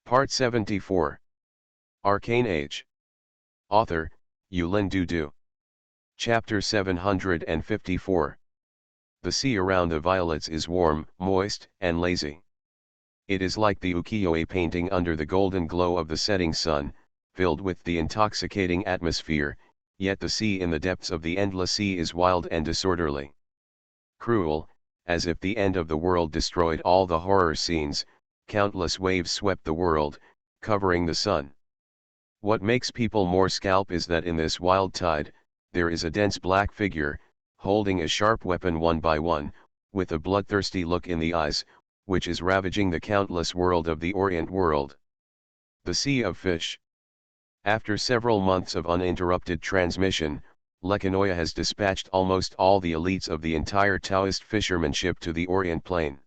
Part 74. Arcane Age. Author, Yulin Dudu. Chapter 754. The sea around the violets is warm, moist, and lazy. It is like the ukiyo-e painting under the golden glow of the setting sun, filled with the intoxicating atmosphere, yet the sea in the depths of the endless sea is wild and disorderly. Cruel, as if the end of the world destroyed all the horror scenes, countless waves swept the world, covering the sun. What makes people more scalp is that in this wild tide, there is a dense black figure, holding a sharp weapon one by one, with a bloodthirsty look in the eyes, which is ravaging the countless world of the Orient world. The Sea of Fish. After several months of uninterrupted transmission, Lekanoya has dispatched almost all the elites of the entire Taoist fishermanship to the Orient Plain.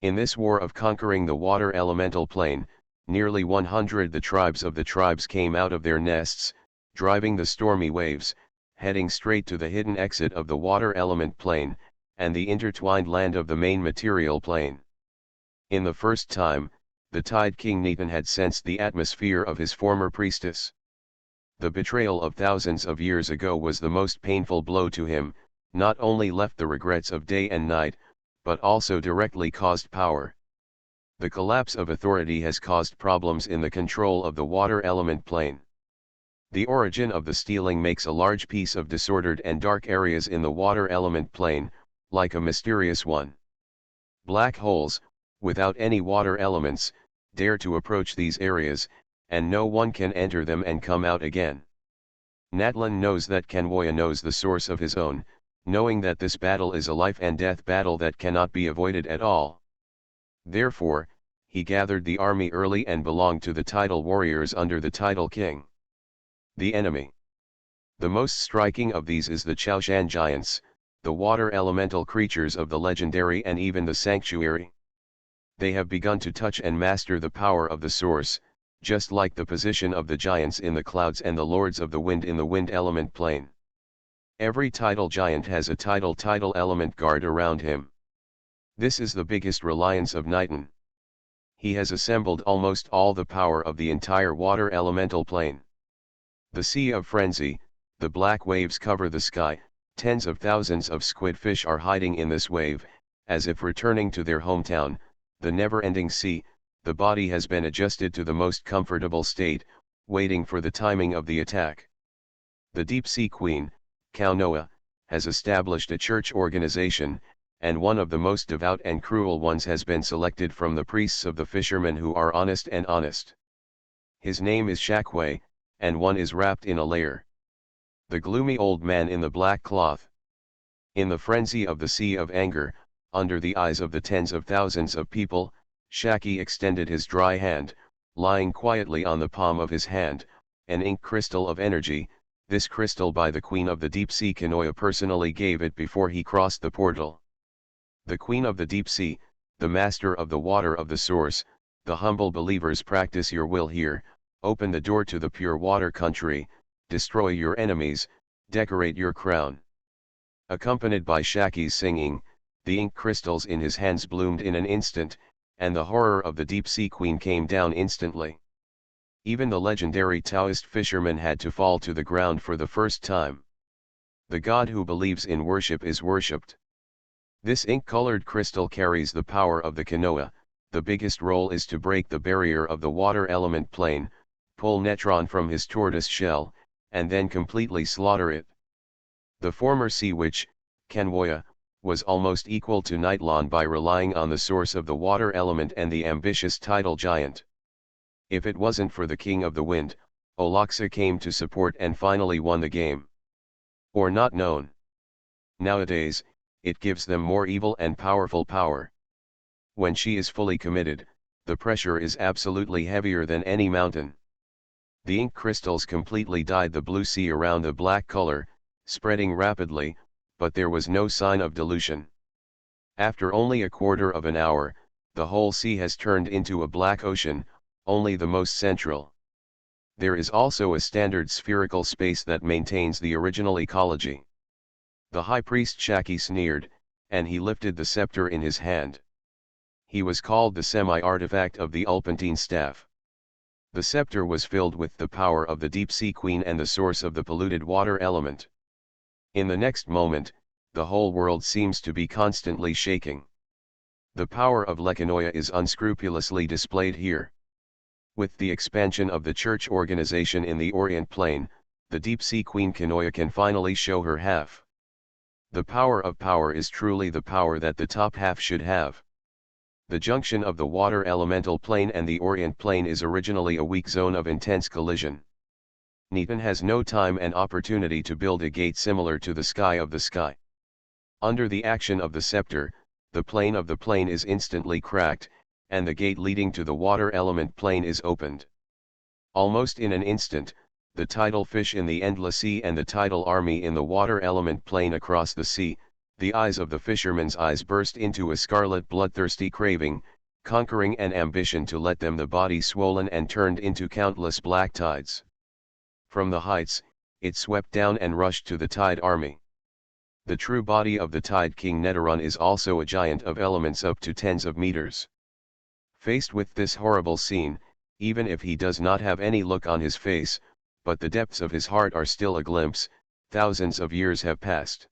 In this war of conquering the water elemental plane, nearly 100 the tribes of the tribes came out of their nests, driving the stormy waves, heading straight to the hidden exit of the water element plane, and the intertwined land of the main material plane. In the first time, the Tide King Netan had sensed the atmosphere of his former priestess. The betrayal of thousands of years ago was the most painful blow to him, not only left the regrets of day and night, but also directly caused power. The collapse of authority has caused problems in the control of the water element plane. The origin of the stealing makes a large piece of disordered and dark areas in the water element plane, like a mysterious one. Black holes, without any water elements, dare to approach these areas, and no one can enter them and come out again. Natlan knows that Kanwoya knows the source of his own, knowing that this battle is a life and death battle that cannot be avoided at all. Therefore, he gathered the army early and belonged to the tidal warriors under the tidal king. The enemy. The most striking of these is the Chaoshan giants, the water elemental creatures of the legendary and even the sanctuary. They have begun to touch and master the power of the source, just like the position of the giants in the clouds and the lords of the wind in the wind element plane. Every tidal giant has a tidal element guard around him. This is the biggest reliance of Nitan. He has assembled almost all the power of the entire water elemental plane. The Sea of Frenzy, the black waves cover the sky, tens of thousands of squid fish are hiding in this wave, as if returning to their hometown, the never-ending sea. The body has been adjusted to the most comfortable state, waiting for the timing of the attack. The Deep Sea Queen, Kaunoa, has established a church organization, and one of the most devout and cruel ones has been selected from the priests of the fishermen who are honest. His name is Shakwe, and one is wrapped in a layer. The gloomy old man in the black cloth. In the frenzy of the sea of anger, under the eyes of the tens of thousands of people, Shaki extended his dry hand, lying quietly on the palm of his hand, an ink crystal of energy. This crystal by the Queen of the Deep Sea Kanoya personally gave it before he crossed the portal. The Queen of the Deep Sea, the Master of the Water of the Source, the humble believers practice your will here, open the door to the pure water country, destroy your enemies, decorate your crown. Accompanied by Shaki's singing, the ink crystals in his hands bloomed in an instant, and the horror of the Deep Sea Queen came down instantly. Even the legendary Taoist fisherman had to fall to the ground for the first time. The god who believes in worship is worshipped. This ink-colored crystal carries the power of the Kanoa. The biggest role is to break the barrier of the water element plane, pull Netron from his tortoise shell, and then completely slaughter it. The former sea witch, Kanwoya, was almost equal to Nightlan by relying on the source of the water element and the ambitious tidal giant. If it wasn't for the King of the Wind, Olaxa came to support and finally won the game. Or not known. Nowadays, it gives them more evil and powerful power. When she is fully committed, the pressure is absolutely heavier than any mountain. The ink crystals completely dyed the blue sea around the black color, spreading rapidly, but there was no sign of dilution. After only a quarter of an hour, the whole sea has turned into a black ocean, only the most central. There is also a standard spherical space that maintains the original ecology. The high priest Shaki sneered, and he lifted the scepter in his hand. he was called the semi-artifact of the Ulpentine staff. The scepter was filled with the power of the deep-sea queen and the source of the polluted water element. In the next moment, the whole world seems to be constantly shaking. The power of Lekanoia is unscrupulously displayed here. With the expansion of the church organization in the Orient Plain, the deep-sea queen Kanoia can finally show her half. The power of power is truly the power that the top half should have. The junction of the water elemental plane and the Orient Plane is originally a weak zone of intense collision. Neton has no time and opportunity to build a gate similar to the sky of the sky. Under the action of the scepter, the plane of the plane is instantly cracked, and the gate leading to the water element plane is opened. Almost in an instant, the tidal fish in the endless sea and the tidal army in the water element plane across the sea, the eyes of the fisherman's eyes burst into a scarlet bloodthirsty craving, conquering an ambition to let them the body swollen and turned into countless black tides. From the heights, it swept down and rushed to the tide army. The true body of the tide king Neteron is also a giant of elements up to tens of meters. Faced with this horrible scene, even if he does not have any look on his face, but the depths of his heart are still a glimpse, thousands of years have passed.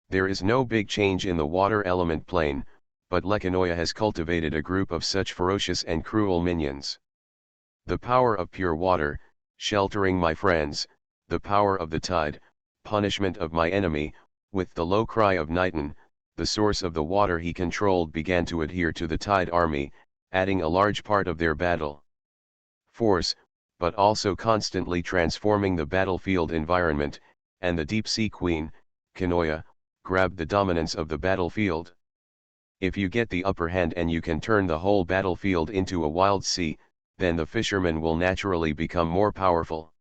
There is no big change in the water element plane, but Lekanoia has cultivated a group of such ferocious and cruel minions. The power of pure water, sheltering my friends, the power of the tide, punishment of my enemy. With the low cry of Niton, the source of the water he controlled began to adhere to the tide army, adding a large part of their battle force, but also constantly transforming the battlefield environment, and the deep-sea queen, Kanoia, grabbed the dominance of the battlefield. If you get the upper hand and you can turn the whole battlefield into a wild sea, then the fisherman will naturally become more powerful.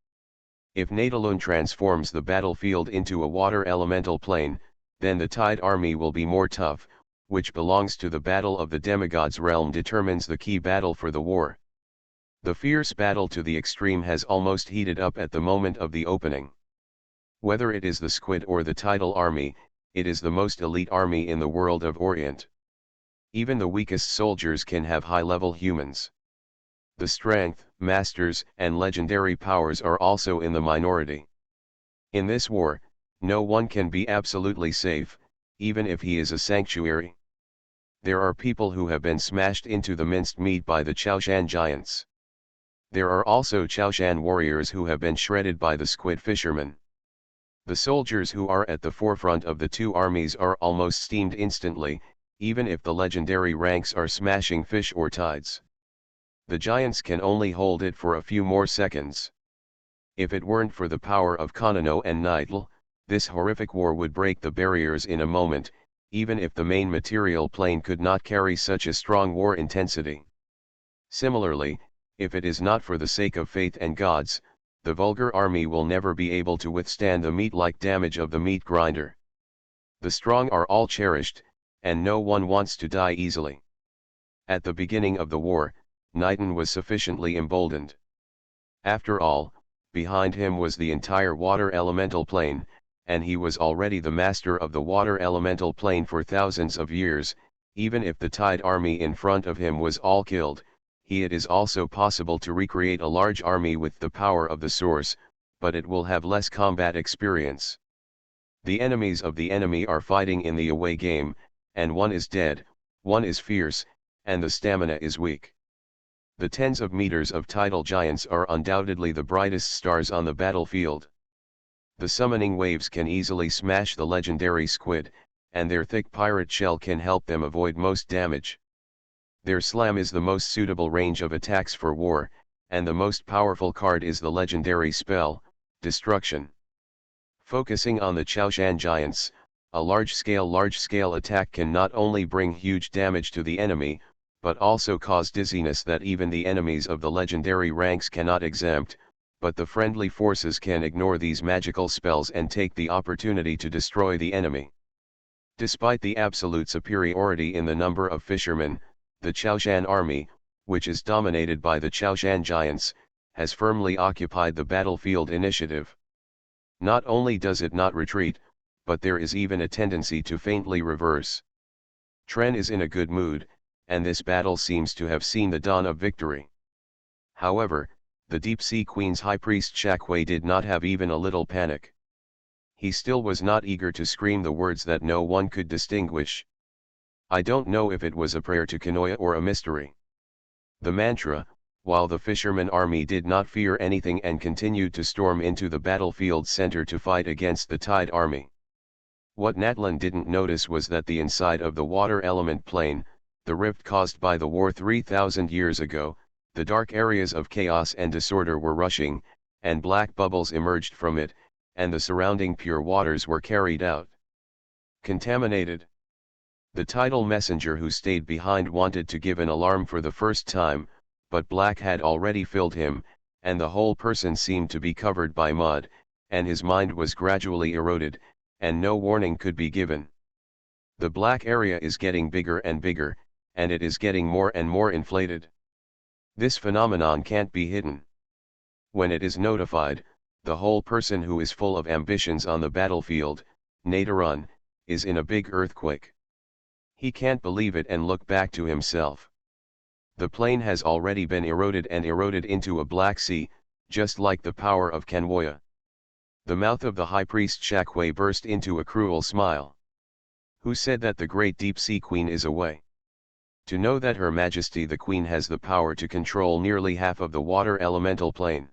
If Natalun transforms the battlefield into a water elemental plane, then the tide army will be more tough, which belongs to the battle of the demigods realm determines the key battle for the war. The fierce battle to the extreme has almost heated up at the moment of the opening. Whether it is the squid or the tidal army, it is the most elite army in the world of Orient. Even the weakest soldiers can have high-level humans. The strength, masters, and legendary powers are also in the minority. In this war, no one can be absolutely safe, even if he is a sanctuary. There are people who have been smashed into the minced meat by the Chaoshan giants. There are also Chaoshan warriors who have been shredded by the squid fishermen. The soldiers who are at the forefront of the two armies are almost steamed instantly, even if the legendary ranks are smashing fish or tides. The giants can only hold it for a few more seconds. If it weren't for the power of Konano and Nital, this horrific war would break the barriers in a moment, even if the main material plane could not carry such a strong war intensity. Similarly, if it is not for the sake of faith and gods, the vulgar army will never be able to withstand the meat-like damage of the meat grinder. The strong are all cherished, and no one wants to die easily. At the beginning of the war, Niton was sufficiently emboldened. After all, behind him was the entire water elemental plane, and he was already the master of the water elemental plane for thousands of years. Even if the tide army in front of him was all killed, it is also possible to recreate a large army with the power of the source, but it will have less combat experience. The enemies of the enemy are fighting in the away game, and one is dead, one is fierce, and the stamina is weak. The tens of meters of tidal giants are undoubtedly the brightest stars on the battlefield. The summoning waves can easily smash the legendary squid, and their thick pirate shell can help them avoid most damage. Their slam is the most suitable range of attacks for war, and the most powerful card is the legendary spell, Destruction. Focusing on the Chaoshan giants, a large-scale attack can not only bring huge damage to the enemy, but also cause dizziness that even the enemies of the legendary ranks cannot exempt, but the friendly forces can ignore these magical spells and take the opportunity to destroy the enemy. Despite the absolute superiority in the number of fishermen, the Chaoshan army, which is dominated by the Chaoshan giants, has firmly occupied the battlefield initiative. Not only does it not retreat, but there is even a tendency to faintly reverse. Tren is in a good mood, and this battle seems to have seen the dawn of victory. However, the Deep-Sea Queen's High Priest Shakwe did not have even a little panic. He still was not eager to scream the words that no one could distinguish. I don't know if it was a prayer to Kanoya or a mystery. The mantra, while the fisherman army did not fear anything and continued to storm into the battlefield center to fight against the Tide army. What Natlan didn't notice was that the inside of the water element plane, the rift caused by the war 3,000 years ago, the dark areas of chaos and disorder were rushing, and black bubbles emerged from it, and the surrounding pure waters were carried out. Contaminated. The tidal messenger who stayed behind wanted to give an alarm for the first time, but black had already filled him, and the whole person seemed to be covered by mud, and his mind was gradually eroded, and no warning could be given. The black area is getting bigger and bigger, and it is getting more and more inflated. This phenomenon can't be hidden. When it is notified, the whole person who is full of ambitions on the battlefield, Nadarun, is in a big earthquake. He can't believe it and look back to himself. The plane has already been eroded and eroded into a black sea, just like the power of Kanwoya. The mouth of the High Priest Shakwe burst into a cruel smile. Who said that the great Deep-Sea Queen is away? To know that Her Majesty the Queen has the power to control nearly half of the water elemental plane.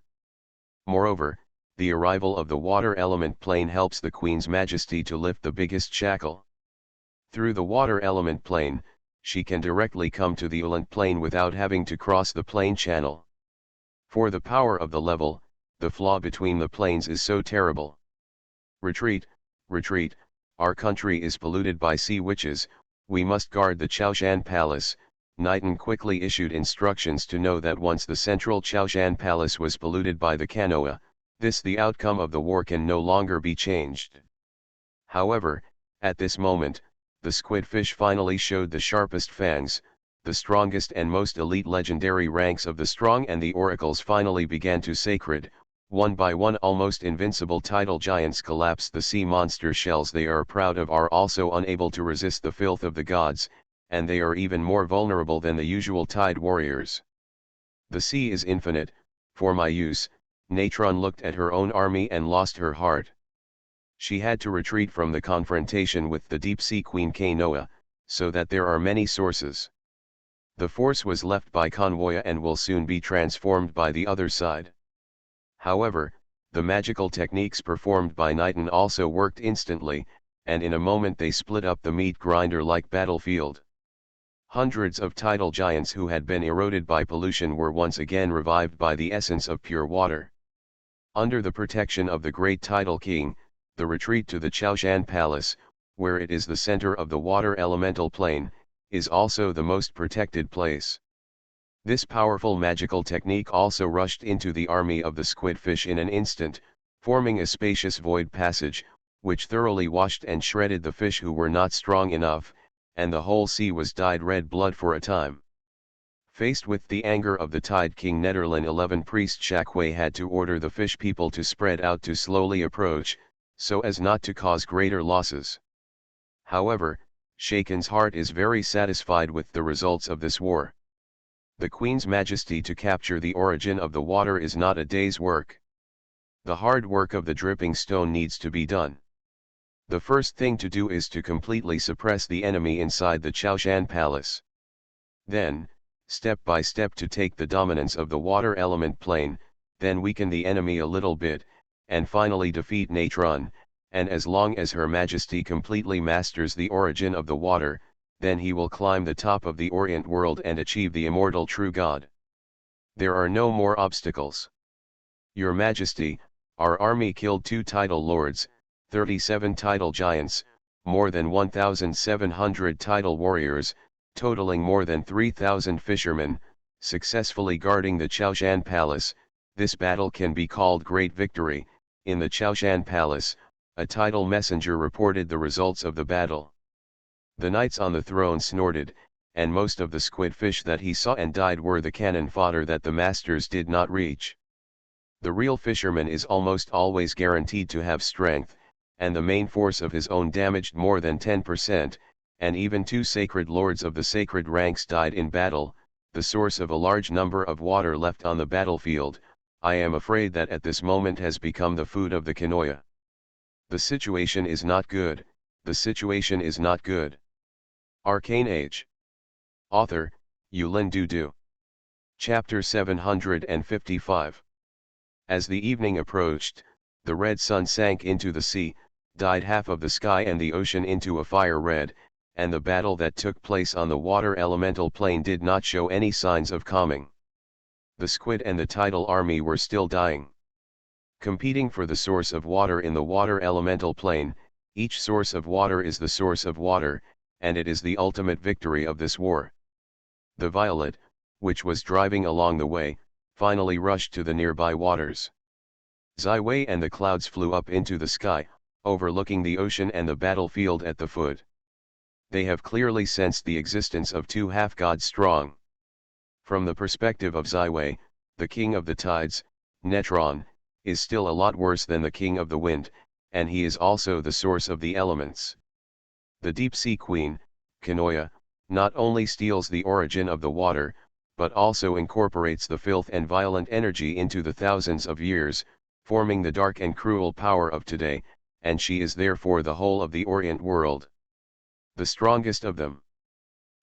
Moreover, the arrival of the water element plane helps the Queen's Majesty to lift the biggest shackle. Through the water element plane, she can directly come to the Ulant plane without having to cross the plane channel. For the power of the level, the flaw between the planes is so terrible. Retreat, retreat, our country is polluted by sea witches, we must guard the Chaoshan Palace. Nighton quickly issued instructions to know that once the central Chaoshan Palace was polluted by the Kanoa, the outcome of the war can no longer be changed. However, at this moment, the squidfish finally showed the sharpest fangs, the strongest and most elite legendary ranks of the strong, and the oracles finally began to sacred. One by one almost invincible tidal giants collapsed. The sea monster shells they are proud of are also unable to resist the filth of the gods, and they are even more vulnerable than the usual tide warriors. The sea is infinite, for my use. Natron looked at her own army and lost her heart. She had to retreat from the confrontation with the Deep-Sea Queen Kanoa, so that there are many sources. The force was left by Kanwoya and will soon be transformed by the other side. However, the magical techniques performed by Nighton also worked instantly, and in a moment they split up the meat grinder-like battlefield. Hundreds of tidal giants who had been eroded by pollution were once again revived by the essence of pure water. Under the protection of the great tidal king, the retreat to the Chaoshan Palace, where it is the center of the water elemental plane, is also the most protected place. This powerful magical technique also rushed into the army of the squidfish in an instant, forming a spacious void passage, which thoroughly washed and shredded the fish who were not strong enough, and the whole sea was dyed red blood for a time. Faced with the anger of the Tide King Netherland, 11 Priest Shakwe had to order the fish people to spread out to slowly approach, so as not to cause greater losses. However, Shaken's heart is very satisfied with the results of this war. The Queen's Majesty to capture the origin of the water is not a day's work. The hard work of the dripping stone needs to be done. The first thing to do is to completely suppress the enemy inside the Chaoshan Palace. Then, step by step to take the dominance of the water element plane, then weaken the enemy a little bit, and finally defeat Natron, and as long as Her Majesty completely masters the origin of the water, then he will climb the top of the Orient world and achieve the immortal true God. There are no more obstacles. Your Majesty, our army killed 2 tidal lords, 37 tidal giants, more than 1,700 tidal warriors, totaling more than 3,000 fishermen, successfully guarding the Chaoshan Palace. This battle can be called great victory. In the Chaoshan Palace, a tidal messenger reported the results of the battle. The knights on the throne snorted, and most of the squidfish that he saw and died were the cannon fodder that the masters did not reach. The real fisherman is almost always guaranteed to have strength, and the main force of his own damaged more than 10%, and even 2 sacred lords of the sacred ranks died in battle, the source of a large number of water left on the battlefield, I am afraid that at this moment has become the food of the Kanoya. The situation is not good, the situation is not good. Arcane Age. Author, Yulin Dudu. Chapter 755. As the evening approached, the red sun sank into the sea, dyed half of the sky and the ocean into a fire red, and the battle that took place on the water elemental plane did not show any signs of calming. The squid and the tidal army were still dying. Competing for the source of water in the water elemental plane, each source of water is the source of water, and it is the ultimate victory of this war. The violet, which was driving along the way, finally rushed to the nearby waters. Ziwei and the clouds flew up into the sky, overlooking the ocean and the battlefield at the foot. They have clearly sensed the existence of 2 half-gods strong. From the perspective of Ziwei, the king of the tides, Netron, is still a lot worse than the king of the wind, and he is also the source of the elements. The deep sea queen, Kanoya, not only steals the origin of the water, but also incorporates the filth and violent energy into the thousands of years, forming the dark and cruel power of today, and she is therefore the whole of the Orient world. The strongest of them.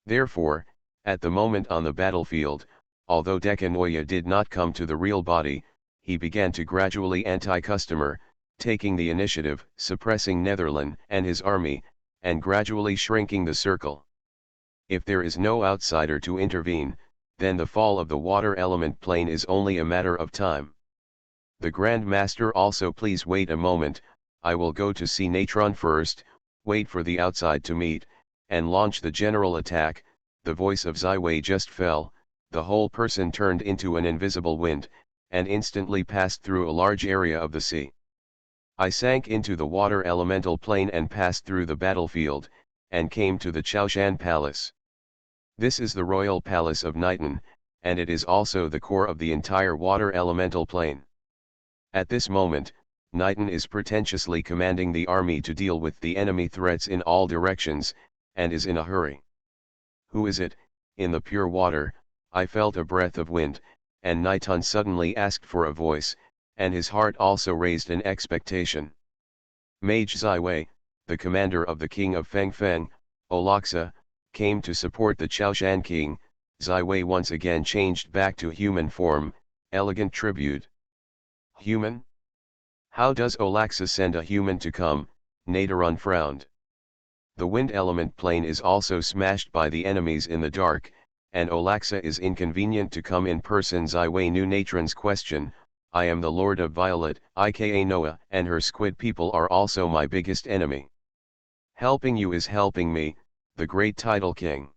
Therefore, at the moment on the battlefield, although Dekanoya did not come to the real body, he began to gradually anti-customer, taking the initiative, suppressing Netherland and his army, and gradually shrinking the circle. If there is no outsider to intervene, then the fall of the water element plane is only a matter of time. The Grand Master also, please wait a moment, I will go to see Natron first, wait for the outside to meet, and launch the general attack. The voice of Ziwei just fell, the whole person turned into an invisible wind, and instantly passed through a large area of the sea. I sank into the water elemental plane and passed through the battlefield, and came to the Chaoshan Palace. This is the royal palace of Niton, and it is also the core of the entire water elemental plane. At this moment, Niton is pretentiously commanding the army to deal with the enemy threats in all directions, and is in a hurry. Who is it? In the pure water, I felt a breath of wind, and Niton suddenly asked for a voice, and his heart also raised an expectation. Mage Ziwei, the commander of the king of Fengfeng, Olaxa, came to support the Chaoshan king. Ziwei once again changed back to human form, elegant tribute. Human? How does Olaxa send a human to come? Nadaron frowned. The wind element plane is also smashed by the enemies in the dark, and Olaxa is inconvenient to come in person. Ziwei knew Natron's question. I am the Lord of Violet, aka Noah, and her squid people are also my biggest enemy. Helping you is helping me, the great tidal king.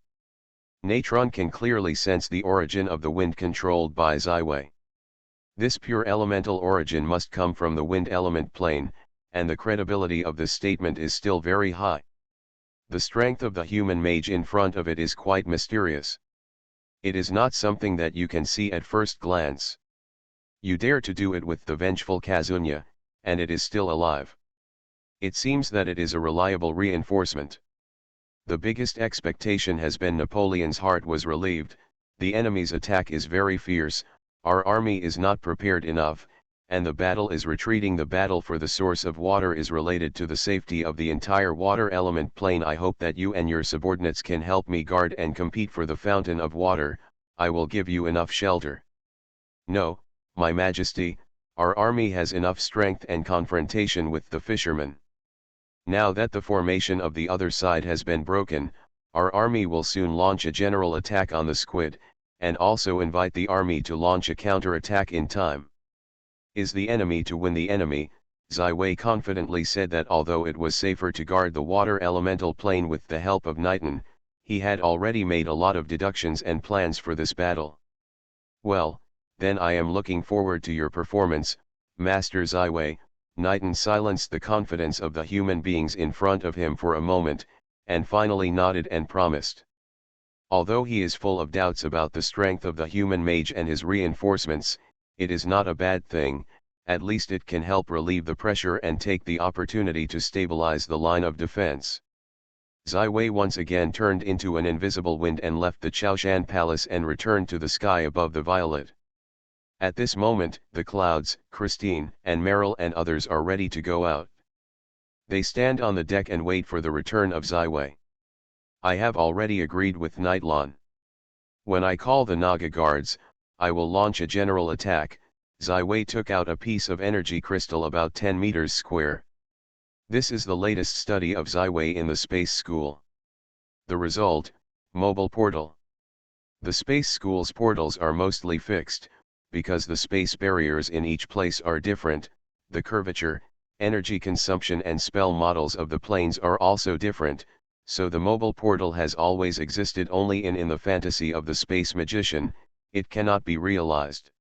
Natron can clearly sense the origin of the wind controlled by Ziwei. This pure elemental origin must come from the wind element plane, and the credibility of this statement is still very high. The strength of the human mage in front of it is quite mysterious. It is not something that you can see at first glance. You dare to do it with the vengeful Kazunya, and it is still alive. It seems that it is a reliable reinforcement. The biggest expectation has been Napoleon's heart was relieved. The enemy's attack is very fierce, our army is not prepared enough, and the battle is retreating. The battle for the source of water is related to the safety of the entire water element plane. I hope that you and your subordinates can help me guard and compete for the fountain of water. I will give you enough shelter. No, my majesty, our army has enough strength and confrontation with the fishermen. Now that the formation of the other side has been broken, our army will soon launch a general attack on the squid, and also invite the army to launch a counter-attack in time. Is the enemy to win? The enemy, Ziwei confidently said that although it was safer to guard the water elemental plane with the help of Niton, he had already made a lot of deductions and plans for this battle. Well, then I am looking forward to your performance, Master Ziwei. Niton silenced the confidence of the human beings in front of him for a moment, and finally nodded and promised. Although he is full of doubts about the strength of the human mage and his reinforcements, it is not a bad thing, at least it can help relieve the pressure and take the opportunity to stabilize the line of defense. Zai Wei once again turned into an invisible wind and left the Chaoshan Palace and returned to the sky above the violet. At this moment, the clouds, Christine, and Meryl and others are ready to go out. They stand on the deck and wait for the return of Zai Wei. I have already agreed with Nightlon. When I call the Naga guards, I will launch a general attack. Zai Wei took out a piece of energy crystal about 10 meters square. This is the latest study of Zai Wei in the space school. The result, mobile portal. The space school's portals are mostly fixed, because the space barriers in each place are different. The curvature, energy consumption and spell models of the planes are also different, so the mobile portal has always existed only in the fantasy of the space magician. It cannot be realized.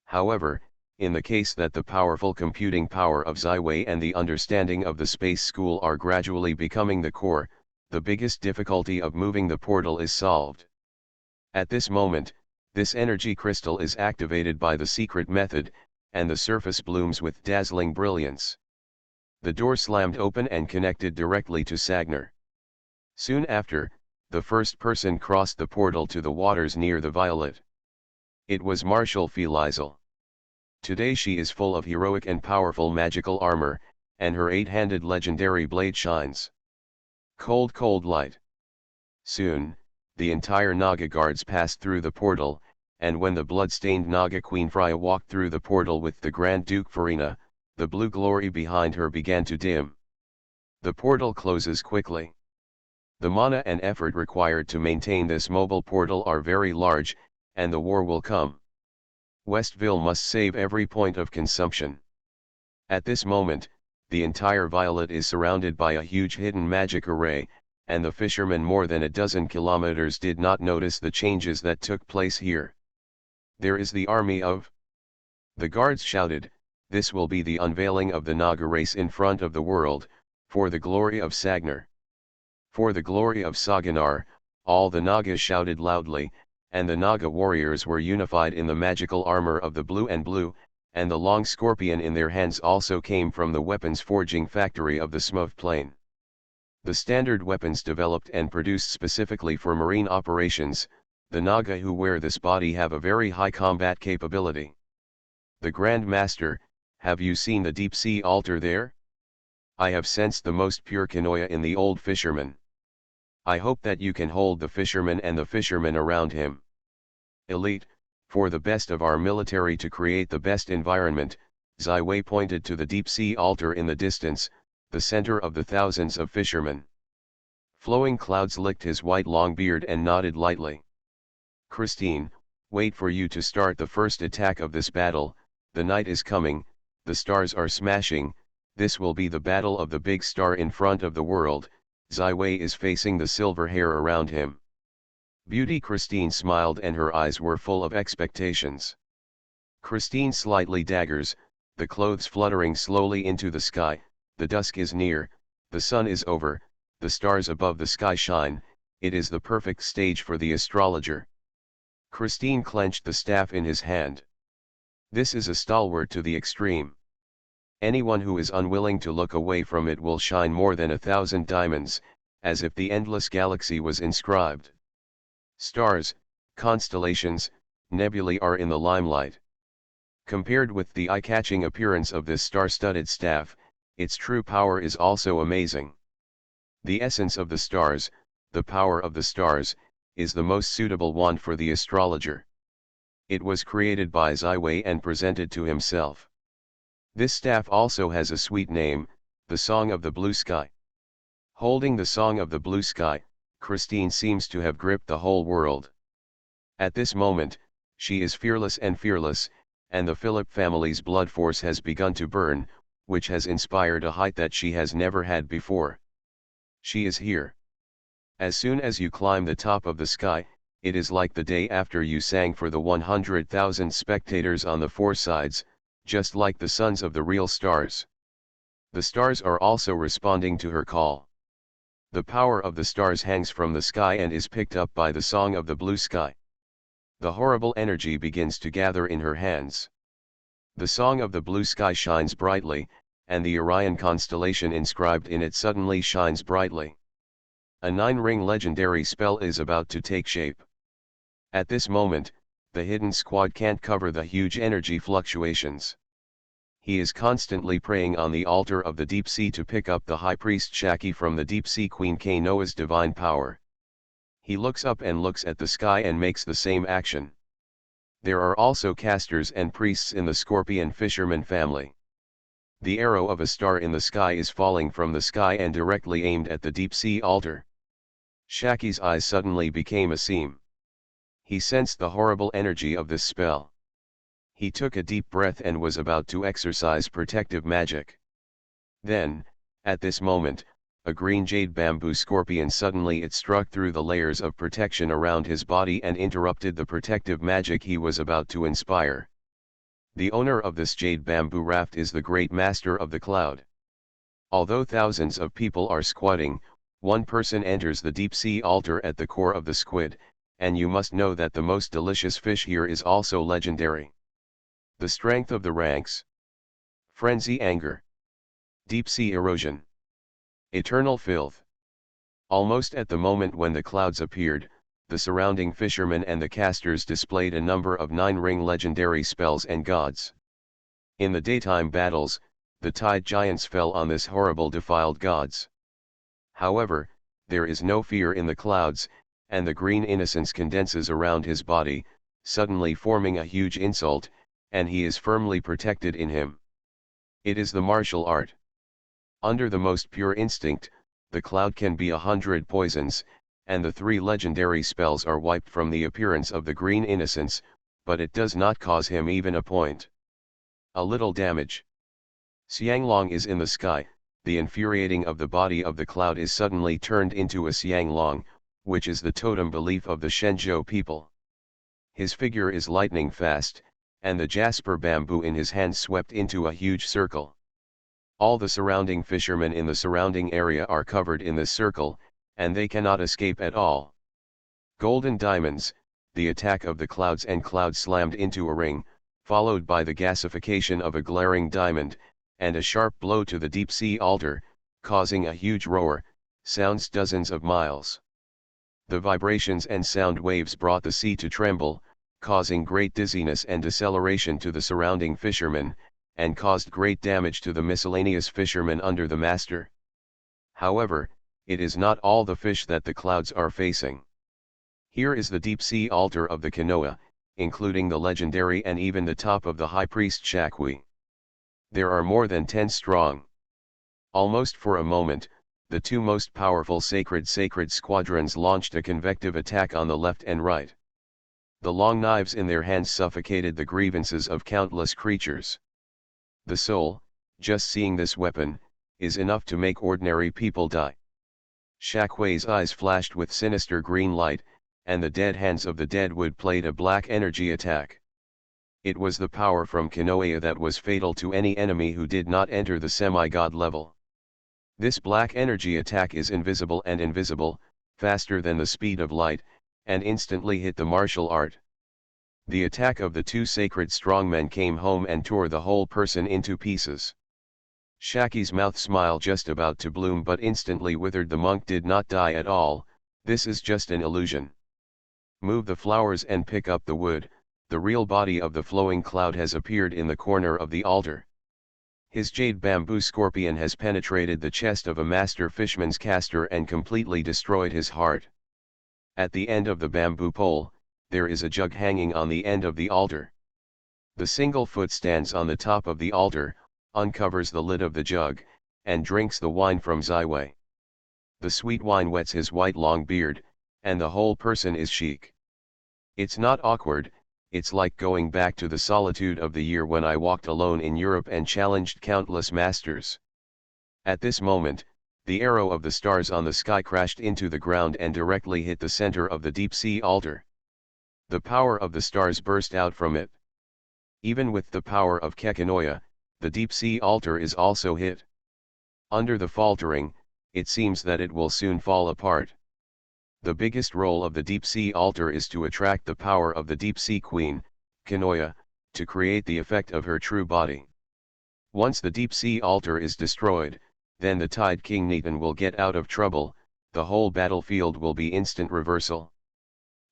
However, in the case that the powerful computing power of Zai Wei and the understanding of the space school are gradually becoming the core, the biggest difficulty of moving the portal is solved. At this moment, this energy crystal is activated by the secret method, and the surface blooms with dazzling brilliance. The door slammed open and connected directly to Sagner. Soon after, the first person crossed the portal to the waters near the violet. It was Marshal Felizel. Today she is full of heroic and powerful magical armor, and her 8-handed legendary blade shines. Cold light. Soon, the entire Naga guards passed through the portal, and when the blood-stained Naga Queen Freya walked through the portal with the Grand Duke Farina, the blue glory behind her began to dim. The portal closes quickly. The mana and effort required to maintain this mobile portal are very large, and the war will come. Westville must save every point of consumption. At this moment, the entire violet is surrounded by a huge hidden magic array, and the fishermen more than a dozen kilometers did not notice the changes that took place here. There is the army of... The guards shouted, "This will be the unveiling of the Naga race in front of the world, for the glory of Sagnar." For the glory of Saganar, all the Nagas shouted loudly, and the Naga warriors were unified in the magical armor of the blue, and the long scorpion in their hands also came from the weapons forging factory of the Smov plain. The standard weapons developed and produced specifically for marine operations, the Naga who wear this body have a very high combat capability. The Grand Master, have you seen the deep sea altar there? I have sensed the most pure Kanoya in the old fisherman. I hope that you can hold the fisherman and the fishermen around him. Elite, for the best of our military to create the best environment, Zai Wei pointed to the deep sea altar in the distance, the center of the thousands of fishermen. Flowing clouds licked his white long beard and nodded lightly. Christine, wait for you to start the first attack of this battle. The night is coming, the stars are smashing, this will be the battle of the big star in front of the world. Zai Wei is facing the silver hair around him. Beauty Christine smiled and her eyes were full of expectations. Christine slightly daggers, the clothes fluttering slowly into the sky. The dusk is near, the sun is over, the stars above the sky shine, it is the perfect stage for the astrologer. Christine clenched the staff in his hand. This is a stalwart to the extreme. Anyone who is unwilling to look away from it will shine more than 1,000 diamonds, as if the endless galaxy was inscribed. Stars, constellations, nebulae are in the limelight. Compared with the eye-catching appearance of this star-studded staff, its true power is also amazing. The essence of the stars, the power of the stars, is the most suitable wand for the astrologer. It was created by Zai Wei and presented to himself. This staff also has a sweet name, the Song of the Blue Sky. Holding the Song of the Blue Sky, Christine seems to have gripped the whole world. At this moment, she is fearless, and the Philip family's blood force has begun to burn, which has inspired a height that she has never had before. She is here. As soon as you climb the top of the sky, it is like the day after you sang for the 100,000 spectators on the four sides, just like the sons of the real stars. The stars are also responding to her call. The power of the stars hangs from the sky and is picked up by the Song of the Blue Sky. The horrible energy begins to gather in her hands. The Song of the Blue Sky shines brightly, and the Orion constellation inscribed in it suddenly shines brightly. A 9-ring legendary spell is about to take shape. At this moment, the hidden squad can't cover the huge energy fluctuations. He is constantly praying on the altar of the deep sea to pick up the high priest Shaki from the deep sea queen Kanoa's divine power. He looks up and looks at the sky and makes the same action. There are also casters and priests in the scorpion fisherman family. The arrow of a star in the sky is falling from the sky and directly aimed at the deep sea altar. Shaki's eyes suddenly became a seam. He sensed the horrible energy of this spell. He took a deep breath and was about to exercise protective magic. Then, at this moment, a green jade bamboo scorpion suddenly it struck through the layers of protection around his body and interrupted the protective magic he was about to inspire. The owner of this jade bamboo raft is the great master of the cloud. Although thousands of people are squatting, one person enters the deep sea altar at the core of the squid, and you must know that the most delicious fish here is also legendary. The strength of the ranks. Frenzy anger. Deep sea erosion. Eternal filth. Almost at the moment when the clouds appeared, the surrounding fishermen and the casters displayed a number of 9-ring legendary spells and gods. In the daytime battles, the tide giants fell on this horrible defiled gods. However, there is no fear in the clouds, and the green innocence condenses around his body, suddenly forming a huge insult, and he is firmly protected in him. It is the martial art. Under the most pure instinct, the cloud can be 100 poisons, and the 3 legendary spells are wiped from the appearance of the green innocence, but it does not cause him even a point. A little damage. Xianglong is in the sky, the infuriating of the body of the cloud is suddenly turned into a Xianglong, which is the totem belief of the Shenzhou people. His figure is lightning fast, and the jasper bamboo in his hand swept into a huge circle. All the surrounding fishermen in the surrounding area are covered in this circle, and they cannot escape at all. Golden diamonds, the attack of the clouds and cloud slammed into a ring, followed by the gasification of a glaring diamond, and a sharp blow to the deep sea altar, causing a huge roar, sounds dozens of miles. The vibrations and sound waves brought the sea to tremble, causing great dizziness and deceleration to the surrounding fishermen, and caused great damage to the miscellaneous fishermen under the master. However, it is not all the fish that the clouds are facing. Here is the deep sea altar of the Kanoa, including the legendary and even the top of the high priest Shakwi. There are more than 10 strong. Almost for a moment, the 2 most powerful sacred squadrons launched a convective attack on the left and right. The long knives in their hands suffocated the grievances of countless creatures. The soul, just seeing this weapon, is enough to make ordinary people die. Shakwe's eyes flashed with sinister green light, and the dead hands of the deadwood played a black energy attack. It was the power from Kanoa that was fatal to any enemy who did not enter the semi-god level. This black energy attack is invisible, faster than the speed of light, and instantly hit the martial art. The attack of the 2 sacred strongmen came home and tore the whole person into pieces. Shaki's mouth smile just about to bloom but instantly withered. The monk did not die at all, this is just an illusion. Move the flowers and pick up the wood, the real body of the flowing cloud has appeared in the corner of the altar. His jade bamboo scorpion has penetrated the chest of a master fishman's caster and completely destroyed his heart. At the end of the bamboo pole, there is a jug hanging on the end of the altar. The single foot stands on the top of the altar, uncovers the lid of the jug, and drinks the wine from Ziwei. The sweet wine wets his white long beard, and the whole person is chic. It's not awkward, it's like going back to the solitude of the year when I walked alone in Europe and challenged countless masters. At this moment, the arrow of the stars on the sky crashed into the ground and directly hit the center of the deep sea altar. The power of the stars burst out from it. Even with the power of Kekanoya, the deep sea altar is also hit. Under the faltering, it seems that it will soon fall apart. The biggest role of the deep sea altar is to attract the power of the deep sea queen, Kanoya, to create the effect of her true body. Once the deep sea altar is destroyed, then the Tide King Neton will get out of trouble. the whole battlefield will be instant reversal.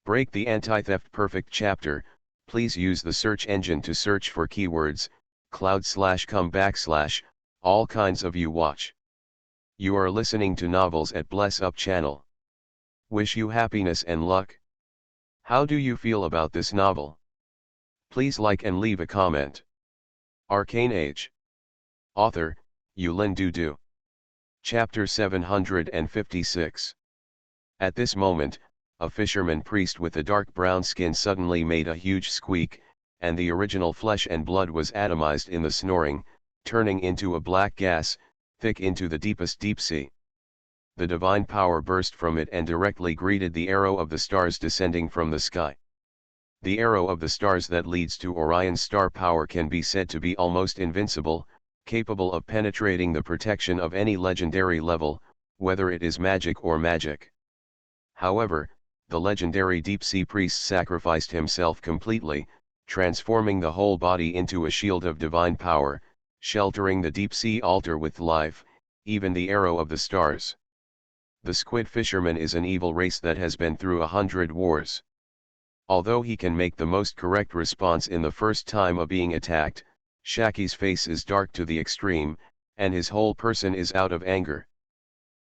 Break the anti-theft perfect chapter. Please use the search engine to search for keywords, cloud/come/, all kinds of you watch. You are listening to Novels at Bless Up channel. Wish you happiness and luck. How do you feel about this novel? Please like and leave a comment. Arcane Age. Author, Yulin Dudu. Chapter 756. At this moment, a fisherman priest with a dark brown skin suddenly made a huge squeak, and the original flesh and blood was atomized in the snoring, turning into a black gas, thick into the deepest deep sea. The divine power burst from it and directly greeted the arrow of the stars descending from the sky. The arrow of the stars that leads to Orion's star power can be said to be almost invincible, capable of penetrating the protection of any legendary level, whether it is magic or magic. However, the legendary deep-sea priest sacrificed himself completely, transforming the whole body into a shield of divine power, sheltering the deep-sea altar with life, even the arrow of the stars. The squid fisherman is an evil race that has been through 100 wars. Although he can make the most correct response in the first time of being attacked, Shaki's face is dark to the extreme, and his whole person is out of anger.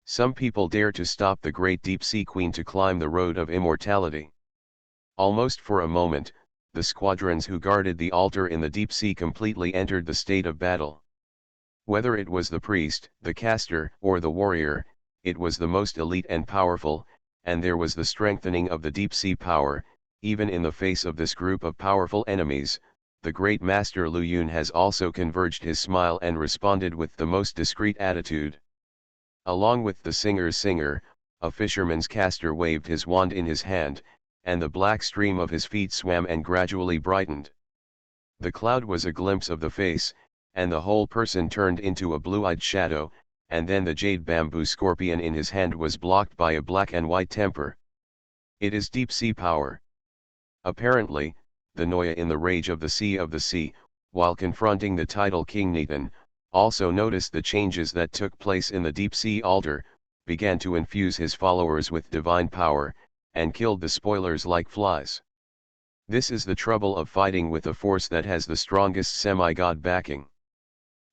Some people dare to stop the great deep-sea queen to climb the road of immortality. Almost for a moment, the squadrons who guarded the altar in the deep sea completely entered the state of battle. Whether it was the priest, the caster, or the warrior, it was the most elite and powerful, and there was the strengthening of the deep-sea power. Even in the face of this group of powerful enemies, the great master Lu Yun has also converged his smile and responded with the most discreet attitude. Along with the singer's singer, a fisherman's caster waved his wand in his hand, and the black stream of his feet swam and gradually brightened. The cloud was a glimpse of the face, and the whole person turned into a blue-eyed shadow, and then the jade bamboo scorpion in his hand was blocked by a black and white temper. It is deep-sea power. Apparently, the Noya in the rage of the sea, while confronting the tidal King Netan, also noticed the changes that took place in the deep-sea altar, began to infuse his followers with divine power, and killed the spoilers like flies. This is the trouble of fighting with a force that has the strongest semi-god backing.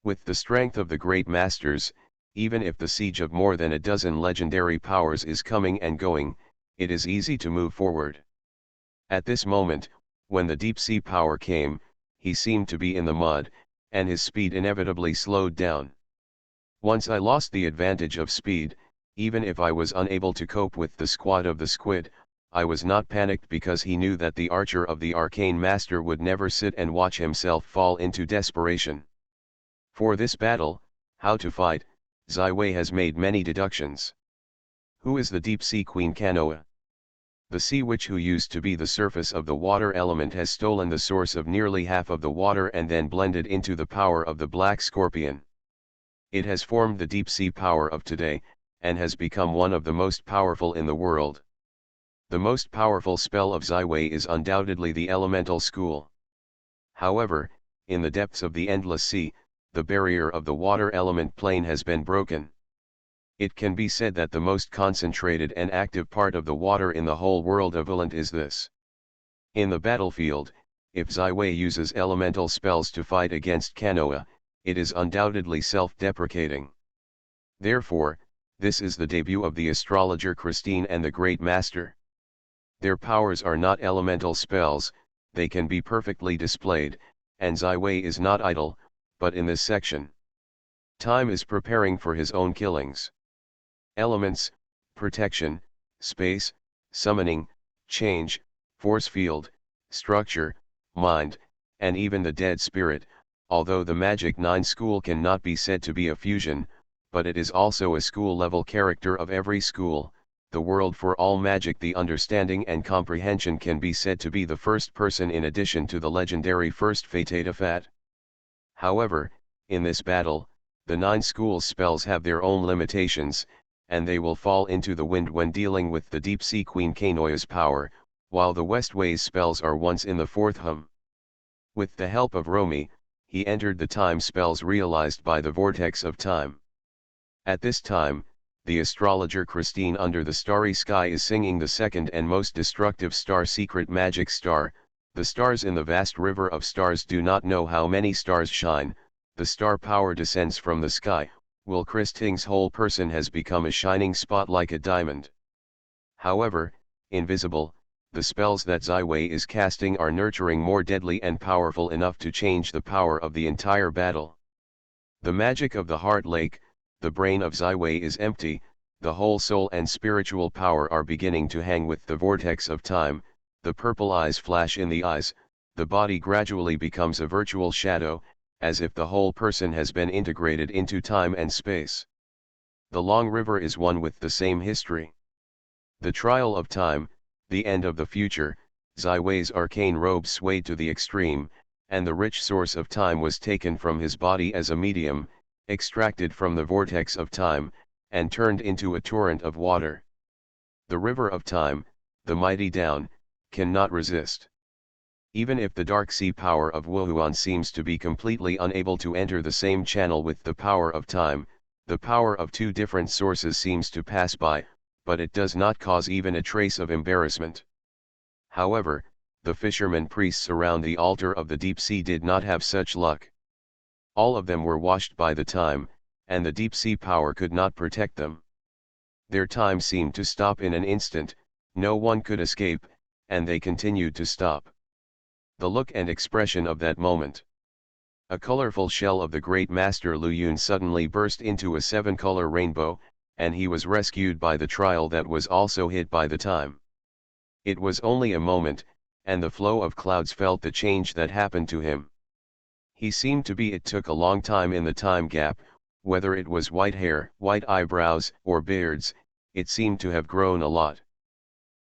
With the strength of the great masters, even if the siege of more than a dozen legendary powers is coming and going, it is easy to move forward. At this moment, when the deep-sea power came, he seemed to be in the mud, and his speed inevitably slowed down. Once I lost the advantage of speed, even if I was unable to cope with the squad of the squid, I was not panicked because he knew that the archer of the arcane master would never sit and watch himself fall into desperation. For this battle, how to fight, Zai Wei has made many deductions. Who is the deep-sea queen Kanoa? The sea witch who used to be the surface of the water element has stolen the source of nearly half of the water and then blended into the power of the black scorpion. It has formed the deep-sea power of today, and has become one of the most powerful in the world. The most powerful spell of Zai Wei is undoubtedly the elemental school. However, in the depths of the endless sea, the barrier of the water element plane has been broken. It can be said that the most concentrated and active part of the water in the whole world of Elant is this. In the battlefield, if Zai Wei uses elemental spells to fight against Kanoa, it is undoubtedly self-deprecating. Therefore, this is the debut of the astrologer Christine and the Great Master. Their powers are not elemental spells, they can be perfectly displayed, and Zai Wei is not idle, but in this section, time is preparing for his own killings. Elements, protection, space, summoning, change, force field, structure, mind, and even the dead spirit, although the Magic 9 school cannot be said to be a fusion, but it is also a school-level character of every school. The world for all magic, the understanding and comprehension can be said to be the first person in addition to the legendary first Fatata Fat. However, in this battle, the 9 school spells have their own limitations, and they will fall into the wind when dealing with the deep-sea queen Kanoa's power, while the Westways spells are once in the 4th hum. With the help of Romy, he entered the time spells realized by the vortex of time. At this time, the astrologer Christine under the starry sky is singing the second and most destructive star secret magic star. The stars in the vast river of stars do not know how many stars shine, the star power descends from the sky, while Christine's whole person has become a shining spot like a diamond. However, invisible, the spells that Ziwei is casting are nurturing more deadly and powerful enough to change the power of the entire battle. The magic of the heart lake, the brain of Ziwei is empty, the whole soul and spiritual power are beginning to hang with the vortex of time, the purple eyes flash in the eyes, the body gradually becomes a virtual shadow, as if the whole person has been integrated into time and space. The long river is one with the same history. The trial of time, the end of the future, Ziwei's arcane robe swayed to the extreme, and the rich source of time was taken from his body as a medium, extracted from the vortex of time, and turned into a torrent of water. The river of time, the mighty Dawn, cannot resist. Even if the dark sea power of Wuhuan seems to be completely unable to enter the same channel with the power of time, the power of two different sources seems to pass by, but it does not cause even a trace of embarrassment. However, the fishermen priests around the altar of the deep sea did not have such luck. All of them were washed by the time, and the deep sea power could not protect them. Their time seemed to stop in an instant, no one could escape, and they continued to stop. The look and expression of that moment. A colorful shell of the great master Lu Yun suddenly burst into a 7-color rainbow, and he was rescued by the trial that was also hit by the time. It was only a moment, and the flow of clouds felt the change that happened to him. He seemed to be it took a long time in the time gap, whether it was white hair, white eyebrows, or beards, it seemed to have grown a lot.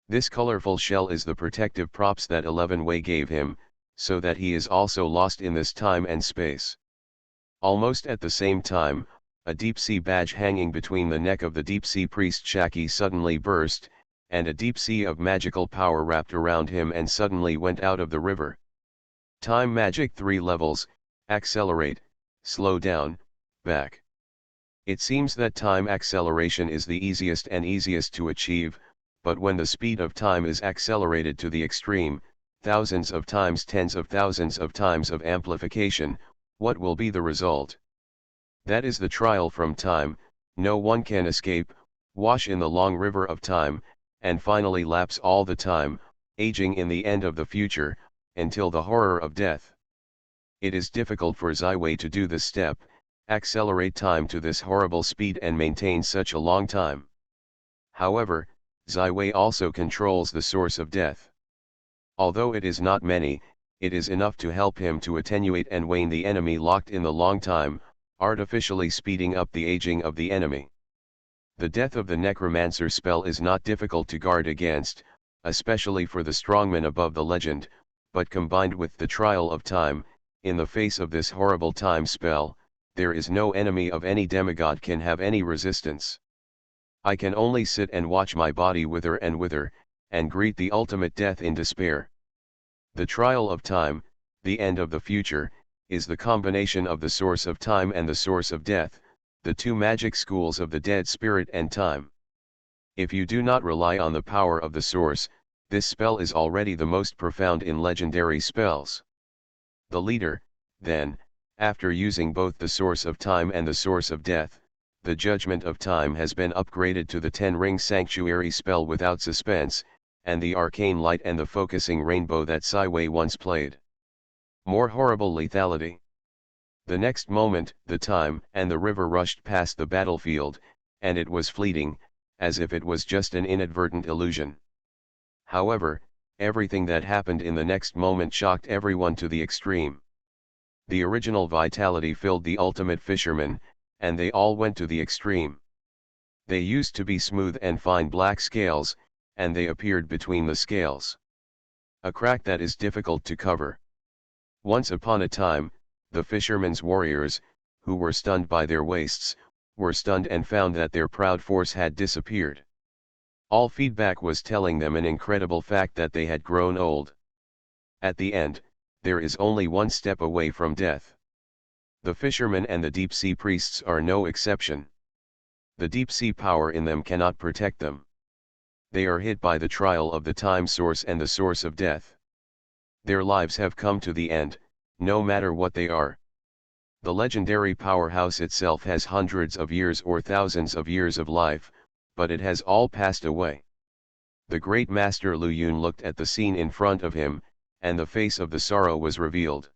This colorful shell is the protective props that 11 Wei gave him, so that he is also lost in this time and space. Almost at the same time, a deep-sea badge hanging between the neck of the deep-sea priest Shaki suddenly burst, and a deep sea of magical power wrapped around him and suddenly went out of the river. Time magic 3 levels, accelerate, slow down, back. It seems that time acceleration is the easiest and easiest to achieve, but when the speed of time is accelerated to the extreme, thousands of times, tens of thousands of times of amplification, what will be the result? That is the trial from time, no one can escape, wash in the long river of time, and finally lapse all the time, aging in the end of the future, until the horror of death. It is difficult for Ziwei to do this step, accelerate time to this horrible speed and maintain such a long time. However, Ziwei also controls the source of death. Although it is not many, it is enough to help him to attenuate and wane the enemy locked in the long time, artificially speeding up the aging of the enemy. The death of the necromancer spell is not difficult to guard against, especially for the strongmen above the legend, but combined with the trial of time, in the face of this horrible time spell, there is no enemy of any demigod can have any resistance. I can only sit and watch my body wither, and greet the ultimate death in despair. The trial of time, the end of the future, is the combination of the source of time and the source of death, the two magic schools of the dead spirit and time. If you do not rely on the power of the source, this spell is already the most profound in legendary spells. The leader, then, after using both the source of time and the source of death, the judgment of time has been upgraded to the 10-ring sanctuary spell without suspense, and the arcane light and the focusing rainbow that Ziwei once played. More horrible lethality. The next moment, the time and the river rushed past the battlefield, and it was fleeting, as if it was just an inadvertent illusion. However, everything that happened in the next moment shocked everyone to the extreme. The original vitality filled the ultimate fisherman, and they all went to the extreme. They used to be smooth and fine black scales, and they appeared between the scales. A crack that is difficult to cover. Once upon a time, the fishermen's warriors, who were stunned by their waists, were stunned and found that their proud force had disappeared. All feedback was telling them an incredible fact that they had grown old. At the end, there is only one step away from death. The fishermen and the deep-sea priests are no exception. The deep-sea power in them cannot protect them. They are hit by the trial of the time source and the source of death. Their lives have come to the end, no matter what they are. The legendary powerhouse itself has hundreds of years or thousands of years of life, but it has all passed away. The great master Lu Yun looked at the scene in front of him, and the face of the sorrow was revealed.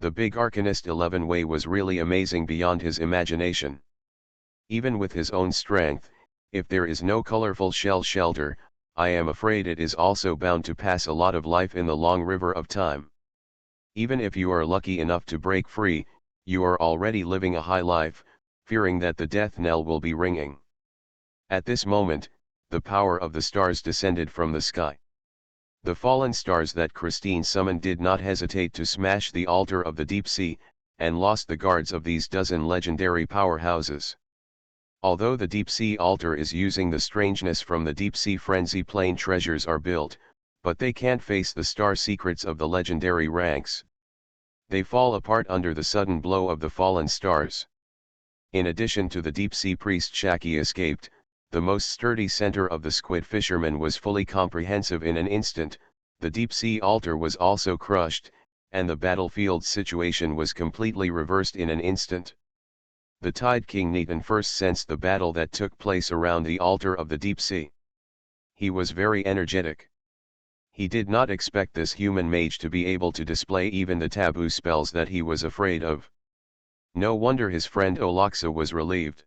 The big Arcanist 11 Wei was really amazing beyond his imagination. Even with his own strength, if there is no colorful shell shelter, I am afraid it is also bound to pass a lot of life in the long river of time. Even if you are lucky enough to break free, you are already living a high life, fearing that the death knell will be ringing. At this moment, the power of the stars descended from the sky. The fallen stars that Christine summoned did not hesitate to smash the altar of the deep sea, and lost the guards of these dozen legendary powerhouses. Although the deep sea altar is using the strangeness from the deep sea frenzy plane treasures are built, but they can't face the star secrets of the legendary ranks. They fall apart under the sudden blow of the fallen stars. In addition to the deep sea priest Shaki escaped, the most sturdy center of the squid fishermen was fully comprehensive in an instant, the deep sea altar was also crushed, and the battlefield situation was completely reversed in an instant. The Tide King Neton first sensed the battle that took place around the altar of the deep sea. He was very energetic. He did not expect this human mage to be able to display even the taboo spells that he was afraid of. No wonder his friend Olaksa was relieved.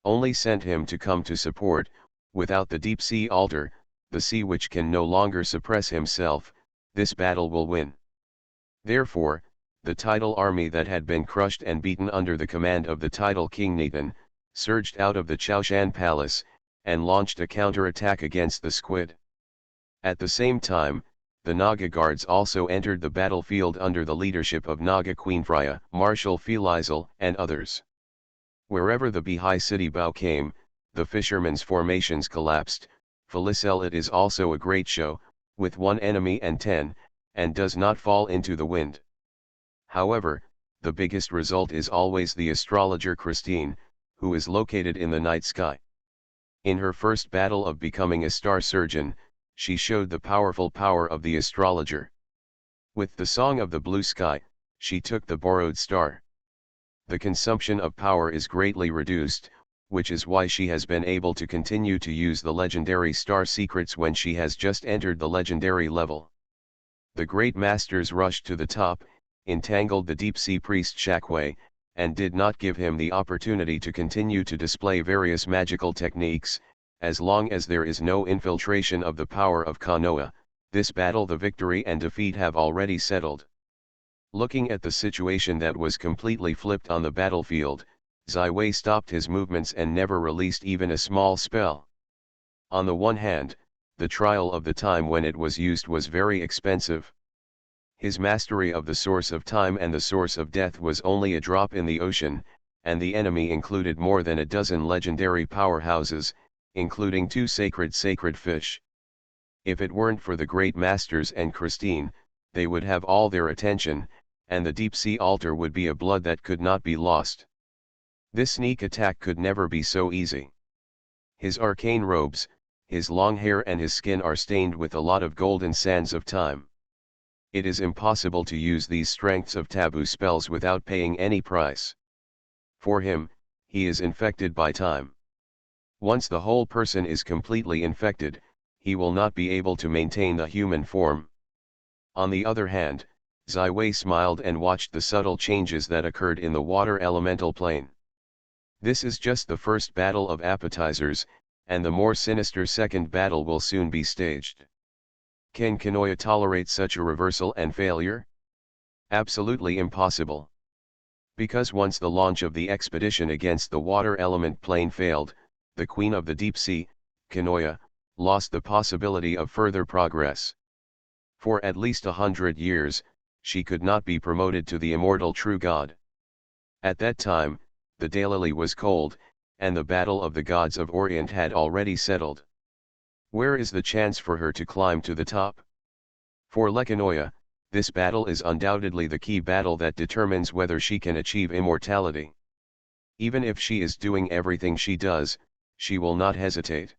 Only sent him to come to support. Without the deep sea altar, the sea which can no longer suppress himself, this battle will win. Therefore, the tidal army that had been crushed and beaten under the command of the tidal King Neton, surged out of the Chaoshan Palace, and launched a counter-attack against the squid. At the same time, the Naga guards also entered the battlefield under the leadership of Naga Queen Freya, Marshal Felizel, and others. Wherever the Behi city bow came, the fishermen's formations collapsed. Felicel it is also a great show, with one enemy and 10, and does not fall into the wind. However, the biggest result is always the astrologer Christine, who is located in the night sky. In her first battle of becoming a star surgeon, she showed the powerful power of the astrologer. With the Song of the Blue Sky, she took the borrowed star. The consumption of power is greatly reduced, which is why she has been able to continue to use the legendary star secrets when she has just entered the legendary level. The great masters rushed to the top, entangled the deep sea priest Shakwe, and did not give him the opportunity to continue to display various magical techniques. As long as there is no infiltration of the power of Kanoa, this battle the victory and defeat have already settled. Looking at the situation that was completely flipped on the battlefield, Zai Wei stopped his movements and never released even a small spell. On the one hand, the trial of the time when it was used was very expensive. His mastery of the source of time and the source of death was only a drop in the ocean, and the enemy included more than a dozen legendary powerhouses, including 2 sacred fish. If it weren't for the great masters and Christine, they would have all their attention, and the deep sea altar would be a blood that could not be lost. This sneak attack could never be so easy. His arcane robes, his long hair and his skin are stained with a lot of golden sands of time. It is impossible to use these strengths of taboo spells without paying any price. For him, he is infected by time. Once the whole person is completely infected, he will not be able to maintain the human form. On the other hand, Zai Wei smiled and watched the subtle changes that occurred in the water elemental plane. This is just the first battle of appetizers, and the more sinister second battle will soon be staged. Can Kanoya tolerate such a reversal and failure? Absolutely impossible. Because once the launch of the expedition against the water element plane failed, the Queen of the Deep Sea, Kanoya, lost the possibility of further progress. For at least 100 years, she could not be promoted to the immortal true God. At that time, the daylily was cold, and the battle of the gods of Orient had already settled. Where is the chance for her to climb to the top? For Lekanoya, this battle is undoubtedly the key battle that determines whether she can achieve immortality. Even if she is doing everything she does, she will not hesitate.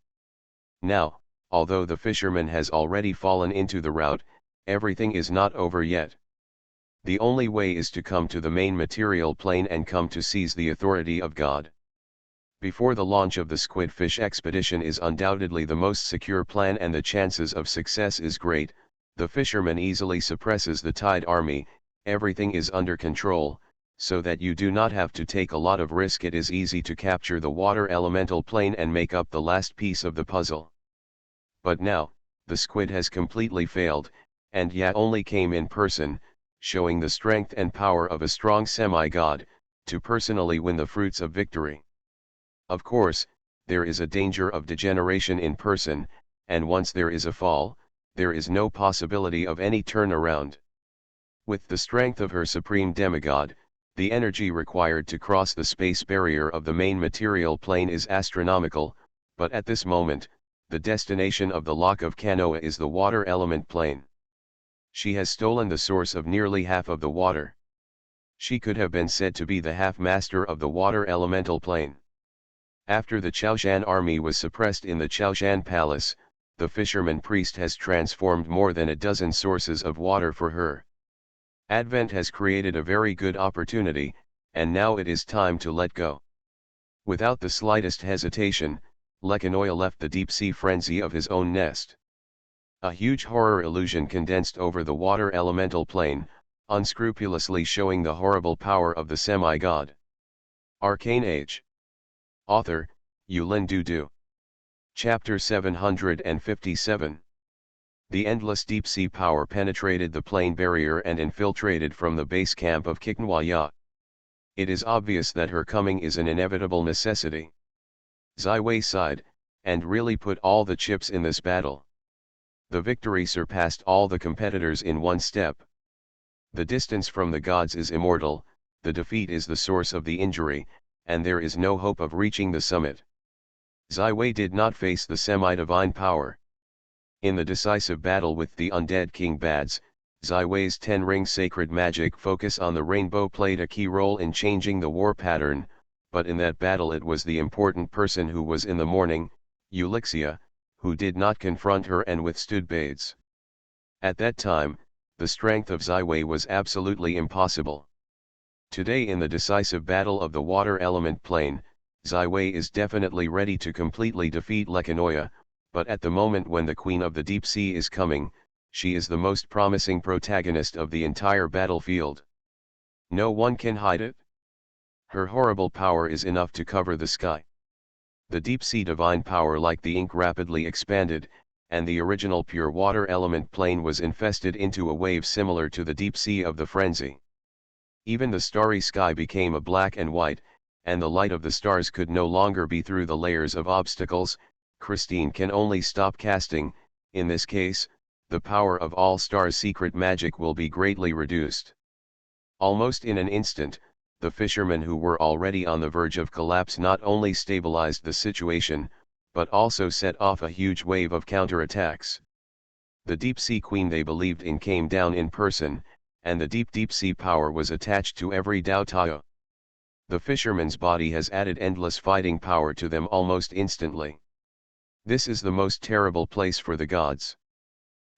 Now, although the fisherman has already fallen into the rout, everything is not over yet. The only way is to come to the main material plane and come to seize the authority of God. Before the launch of the squidfish expedition is undoubtedly the most secure plan and the chances of success is great. The fisherman easily suppresses the tide army, everything is under control, so that you do not have to take a lot of risk. It is easy to capture the water elemental plane and make up the last piece of the puzzle. But now, the squid has completely failed, and yet only came in person, showing the strength and power of a strong semi-god, to personally win the fruits of victory. Of course, there is a danger of degeneration in person, and once there is a fall, there is no possibility of any turnaround. With the strength of her supreme demigod, the energy required to cross the space barrier of the main material plane is astronomical, but at this moment, the destination of the Loch of Canoa is the water element plane. She has stolen the source of nearly half of the water. She could have been said to be the half-master of the water elemental plane. After the Chaoshan army was suppressed in the Chaoshan palace, the fisherman priest has transformed more than a dozen sources of water for her. Advent has created a very good opportunity, and now it is time to let go. Without the slightest hesitation, Lekanoya left the deep-sea frenzy of his own nest. A huge horror illusion condensed over the water elemental plane, unscrupulously showing the horrible power of the semi-god. Arcane Age. Author, Yulin Dudu. Chapter 757. The endless deep-sea power penetrated the plane barrier and infiltrated from the base camp of Kiknwaya. It is obvious that her coming is an inevitable necessity. Zai Wei sighed, and really put all the chips in this battle. The victory surpassed all the competitors in one step. The distance from the gods is immortal, the defeat is the source of the injury, and there is no hope of reaching the summit. Zai Wei did not face the semi-divine power. In the decisive battle with the undead King Bads, Zai Wei's 10-ring sacred magic focus on the rainbow played a key role in changing the war pattern, but in that battle it was the important person who was in the morning, Ulixia, who did not confront her and withstood Bades. At that time, the strength of Zai Wei was absolutely impossible. Today in the decisive battle of the water element plane, Zai Wei is definitely ready to completely defeat Lekanoya, but at the moment when the Queen of the Deep Sea is coming, she is the most promising protagonist of the entire battlefield. No one can hide it. Her horrible power is enough to cover the sky. The deep sea divine power like the ink rapidly expanded, and the original pure water element plane was infested into a wave similar to the deep sea of the frenzy. Even the starry sky became a black and white, and the light of the stars could no longer be through the layers of obstacles. Christine can only stop casting. In this case, the power of all stars' secret magic will be greatly reduced. Almost in an instant, the fishermen who were already on the verge of collapse not only stabilized the situation, but also set off a huge wave of counterattacks. The deep-sea queen they believed in came down in person, and the deep-sea power was attached to every Dao Tao. The fisherman's body has added endless fighting power to them almost instantly. This is the most terrible place for the gods.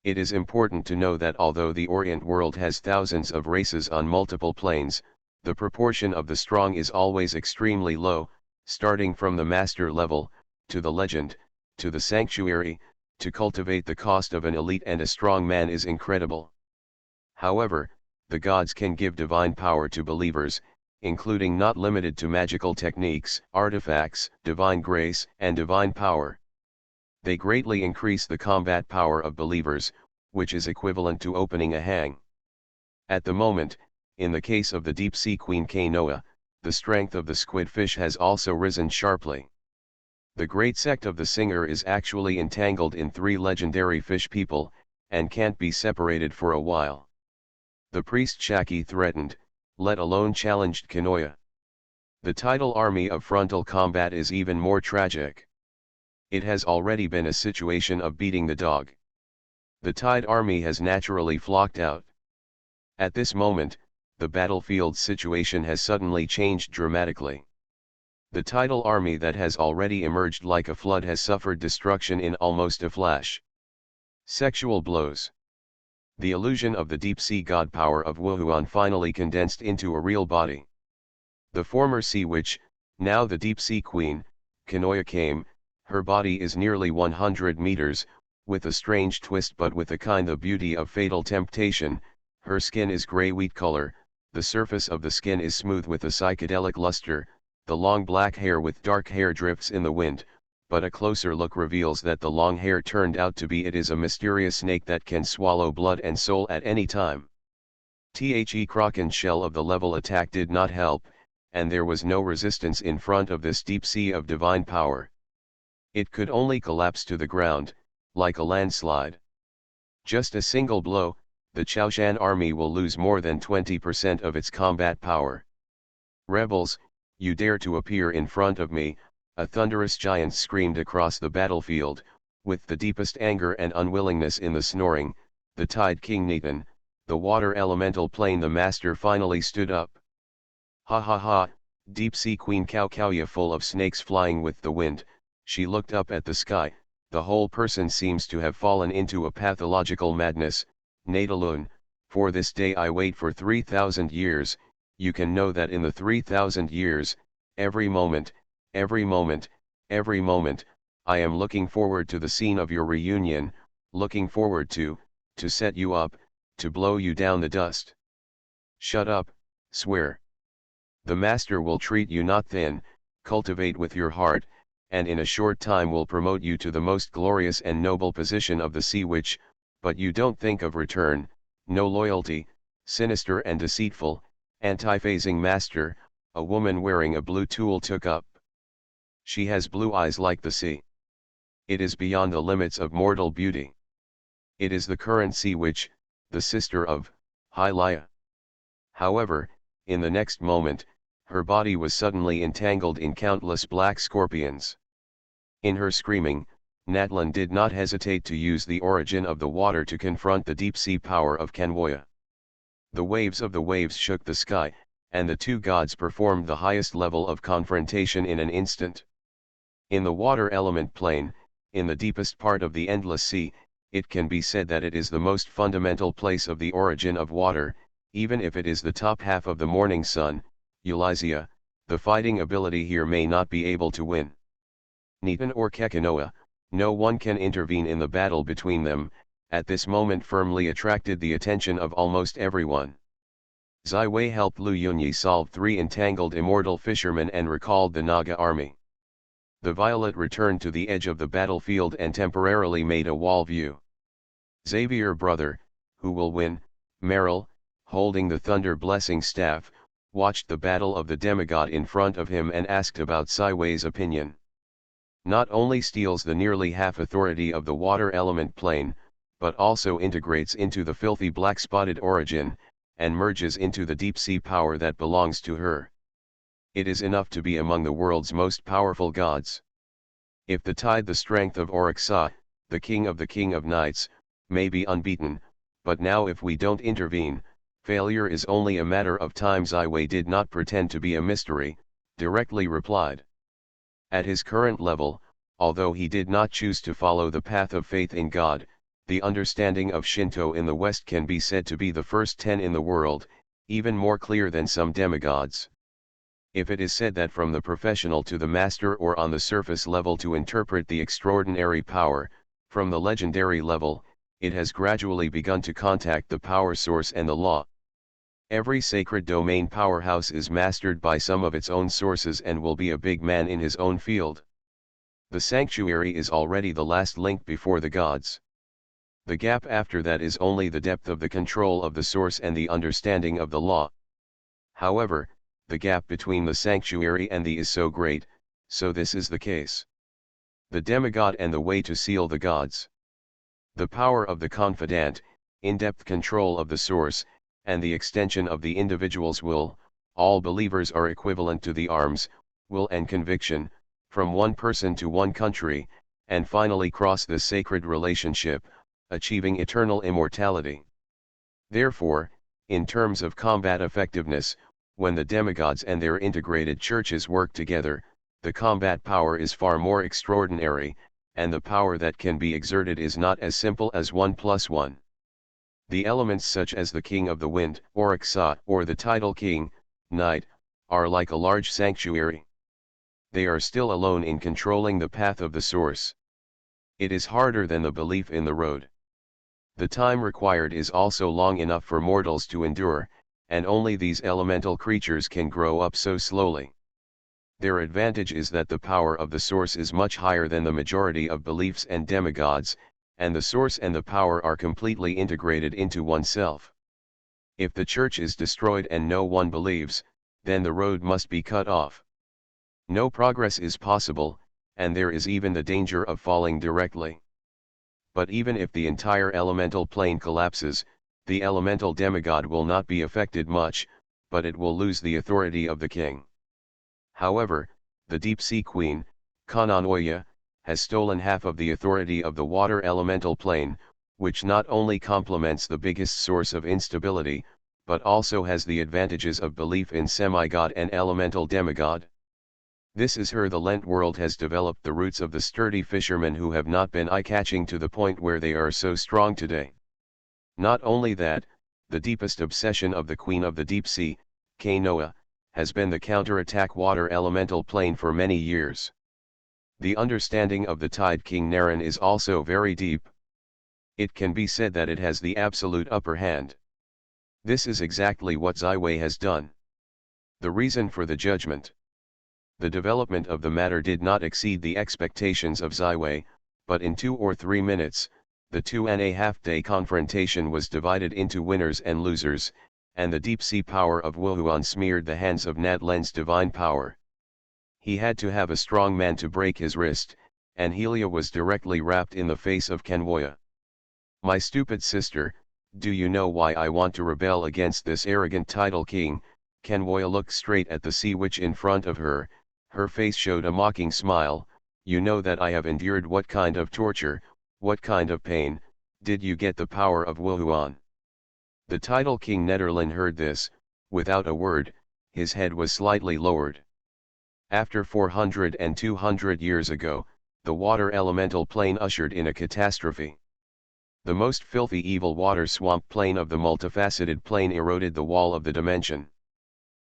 It is important to know that although the Orient world has thousands of races on multiple planes, the proportion of the strong is always extremely low, starting from the master level, to the legend, to the sanctuary. To cultivate the cost of an elite and a strong man is incredible. However, the gods can give divine power to believers, including not limited to magical techniques, artifacts, divine grace, and divine power. They greatly increase the combat power of believers, which is equivalent to opening a hang. At the moment, in the case of the deep-sea queen Kanoa, the strength of the squidfish has also risen sharply. The great sect of the singer is actually entangled in 3 legendary fish people, and can't be separated for a while. The priest Shaki threatened, let alone challenged Kanoya. The tidal army of frontal combat is even more tragic. It has already been a situation of beating the dog. The tide army has naturally flocked out. At this moment, the battlefield situation has suddenly changed dramatically. The tidal army that has already emerged like a flood has suffered destruction in almost a flash. Sexual blows. The illusion of the deep-sea god power of Wuhuan finally condensed into a real body. The former sea witch, now the deep-sea queen, Kanoya came. Her body is nearly 100 meters, with a strange twist but with a kind of beauty of fatal temptation. Her skin is gray wheat color, the surface of the skin is smooth with a psychedelic luster, the long black hair with dark hair drifts in the wind, but a closer look reveals that the long hair turned out to be it is a mysterious snake that can swallow blood and soul at any time. The Kraken shell of the level attack did not help, and there was no resistance in front of this deep sea of divine power. It could only collapse to the ground, like a landslide. Just a single blow, the Chaoshan army will lose more than 20% of its combat power. Rebels, you dare to appear in front of me, a thunderous giant screamed across the battlefield, with the deepest anger and unwillingness in the snoring. The Tide King Netan, the water elemental plane the master finally stood up. Ha ha ha, deep sea queen Kaukauya full of snakes flying with the wind, she looked up at the sky, the whole person seems to have fallen into a pathological madness. Natalun, for this day I wait for 3,000 years, you can know that in the 3,000 years, every moment, every moment, every moment, I am looking forward to the scene of your reunion, looking forward to set you up, to blow you down the dust. Shut up, swear. The master will treat you not thin, cultivate with your heart, and in a short time will promote you to the most glorious and noble position of the sea witch, but you don't think of return, no loyalty, sinister and deceitful, anti-phasing master, a woman wearing a blue tulle took up. She has blue eyes like the sea. It is beyond the limits of mortal beauty. It is the current sea witch, the sister of Hylia. However, in the next moment, her body was suddenly entangled in countless black scorpions. In her screaming, Natlan did not hesitate to use the origin of the water to confront the deep-sea power of Kanwoya. The waves of the waves shook the sky, and the two gods performed the highest level of confrontation in an instant. In the water element plane, in the deepest part of the endless sea, it can be said that it is the most fundamental place of the origin of water, even if it is the top half of the morning sun. Eulysia, the fighting ability here may not be able to win. Netan or Kekanoa, no one can intervene in the battle between them, at this moment firmly attracted the attention of almost everyone. Zai Wei helped Lu Yunyi solve 3 entangled immortal fishermen and recalled the Naga army. The Violet returned to the edge of the battlefield and temporarily made a wall view. Xavier brother, who will win? Meryl, holding the Thunder Blessing staff, watched the battle of the demigod in front of him and asked about Sai Wei's opinion. Not only steals the nearly half authority of the water element plane, but also integrates into the filthy black-spotted origin, and merges into the deep-sea power that belongs to her. It is enough to be among the world's most powerful gods. If the tide the strength of Oryxa, the king of knights, may be unbeaten, but now if we don't intervene, failure is only a matter of time. Zai Wei did not pretend to be a mystery, directly replied. At his current level, although he did not choose to follow the path of faith in God, the understanding of Shinto in the West can be said to be the first 10 in the world, even more clear than some demigods. If it is said that from the professional to the master or on the surface level to interpret the extraordinary power, from the legendary level, it has gradually begun to contact the power source and the law. Every sacred domain powerhouse is mastered by some of its own sources and will be a big man in his own field. The sanctuary is already the last link before the gods. The gap after that is only the depth of the control of the source and the understanding of the law. However, the gap between the sanctuary and the is so great, so this is the case. The demigod and the way to seal the gods. The power of the confidant, in-depth control of the source, and the extension of the individual's will, all believers are equivalent to the arms, will and conviction, from one person to one country, and finally cross this sacred relationship, achieving eternal immortality. Therefore, in terms of combat effectiveness, when the demigods and their integrated churches work together, the combat power is far more extraordinary, and the power that can be exerted is not as simple as 1 plus 1. The elements such as the king of the wind, or Ixat, or the tidal king, night, are like a large sanctuary. They are still alone in controlling the path of the source. It is harder than the belief in the road. The time required is also long enough for mortals to endure, and only these elemental creatures can grow up so slowly. Their advantage is that the power of the source is much higher than the majority of beliefs and demigods, and the source and the power are completely integrated into oneself. If the church is destroyed and no one believes, then the road must be cut off. No progress is possible, and there is even the danger of falling directly. But even if the entire elemental plane collapses, the elemental demigod will not be affected much, but it will lose the authority of the king. However, the deep-sea queen, Kananoya, has stolen half of the authority of the water elemental plane, which not only complements the biggest source of instability, but also has the advantages of belief in semigod and elemental demigod. This is her the Lent world has developed the roots of the sturdy fishermen who have not been eye-catching to the point where they are so strong today. Not only that, the deepest obsession of the queen of the deep sea, Kanoa, has been the counter-attack water elemental plane for many years. The understanding of the Tide King Naren is also very deep. It can be said that it has the absolute upper hand. This is exactly what Ziwei has done. The reason for the judgment. The development of the matter did not exceed the expectations of Ziwei, but in 2 or 3 minutes, the 2.5-day confrontation was divided into winners and losers, and the deep-sea power of Wuhuan smeared the hands of Nadlen's divine power. He had to have a strong man to break his wrist, and Helia was directly rapped in the face of Kenwoya. "My stupid sister, do you know why I want to rebel against this arrogant tidal king?" Kenwoya looked straight at the sea witch in front of her, her face showed a mocking smile. "You know that I have endured what kind of torture, what kind of pain. Did you get the power of Wuhuan?" The tidal king Nederland heard this. Without a word, his head was slightly lowered. After 400 and 200 years ago, the water elemental plane ushered in a catastrophe. The most filthy evil water swamp plane of the multifaceted plane eroded the wall of the dimension.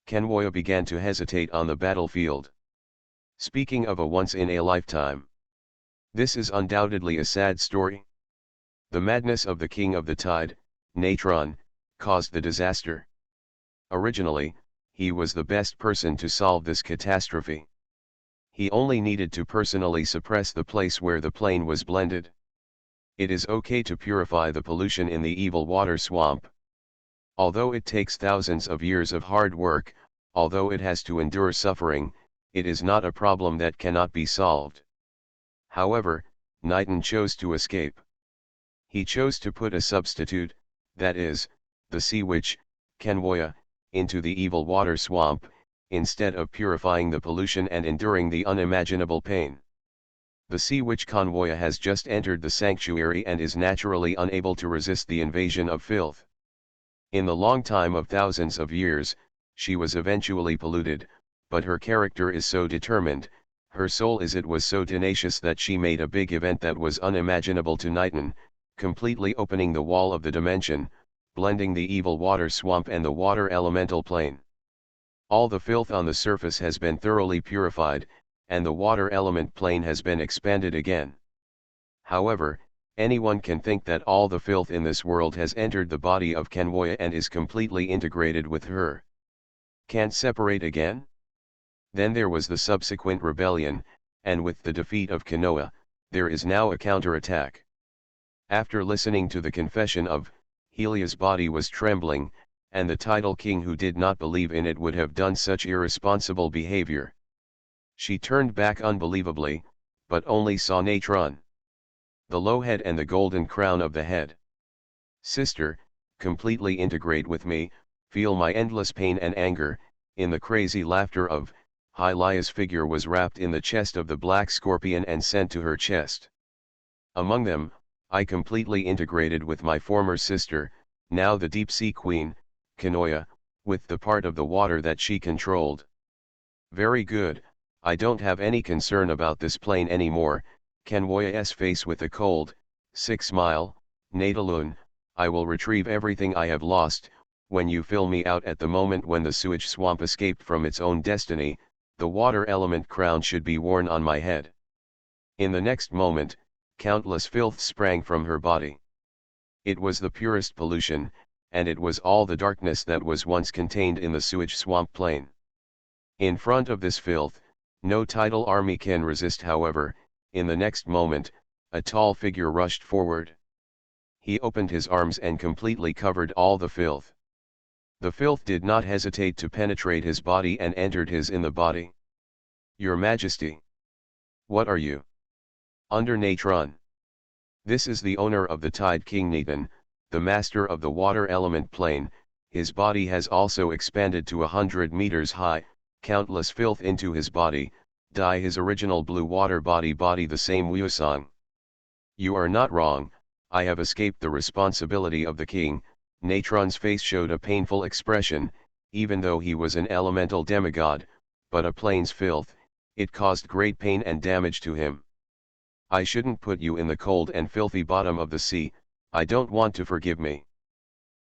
Kenwoya began to hesitate on the battlefield. Speaking of a once-in-a-lifetime. This is undoubtedly a sad story. The madness of the king of the tide, Natron, caused the disaster. Originally, he was the best person to solve this catastrophe. He only needed to personally suppress the place where the plane was blended. It is okay to purify the pollution in the evil water swamp. Although it takes thousands of years of hard work, although it has to endure suffering, it is not a problem that cannot be solved. However, Nighton chose to escape. He chose to put a substitute, that is, the sea witch, Kenwoya, into the evil water swamp, instead of purifying the pollution and enduring the unimaginable pain. The sea witch Kenwoya has just entered the sanctuary and is naturally unable to resist the invasion of filth. In the long time of thousands of years, she was eventually polluted, but her character is so determined, her soul as it was so tenacious that she made a big event that was unimaginable to Nighton, completely opening the wall of the dimension, blending the evil water swamp and the water elemental plane. All the filth on the surface has been thoroughly purified, and the water element plane has been expanded again. However, anyone can think that all the filth in this world has entered the body of Kenwoya and is completely integrated with her. Can't separate again? Then there was the subsequent rebellion, and with the defeat of Kanoa, there is now a counterattack. After listening to the confession of, Helia's body was trembling, and the tidal king who did not believe in it would have done such irresponsible behavior. She turned back unbelievably, but only saw Natron. The low head and the golden crown of the head. "Sister, completely integrate with me, feel my endless pain and anger." In the crazy laughter of, Hylia's figure was wrapped in the chest of the black scorpion and sent to her chest. Among them, I completely integrated with my former sister, now the deep-sea queen, Kanoya, with the part of the water that she controlled. Very good, I don't have any concern about this plane anymore, Kanwoya's face with a cold, sick smile, Nadalun, I will retrieve everything I have lost, when you fill me out. At the moment when the sewage swamp escaped from its own destiny, the water element crown should be worn on my head. In the next moment, countless filth sprang from her body. It was the purest pollution, and it was all the darkness that was once contained in the sewage swamp plain. In front of this filth, no tidal army can resist. However, in the next moment, a tall figure rushed forward. He opened his arms and completely covered all the filth. The filth did not hesitate to penetrate his body and entered his in the body. Your Majesty. What are you? Under Natron. This is the owner of the Tide King Neton, the master of the water element plane. His body has also expanded to 100 meters high, countless filth into his body, his original blue water body the same Wuisang. You are not wrong, I have escaped the responsibility of the king. Natron's face showed a painful expression, even though he was an elemental demigod, but a plane's filth, it caused great pain and damage to him. I shouldn't put you in the cold and filthy bottom of the sea, I don't want to. Forgive me.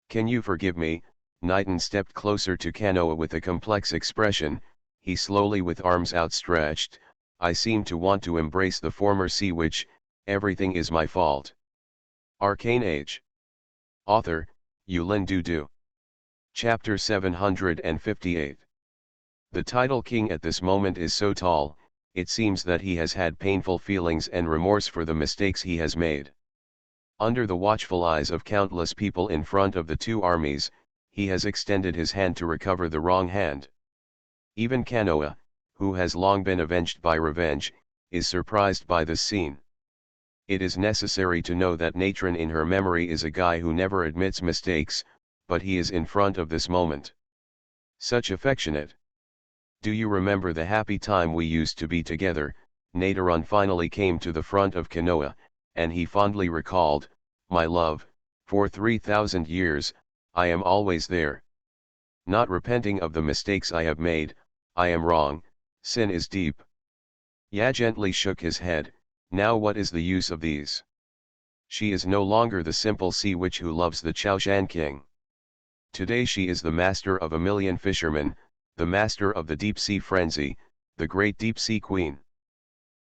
Can you forgive me? Nighton stepped closer to Kanoa with a complex expression, he slowly with arms outstretched, I seem to want to embrace the former sea witch, everything is my fault. Arcane Age. Author, Yulin Dudu. Chapter 758. The title king at this moment is so tall, it seems that he has had painful feelings and remorse for the mistakes he has made. Under the watchful eyes of countless people in front of the two armies, he has extended his hand to recover the wrong hand. Even Kanoa, who has long been avenged by revenge, is surprised by this scene. It is necessary to know that Natron in her memory is a guy who never admits mistakes, but he is in front of this moment. Such affectionate. Do you remember the happy time we used to be together? Natron finally came to the front of Kanoa, and he fondly recalled, my love, for 3,000 years, I am always there. Not repenting of the mistakes I have made, I am wrong, sin is deep. Ya gently shook his head, now what is the use of these? She is no longer the simple sea witch who loves the Chaoshan king. Today she is the master of 1,000,000 fishermen, the master of the deep sea frenzy, the great deep sea queen.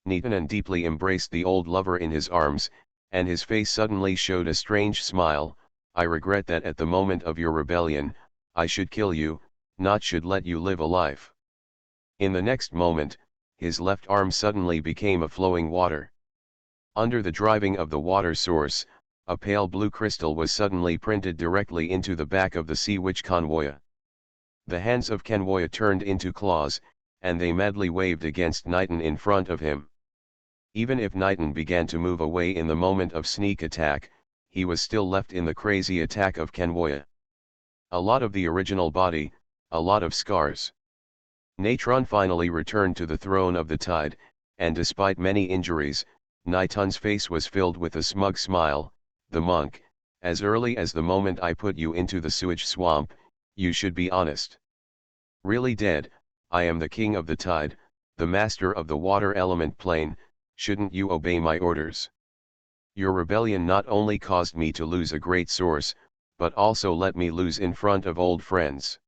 Netan deeply embraced the old lover in his arms, and his face suddenly showed a strange smile. I regret that at the moment of your rebellion, I should kill you, not should let you live a life. In the next moment, his left arm suddenly became a flowing water. Under the driving of the water source, a pale blue crystal was suddenly printed directly into the back of the sea witch Kanwoya. The hands of Kanwoya turned into claws, and they madly waved against Nighton in front of him. Even if Nighton began to move away in the moment of sneak attack, he was still left in the crazy attack of Kanwoya. A lot of the original body, a lot of scars. Natron finally returned to the throne of the tide, and despite many injuries, Nighton's face was filled with a smug smile. The monk, as early as the moment I put you into the sewage swamp, you should be honest. Really dead, I am the king of the tide, the master of the water element plane, shouldn't you obey my orders? Your rebellion not only caused me to lose a great source, but also let me lose in front of old friends.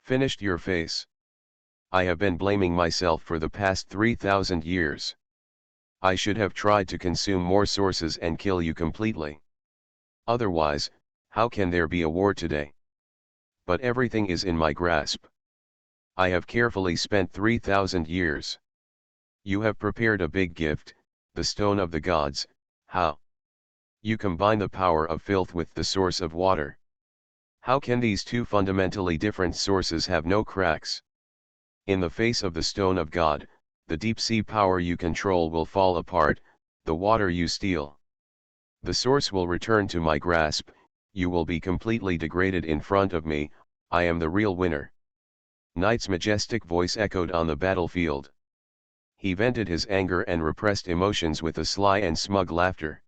Finished your face. I have been blaming myself for the past 3,000 years. I should have tried to consume more sources and kill you completely. Otherwise, how can there be a war today? But everything is in my grasp. I have carefully spent 3,000 years. You have prepared a big gift, the stone of the gods. How? You combine the power of filth with the source of water. How can these two fundamentally different sources have no cracks? In the face of the stone of God, the deep sea power you control will fall apart, the water you steal. The source will return to my grasp, you will be completely degraded in front of me, I am the real winner. Knight's majestic voice echoed on the battlefield. He vented his anger and repressed emotions with a sly and smug laughter.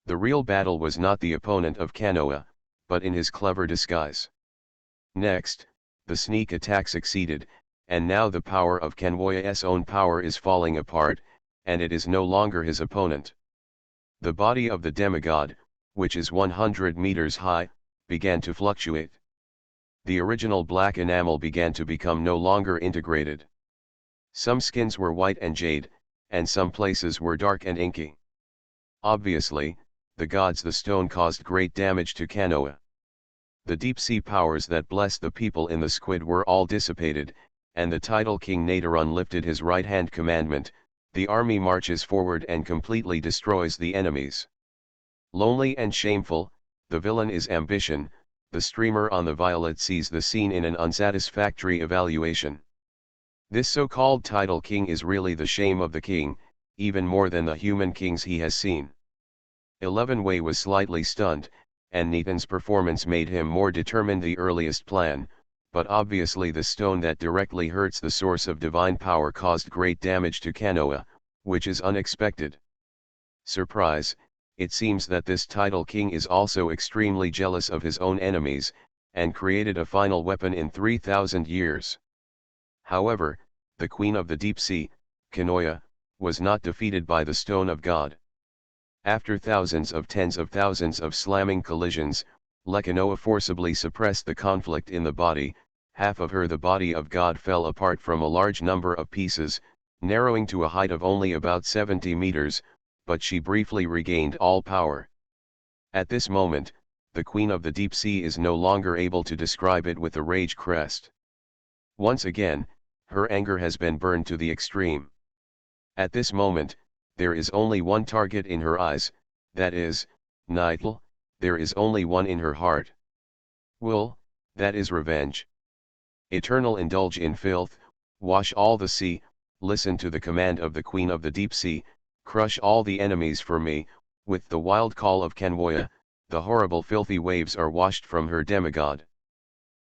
The real battle was not the opponent of Kanoa, but in his clever disguise. Next, the sneak attack succeeded, and now the power of Kenwoya's own power is falling apart, and it is no longer his opponent. The body of the demigod, which is 100 meters high, began to fluctuate. The original black enamel began to become no longer integrated. Some skins were white and jade, and some places were dark and inky. Obviously, the stone caused great damage to Kanoa. The deep-sea powers that blessed the people in the squid were all dissipated, and the tidal king Nadarun lifted his right-hand commandment, the army marches forward and completely destroys the enemies. Lonely and shameful, the villain is ambition, the streamer on the violet sees the scene in an unsatisfactory evaluation. This so-called tidal king is really the shame of the king, even more than the human kings he has seen. 11 Wei was slightly stunned, and Nitin's performance made him more determined the earliest plan, but obviously the stone that directly hurts the source of divine power caused great damage to Kanoa, which is unexpected. Surprise, it seems that this tidal king is also extremely jealous of his own enemies, and created a final weapon in 3,000 years. However, the queen of the deep sea, Kanoa, was not defeated by the stone of God. After tens of thousands of slamming collisions, Lekanoa forcibly suppressed the conflict in the body. Half of her, the body of God, fell apart from a large number of pieces, narrowing to a height of only about 70 meters, but she briefly regained all power. At this moment, the queen of the deep sea is no longer able to describe it with a rage crest. Once again, her anger has been burned to the extreme. At this moment, there is only one target in her eyes, that is, Nitel. There is only one in her heart. Will, that is revenge. Eternal, indulge in filth, wash all the sea, listen to the command of the queen of the deep sea, crush all the enemies for me. With the wild call of Kenwoya, the horrible filthy waves are washed from her demigod.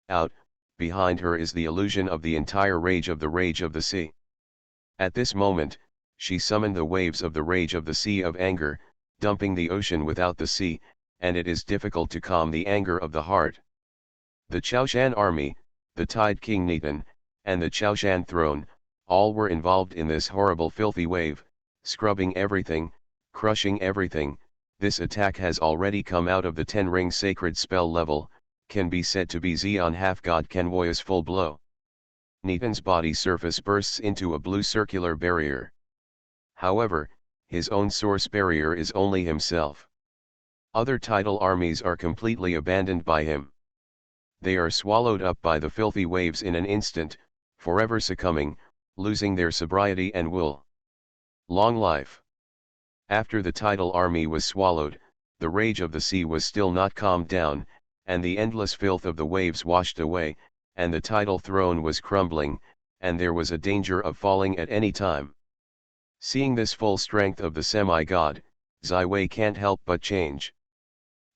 Out, behind her is the illusion of the entire rage of the sea. At this moment, she summoned the waves of the rage of the sea of anger, dumping the ocean without the sea, and it is difficult to calm the anger of the heart. The Chaoshan army, the Tide King Nitin, and the Chaoshan throne, all were involved in this horrible filthy wave, scrubbing everything, crushing everything. This attack has already come out of the 10-ring sacred spell level, can be said to be Zeon half-god Kenwoya's full blow. Nitin's body surface bursts into a blue circular barrier. However, his own source barrier is only himself. Other tidal armies are completely abandoned by him. They are swallowed up by the filthy waves in an instant, forever succumbing, losing their sobriety and will. Long life. After the tidal army was swallowed, the rage of the sea was still not calmed down, and the endless filth of the waves washed away, and the tidal throne was crumbling, and there was a danger of falling at any time. Seeing this full strength of the semi-god, Ziwei can't help but change.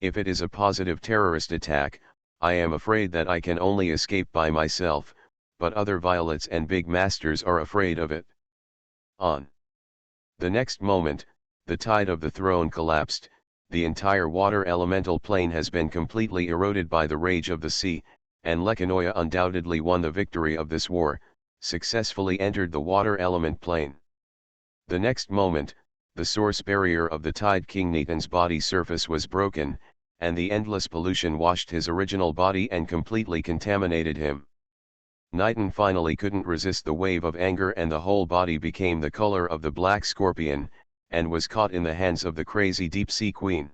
If it is a positive terrorist attack, I am afraid that I can only escape by myself, but other violets and big masters are afraid of it. On the next moment, the tide of the throne collapsed, the entire water elemental plane has been completely eroded by the rage of the sea, and Lekanoya undoubtedly won the victory of this war, successfully entered the water element plane. The next moment, the source barrier of the Tide King Nitin's body surface was broken, and the endless pollution washed his original body and completely contaminated him. Nitin finally couldn't resist the wave of anger, and the whole body became the color of the black scorpion, and was caught in the hands of the crazy deep sea queen.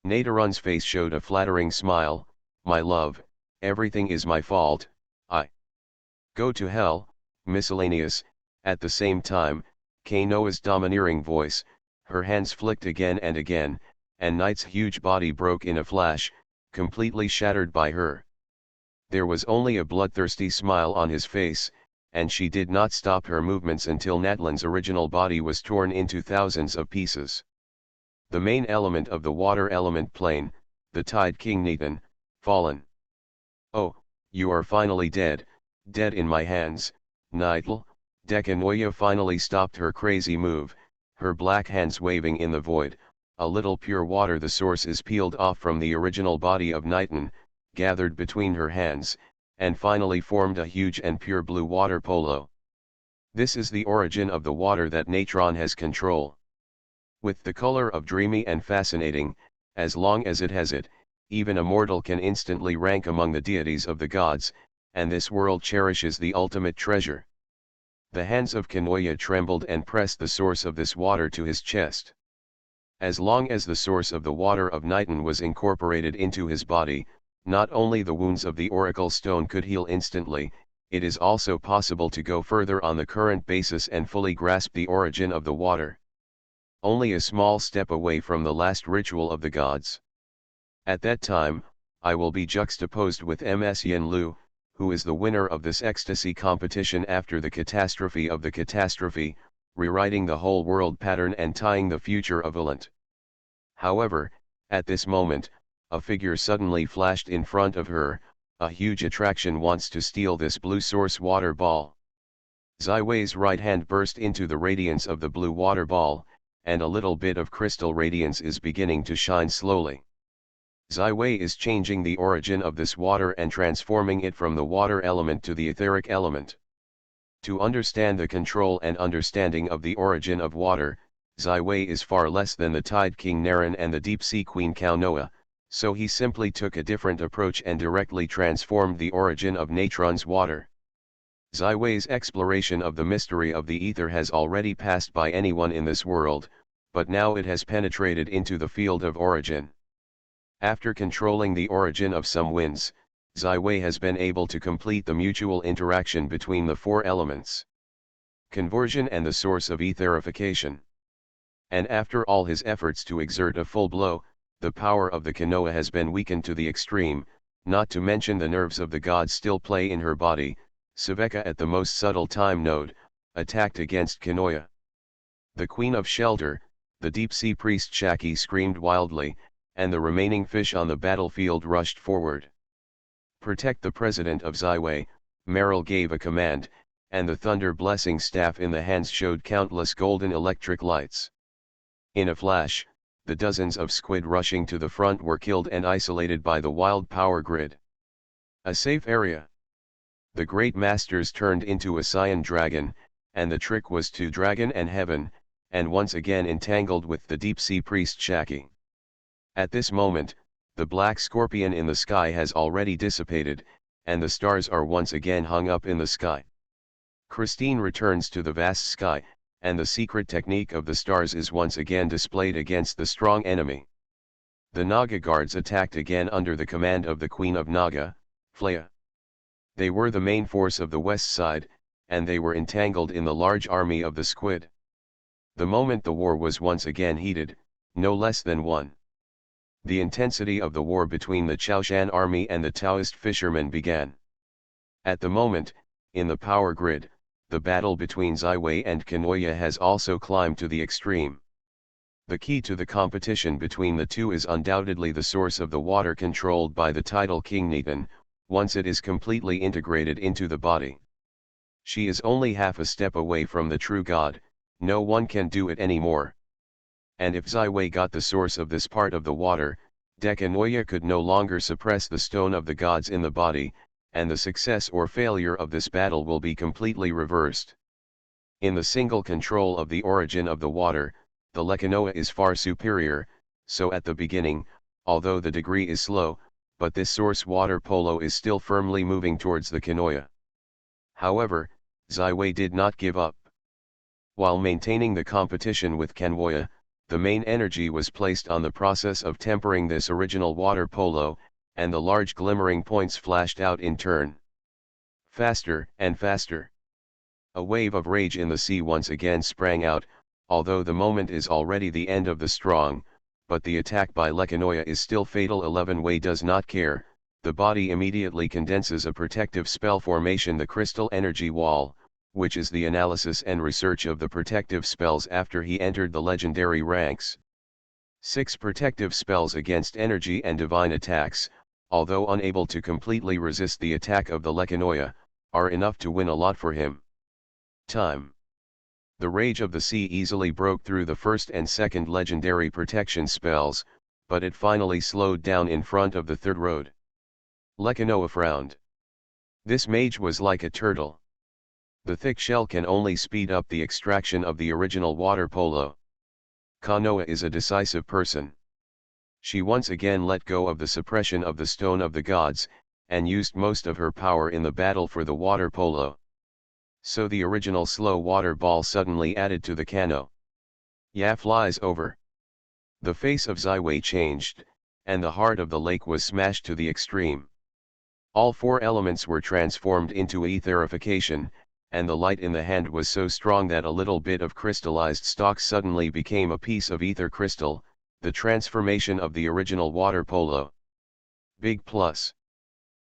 Nadarun's face showed a flattering smile. My love, everything is my fault, I go to hell, miscellaneous. At the same time, Kanoa's domineering voice, her hands flicked again and again, and Knight's huge body broke in a flash, completely shattered by her. There was only a bloodthirsty smile on his face, and she did not stop her movements until Natlan's original body was torn into thousands of pieces. The main element of the water element plane, the Tide King Nitin, fallen. Oh, you are finally dead, dead in my hands, Nitel. Dekanoya finally stopped her crazy move, her black hands waving in the void. A little pure water, the source is peeled off from the original body of Nitin, gathered between her hands, and finally formed a huge and pure blue water polo. This is the origin of the water that Natron has control. With the color of dreamy and fascinating, as long as it has it, even a mortal can instantly rank among the deities of the gods, and this world cherishes the ultimate treasure. The hands of Kanoya trembled and pressed the source of this water to his chest. As long as the source of the water of Niton was incorporated into his body, not only the wounds of the Oracle Stone could heal instantly, it is also possible to go further on the current basis and fully grasp the origin of the water. Only a small step away from the last ritual of the gods. At that time, I will be juxtaposed with Ms. Yen Lu, who is the winner of this ecstasy competition after the catastrophe of the catastrophe, rewriting the whole world pattern and tying the future of Elant. However, at this moment, a figure suddenly flashed in front of her. A huge attraction wants to steal this blue source water ball. Zai Wei's right hand burst into the radiance of the blue water ball, and a little bit of crystal radiance is beginning to shine slowly. Zai Wei is changing the origin of this water and transforming it from the water element to the etheric element. To understand the control and understanding of the origin of water, Zai Wei is far less than the Tide King Naren and the Deep Sea Queen Kaunoa, so he simply took a different approach and directly transformed the origin of Natron's water. Zai Wei's exploration of the mystery of the ether has already passed by anyone in this world, but now it has penetrated into the field of origin. After controlling the origin of some winds, Zai Wei has been able to complete the mutual interaction between the four elements. Conversion and the source of etherification. And after all his efforts to exert a full blow, the power of the Kanoa has been weakened to the extreme, not to mention the nerves of the gods still play in her body. Saveka at the most subtle time node, attacked against Kanoya. The Queen of Shelter, the deep sea priest Shaki screamed wildly, and the remaining fish on the battlefield rushed forward. Protect the president of Zai Wei, Meryl gave a command, and the thunder blessing staff in the hands showed countless golden electric lights. In a flash, the dozens of squid rushing to the front were killed and isolated by the wild power grid. A safe area. The great masters turned into a cyan dragon, and the trick was to dragon and heaven, and once again entangled with the deep sea priest Shaki. At this moment, the black scorpion in the sky has already dissipated, and the stars are once again hung up in the sky. Christine returns to the vast sky, and the secret technique of the stars is once again displayed against the strong enemy. The Naga guards attacked again under the command of the Queen of Naga, Flea. They were the main force of the west side, and they were entangled in the large army of the squid. The moment the war was once again heated, no less than one. The intensity of the war between the Chaoshan army and the Taoist fishermen began. At the moment, in the power grid, the battle between Zai Wei and Kanoya has also climbed to the extreme. The key to the competition between the two is undoubtedly the source of the water controlled by the tidal King Niton, once it is completely integrated into the body. She is only half a step away from the true God, no one can do it anymore. And if Zai Wei got the source of this part of the water, Dekanoya could no longer suppress the stone of the gods in the body, and the success or failure of this battle will be completely reversed. In the single control of the origin of the water, the Lekanoa is far superior, so at the beginning, although the degree is slow, but this source water polo is still firmly moving towards the Kanoya. However, Zai Wei did not give up. While maintaining the competition with Kanoya, the main energy was placed on the process of tempering this original water polo, and the large glimmering points flashed out in turn. Faster and faster. A wave of rage in the sea once again sprang out, although the moment is already the end of the strong, but the attack by Lekanoya is still fatal. 11 Wei does not care, the body immediately condenses a protective spell formation, the crystal energy wall, which is the analysis and research of the protective spells after he entered the legendary ranks. 6 protective spells against energy and divine attacks, although unable to completely resist the attack of the Lekanoya, are enough to win a lot for him. Time. The rage of the sea easily broke through the first and second legendary protection spells, but it finally slowed down in front of the third road. Lekanoa frowned. This mage was like a turtle. The thick shell can only speed up the extraction of the original water polo. Kanoa is a decisive person. She once again let go of the suppression of the stone of the gods, and used most of her power in the battle for the water polo. So the original slow water ball suddenly added to the cano. Ya flies over. The face of Ziwei changed, and the heart of the lake was smashed to the extreme. All four elements were transformed into etherification, and the light in the hand was so strong that a little bit of crystallized stock suddenly became a piece of ether crystal, the transformation of the original water polo. Big plus.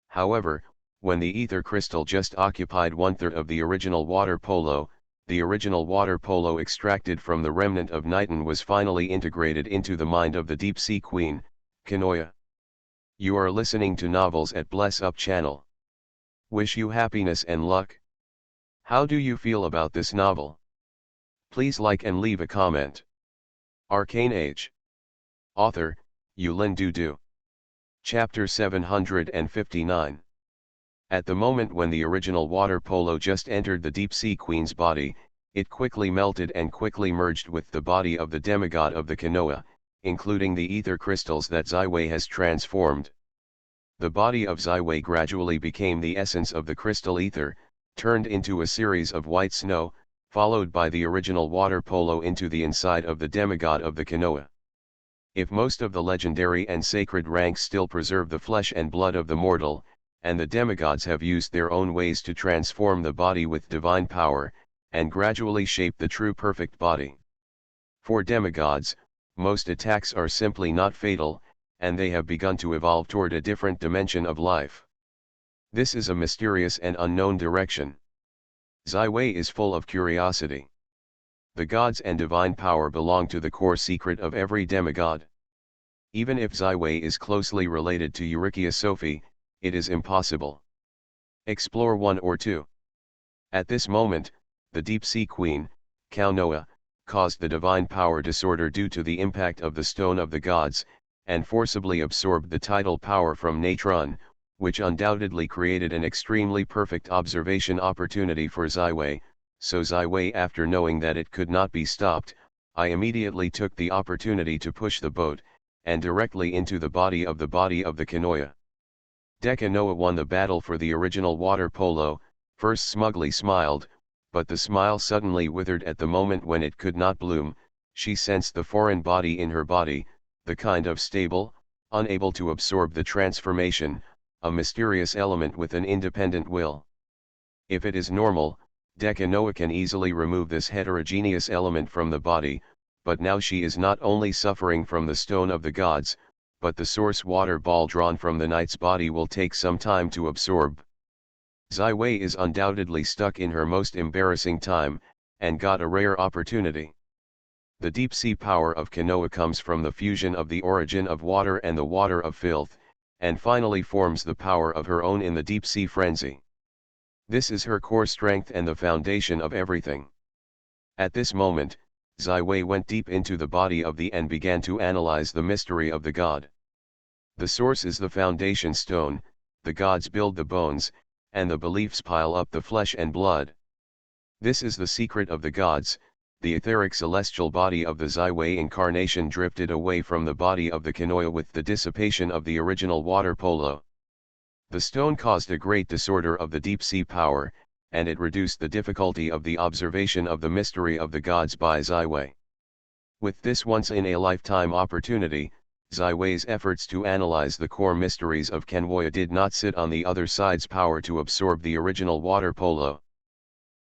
However, when the ether crystal just occupied 1/3 of the original water polo, the original water polo extracted from the remnant of Niton was finally integrated into the mind of the deep sea queen, Kanoa. You are listening to Novels at Bless Up channel. Wish you happiness and luck. How do you feel about this novel? Please like and leave a comment. Arcane Age. Author, Yulin Dudu. Chapter 759. At the moment when the original water polo just entered the deep sea queen's body, it quickly melted and quickly merged with the body of the demigod of the Kanoa, including the ether crystals that Ziwei has transformed. The body of Ziwei gradually became the essence of the crystal ether, turned into a series of white snow, followed by the original water polo into the inside of the demigod of the Kanoa. If most of the legendary and sacred ranks still preserve the flesh and blood of the mortal, and the demigods have used their own ways to transform the body with divine power, and gradually shape the true perfect body. For demigods, most attacks are simply not fatal, and they have begun to evolve toward a different dimension of life. This is a mysterious and unknown direction. Ziwei is full of curiosity. The gods and divine power belong to the core secret of every demigod. Even if Ziwei is closely related to Eurychia Sophie, it is impossible. Explore 1 or 2. At this moment, the deep sea queen, Kanoa, caused the divine power disorder due to the impact of the stone of the gods, and forcibly absorbed the tidal power from Natron, which undoubtedly created an extremely perfect observation opportunity for Ziwei. So Ziwei, after knowing that it could not be stopped, I immediately took the opportunity to push the boat, and directly into the body of the Kanoa. Kanoa won the battle for the original water polo, first smugly smiled, but the smile suddenly withered at the moment when it could not bloom. She sensed the foreign body in her body, the kind of stable, unable to absorb the transformation, a mysterious element with an independent will. If it is normal, Kanoa can easily remove this heterogeneous element from the body, but now she is not only suffering from the stone of the gods, but the source water ball drawn from the knight's body will take some time to absorb. Ziwei is undoubtedly stuck in her most embarrassing time, and got a rare opportunity. The deep sea power of Kanoa comes from the fusion of the origin of water and the water of filth, and finally forms the power of her own in the deep sea frenzy. This is her core strength and the foundation of everything. At this moment, Ziwei went deep into the body of the and began to analyze the mystery of the god. The source is the foundation stone, the gods build the bones, and the beliefs pile up the flesh and blood. This is the secret of the gods. The etheric celestial body of the Ziwei incarnation drifted away from the body of the Kanoa with the dissipation of the original water polo. The stone caused a great disorder of the deep sea power, and it reduced the difficulty of the observation of the mystery of the gods by Ziwei. With this once-in-a-lifetime opportunity, Ziwei's efforts to analyze the core mysteries of Kanoa did not sit on the other side's power to absorb the original water polo.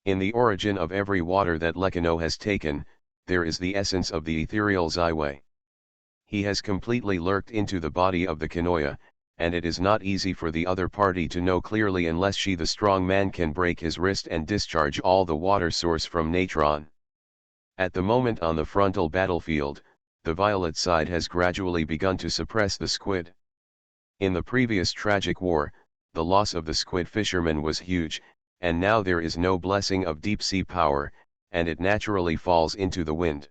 In the origin of every water that Lekano has taken, there is the essence of the ethereal Ziwei. He has completely lurked into the body of the Kanoa, and it is not easy for the other party to know clearly unless she, the strong man, can break his wrist and discharge all the water source from Natron. At the moment on the frontal battlefield, the violet side has gradually begun to suppress the squid. In the previous tragic war, the loss of the squid fishermen was huge, and now there is no blessing of deep sea power, and it naturally falls into the wind.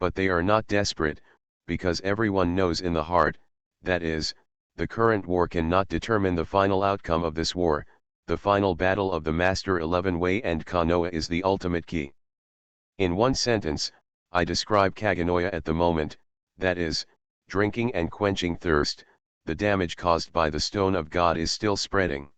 But they are not desperate, because everyone knows in the heart, that is, the current war cannot determine the final outcome of this war, the final battle of the Master 11 Way and Kanoa is the ultimate key. In one sentence, I describe Kaganoya at the moment, that is, drinking and quenching thirst. The damage caused by the Stone of God is still spreading.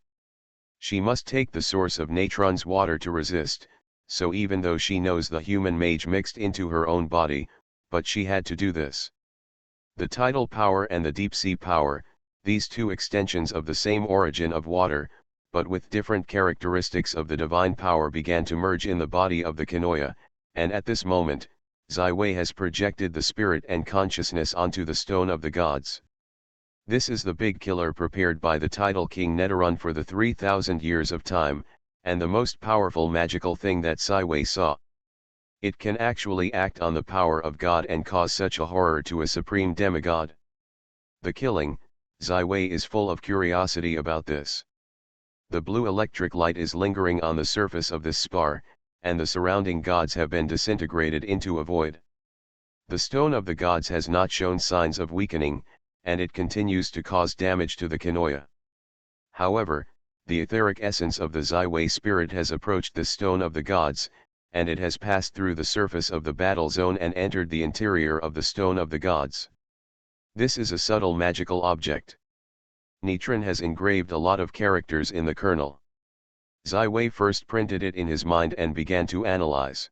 She must take the source of Natron's water to resist, so even though she knows the human mage mixed into her own body, but she had to do this. The tidal power and the deep sea power, these two extensions of the same origin of water, but with different characteristics of the divine power, began to merge in the body of the Kanoya, and at this moment, Zaiwei has projected the spirit and consciousness onto the Stone of the Gods. This is the big killer prepared by the tidal king Neteron for the 3,000 years of time, and the most powerful magical thing that Zaiwei saw. It can actually act on the power of God and cause such a horror to a supreme demigod. The killing, Zaiwei is full of curiosity about this. The blue electric light is lingering on the surface of this spar, and the surrounding gods have been disintegrated into a void. The Stone of the Gods has not shown signs of weakening, and it continues to cause damage to the Kanoya. However, the etheric essence of the Zaiwei spirit has approached the Stone of the Gods, and it has passed through the surface of the battle zone and entered the interior of the Stone of the Gods. This is a subtle magical object. Natron has engraved a lot of characters in the kernel. Zaiwei first printed it in his mind and began to analyze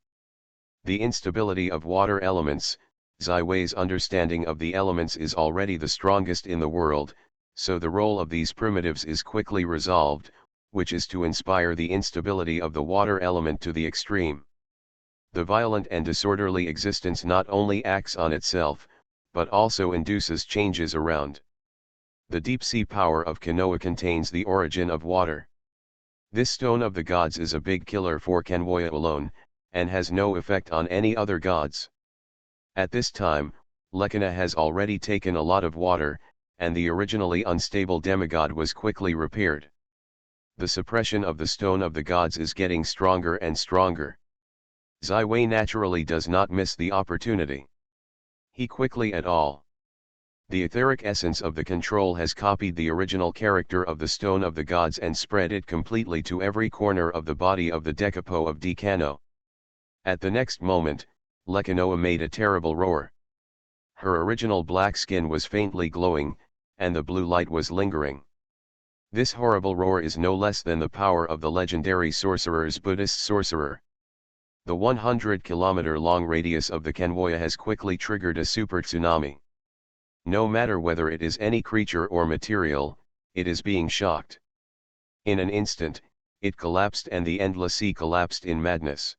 the instability of water elements. Zaiwei's understanding of the elements is already the strongest in the world, so the role of these primitives is quickly resolved, which is to inspire the instability of the water element to the extreme. The violent and disorderly existence not only acts on itself, but also induces changes around. The deep sea power of Kanoa contains the origin of water. This Stone of the Gods is a big killer for Kanoa alone, and has no effect on any other gods. At this time, Lekina has already taken a lot of water, and the originally unstable demigod was quickly repaired. The suppression of the Stone of the Gods is getting stronger and stronger. Zaiwei naturally does not miss the opportunity. He quickly et al. The etheric essence of the control has copied the original character of the Stone of the Gods and spread it completely to every corner of the body of the Decapo of Decano. At the next moment, Lekinoa made a terrible roar. Her original black skin was faintly glowing, and the blue light was lingering. This horrible roar is no less than the power of the legendary sorcerer's Buddhist sorcerer. The 100-kilometer-long radius of the Kanoya has quickly triggered a super tsunami. No matter whether it is any creature or material, it is being shocked. In an instant, it collapsed and the endless sea collapsed in madness.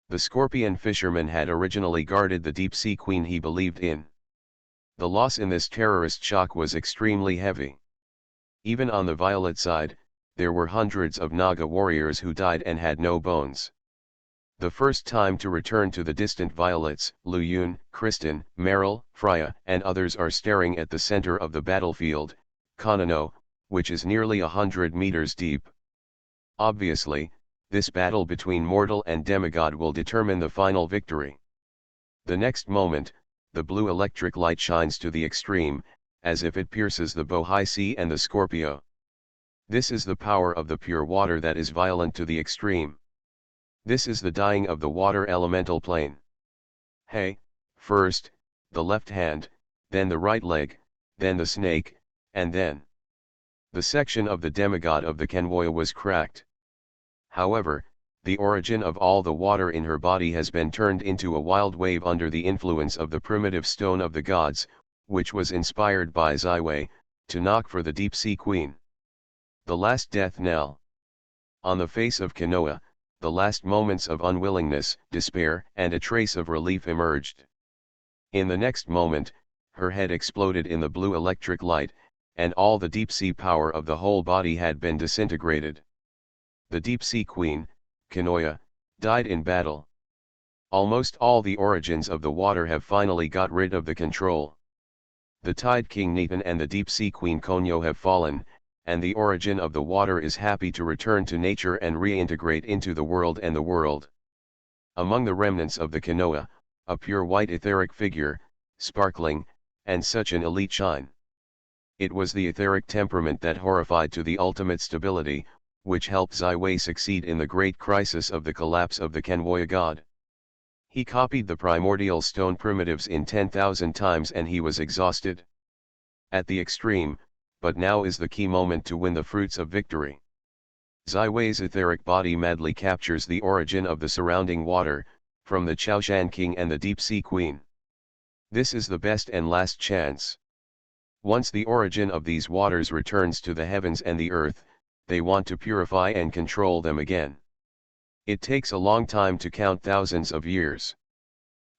The scorpion fisherman had originally guarded the deep sea queen he believed in. The loss in this terrorist shock was extremely heavy. Even on the violet side, there were hundreds of Naga warriors who died and had no bones. The first time to return to the distant violets, Lu Yun, Kristen, Meryl, Freya and others are staring at the center of the battlefield, Kanano, which is nearly 100 meters deep. Obviously, this battle between mortal and demigod will determine the final victory. The next moment, the blue electric light shines to the extreme, as if it pierces the Bohai Sea and the Scorpio. This is the power of the pure water that is violent to the extreme. This is the dying of the water elemental plane. Hey, first, the left hand, then the right leg, then the snake, and then the section of the demigod of the Kanoya was cracked. However, the origin of all the water in her body has been turned into a wild wave under the influence of the primitive Stone of the Gods, which was inspired by Zaiwei, to knock for the deep sea queen. The last death knell. On the face of Kanoa, the last moments of unwillingness, despair, and a trace of relief emerged. In the next moment, her head exploded in the blue electric light, and all the deep sea power of the whole body had been disintegrated. The deep sea queen, Kanoya, died in battle. Almost all the origins of the water have finally got rid of the control. The Tide King Neton and the deep sea queen Konyo have fallen, and the origin of the water is happy to return to nature and reintegrate into the world and the world. Among the remnants of the Kanoa, a pure white etheric figure, sparkling, and such an elite shine. It was the etheric temperament that horrified to the ultimate stability, which helped Zai Wei succeed in the great crisis of the collapse of the Kanwoya god. He copied the primordial stone primitives in 10,000 times and he was exhausted. At the extreme, but now is the key moment to win the fruits of victory. Zai Wei's etheric body madly captures the origin of the surrounding water, from the Chaoshan King and the Deep Sea Queen. This is the best and last chance. Once the origin of these waters returns to the heavens and the earth, they want to purify and control them again. It takes a long time to count thousands of years.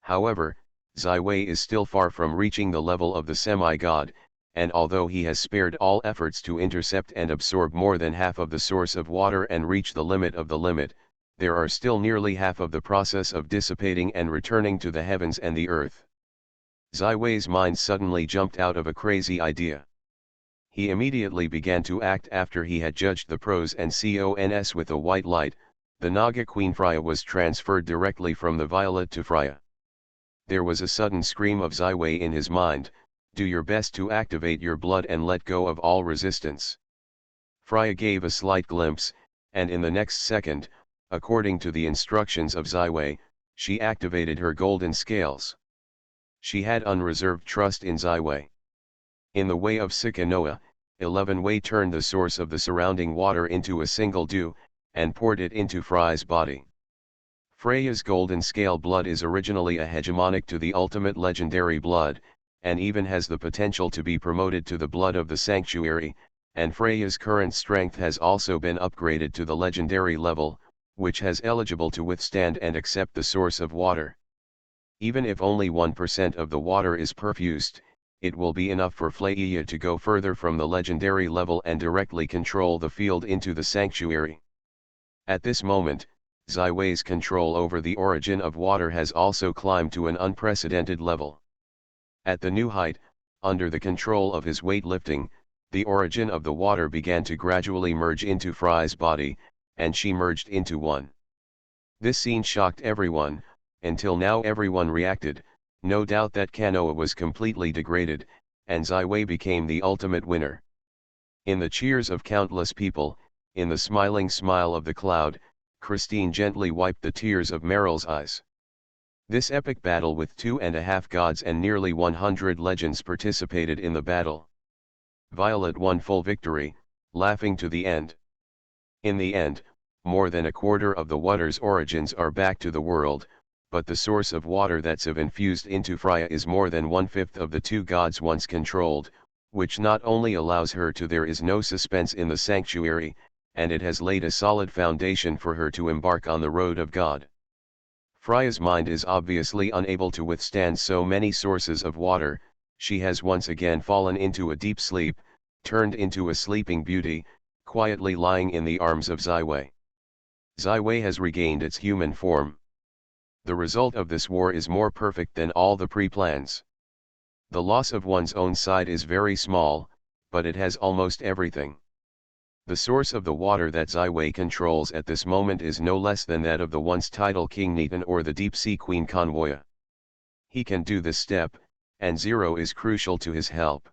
However, Zai Wei is still far from reaching the level of the semi-god, and although he has spared all efforts to intercept and absorb more than half of the source of water and reach the limit of the limit, there are still nearly half of the process of dissipating and returning to the heavens and the earth. Zai Wei's mind suddenly jumped out of a crazy idea. He immediately began to act after he had judged the pros and cons with a white light. The Naga Queen Freya was transferred directly from the violet to Freya. There was a sudden scream of Zai Wei in his mind, "Do your best to activate your blood and let go of all resistance." Freya gave a slight glimpse, and in the next second, according to the instructions of Zai Wei, she activated her golden scales. She had unreserved trust in Zai Wei. In the way of Sikanoa, 11 Wei turned the source of the surrounding water into a single dew, and poured it into Freya's body. Freya's golden scale blood is originally a hegemonic to the ultimate legendary blood, and even has the potential to be promoted to the blood of the sanctuary, and Freya's current strength has also been upgraded to the legendary level, which has eligible to withstand and accept the source of water. Even if only 1% of the water is perfused, it will be enough for Freya to go further from the legendary level and directly control the field into the sanctuary. At this moment, Zai Wei's control over the origin of water has also climbed to an unprecedented level. At the new height, under the control of his weightlifting, the origin of the water began to gradually merge into Freya's body, and she merged into one. This scene shocked everyone. Until now everyone reacted, no doubt that Kanoa was completely degraded, and Zai Wei became the ultimate winner. In the cheers of countless people, in the smiling smile of the cloud, Christine gently wiped the tears of Meryl's eyes. This epic battle with 2.5 gods and nearly 100 legends participated in the battle. Violet won full victory, laughing to the end. In the end, more than a quarter of the water's origins are back to the world, but the source of water that's infused into Freya is more than 1/5 of the two gods once controlled, which not only allows her to there is no suspense in the sanctuary, and it has laid a solid foundation for her to embark on the road of God. Freya's mind is obviously unable to withstand so many sources of water. She has once again fallen into a deep sleep, turned into a sleeping beauty, quietly lying in the arms of Zai Wei. Zai Wei has regained its human form. The result of this war is more perfect than all the pre-plans. The loss of one's own side is very small, but it has almost everything. The source of the water that Zai Wei controls at this moment is no less than that of the once title King Netan or the Deep Sea Queen Kanwoya. He can do this step, and Zero is crucial to his help.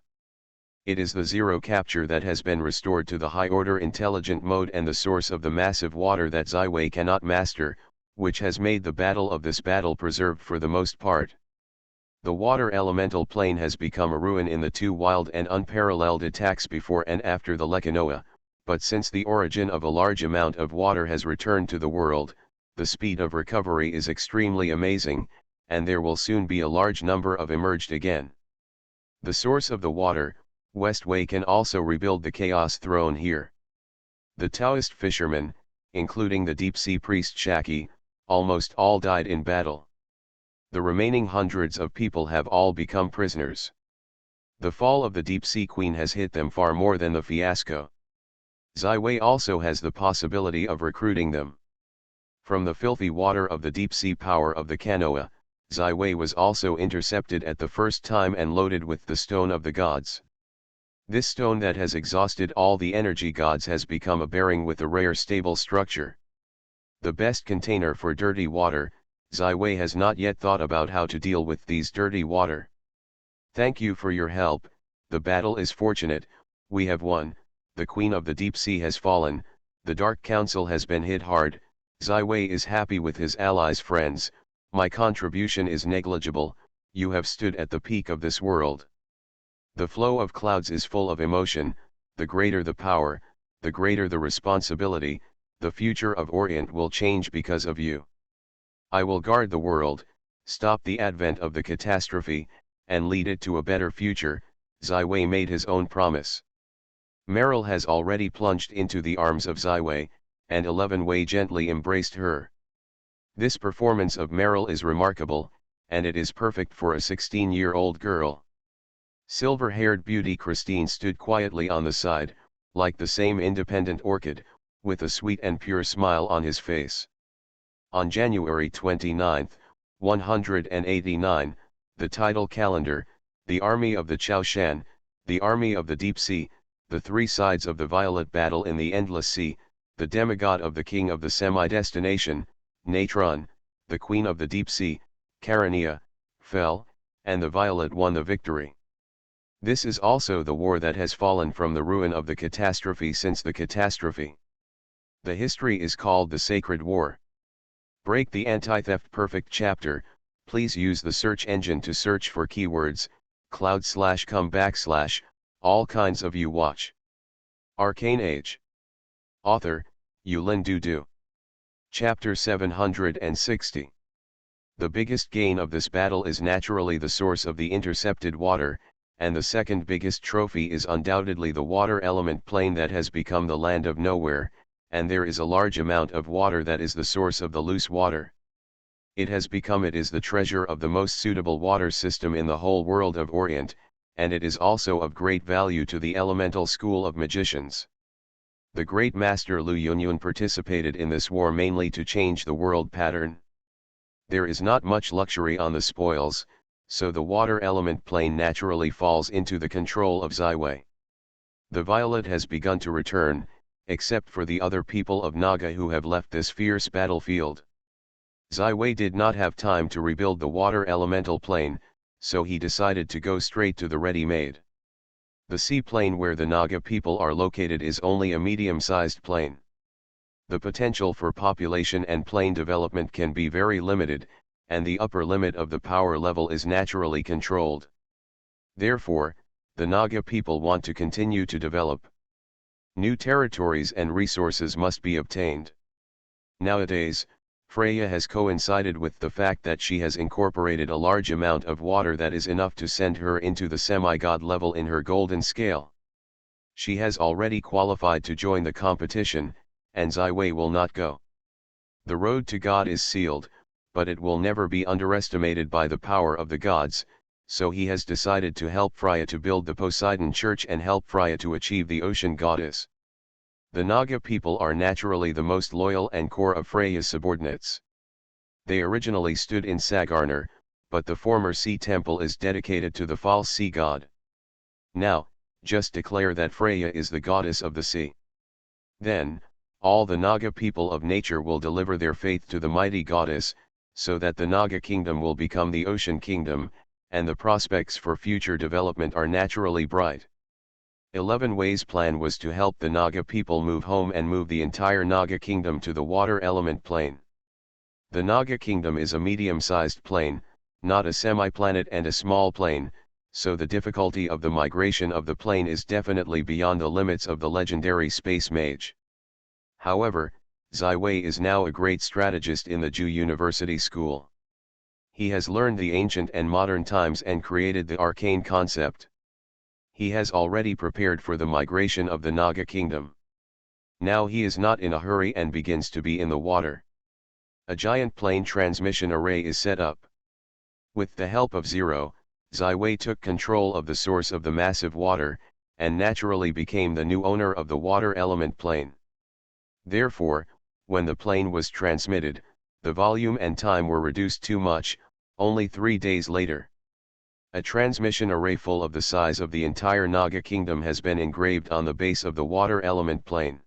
It is the Zero capture that has been restored to the high-order intelligent mode and the source of the massive water that Zai Wei cannot master, which has made the battle of this battle preserved for the most part. The water elemental plane has become a ruin in the two wild and unparalleled attacks before and after the Lekanoa, but since the origin of a large amount of water has returned to the world, the speed of recovery is extremely amazing, and there will soon be a large number of emerged again. The source of the water, West Wei, can also rebuild the Chaos Throne here. The Taoist fishermen, including the deep sea priest Shaki, almost all died in battle. The remaining hundreds of people have all become prisoners. The fall of the Deep Sea Queen has hit them far more than the fiasco. Zai Wei also has the possibility of recruiting them. From the filthy water of the deep sea power of the Kanoa, Zai Wei was also intercepted at the first time and loaded with the Stone of the Gods. This stone that has exhausted all the energy gods has become a bearing with a rare stable structure. The best container for dirty water, Zai Wei has not yet thought about how to deal with these dirty water. Thank you for your help, the battle is fortunate, we have won, the Queen of the Deep Sea has fallen, The Dark Council has been hit hard. Zaiwei is happy with his allies' friends. My contribution is negligible. You have stood at the peak of this world. The flow of clouds is full of emotion. The greater the power, the greater the responsibility. The future of Orient will change because of you. I will guard the world, stop the advent of the catastrophe, and lead it to a better future. Zaiwei made his own promise. Meryl has already plunged into the arms of Zaiwei, and 11 Wei gently embraced her. This performance of Meryl is remarkable, and it is perfect for a 16-year-old girl. Silver-haired beauty Christine stood quietly on the side, like the same independent orchid, with a sweet and pure smile on his face. On January 29, 189, the tidal calendar, the army of the Chaoshan, the army of the deep sea, the three sides of the violet battle in the endless sea, the demigod of the king of the semi-destination, Natron, the queen of the deep sea, Carania, fell, and the violet won the victory. This is also the war that has fallen from the ruin of the catastrophe since the catastrophe. The history is called the Sacred War. Break the Anti-Theft Perfect chapter. Please use the search engine to search for keywords, cloud/com/, all kinds of you watch. Arcane Age. Author, Yulin Dudu. Chapter 760. The biggest gain of this battle is naturally the source of the intercepted water, and the second biggest trophy is undoubtedly the water element plane that has become the land of nowhere, and there is a large amount of water that is the source of the loose water. It is the treasure of the most suitable water system in the whole world of Orient, and it is also of great value to the elemental school of magicians. The great master Lu Yunyun participated in this war mainly to change the world pattern. There is not much luxury on the spoils, so the water element plane naturally falls into the control of Zaiwei. The violet has begun to return, except for the other people of Naga who have left this fierce battlefield. Zaiwei did not have time to rebuild the water elemental plane, so he decided to go straight to the ready-made. The sea plane where the Naga people are located is only a medium-sized plane. The potential for population and plane development can be very limited, and the upper limit of the power level is naturally controlled. Therefore, the Naga people want to continue to develop. New territories and resources must be obtained. Nowadays, Freya has coincided with the fact that she has incorporated a large amount of water that is enough to send her into the semi-god level in her golden scale. She has already qualified to join the competition, and Zaiwei will not go. The road to God is sealed, but it will never be underestimated by the power of the gods, so he has decided to help Freya to build the Poseidon Church and help Freya to achieve the ocean goddess. The Naga people are naturally the most loyal and core of Freya's subordinates. They originally stood in Sagarner, but the former sea temple is dedicated to the false sea god. Now, just declare that Freya is the goddess of the sea. Then, all the Naga people of nature will deliver their faith to the mighty goddess, so that the Naga kingdom will become the ocean kingdom, and the prospects for future development are naturally bright. 11 Wei's plan was to help the Naga people move home and move the entire Naga kingdom to the water element plane. The Naga kingdom is a medium-sized plane, not a semi-planet and a small plane, so the difficulty of the migration of the plane is definitely beyond the limits of the legendary space mage. However, Zaiwei is now a great strategist in the Ju University School. He has learned the ancient and modern times and created the arcane concept. He has already prepared for the migration of the Naga kingdom. Now he is not in a hurry and begins to be in the water. A giant plane transmission array is set up. With the help of Zero, Zaiwei took control of the source of the massive water, and naturally became the new owner of the water element plane. Therefore, when the plane was transmitted, the volume and time were reduced too much, only 3 days later. A transmission array full of the size of the entire Naga kingdom has been engraved on the base of the water element plane.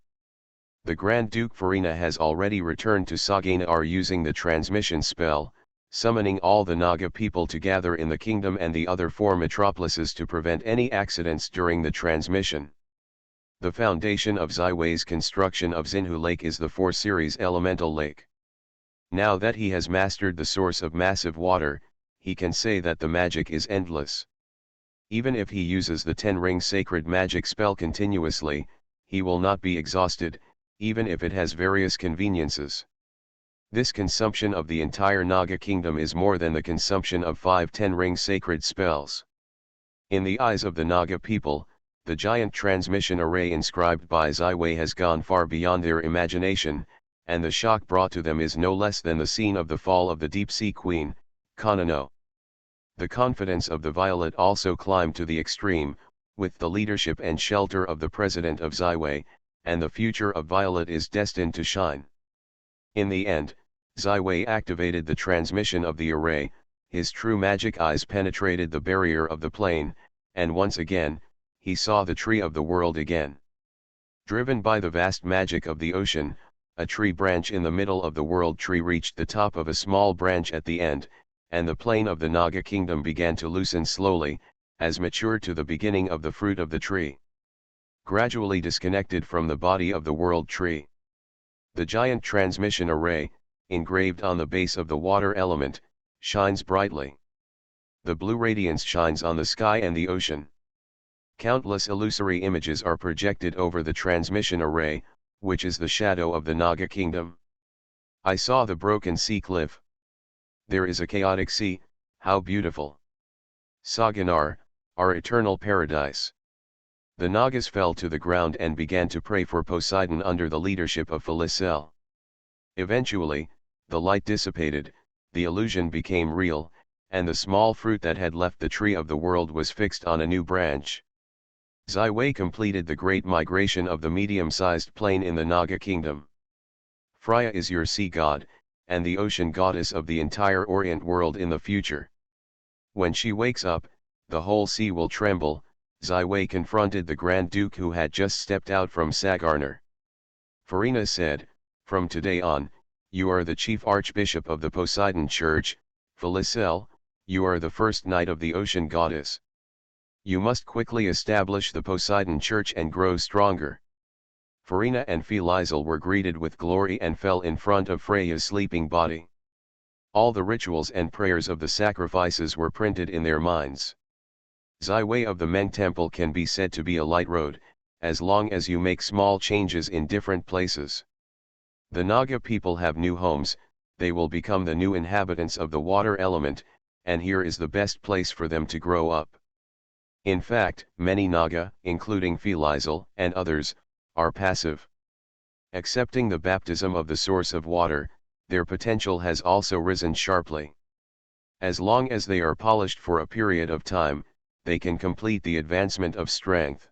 The Grand Duke Farina has already returned to Sagana using the transmission spell, summoning all the Naga people to gather in the kingdom and the other 4 metropolises to prevent any accidents during the transmission. The foundation of Zaiwei's construction of Xinhu Lake is the 4 Series elemental lake. Now that he has mastered the source of massive water, he can say that the magic is endless. Even if he uses the 10-ring sacred magic spell continuously, he will not be exhausted, even if it has various conveniences. This consumption of the entire Naga kingdom is more than the consumption of 5 10-ring sacred spells. In the eyes of the Naga people, the giant transmission array inscribed by Zaiwei has gone far beyond their imagination, and the shock brought to them is no less than the scene of the fall of the Deep Sea Queen, Kanano. The confidence of the Violet also climbed to the extreme, with the leadership and shelter of the president of Zaiwei, and the future of Violet is destined to shine. In the end, Zaiwei activated the transmission of the array, his true magic eyes penetrated the barrier of the plane, and once again, he saw the tree of the world again. Driven by the vast magic of the ocean, a tree branch in the middle of the world tree reached the top of a small branch at the end, and the plane of the Naga kingdom began to loosen slowly, as matured to the beginning of the fruit of the tree. Gradually disconnected from the body of the world tree. The giant transmission array, engraved on the base of the water element, shines brightly. The blue radiance shines on the sky and the ocean. Countless illusory images are projected over the transmission array, which is the shadow of the Naga kingdom. I saw the broken sea cliff. There is a chaotic sea, how beautiful. Saganar, our eternal paradise. The Nagas fell to the ground and began to pray for Poseidon under the leadership of Felicel. Eventually, the light dissipated, the illusion became real, and the small fruit that had left the tree of the world was fixed on a new branch. Zaiwei completed the great migration of the medium-sized plane in the Naga kingdom. Freya is your sea god, and the ocean goddess of the entire Orient world in the future. When she wakes up, the whole sea will tremble. Zaiwei confronted the Grand Duke who had just stepped out from Sagarner. Farina said, "From today on, you are the chief archbishop of the Poseidon Church. Felicel, you are the first knight of the ocean goddess. You must quickly establish the Poseidon Church and grow stronger." Farina and Felisel were greeted with glory and fell in front of Freya's sleeping body. All the rituals and prayers of the sacrifices were printed in their minds. Zaiwei of the Meng Temple can be said to be a light road, as long as you make small changes in different places. The Naga people have new homes, they will become the new inhabitants of the water element, and here is the best place for them to grow up. In fact, many Naga, including Felisel and others, are passive. Accepting the baptism of the source of water, their potential has also risen sharply. As long as they are polished for a period of time, they can complete the advancement of strength.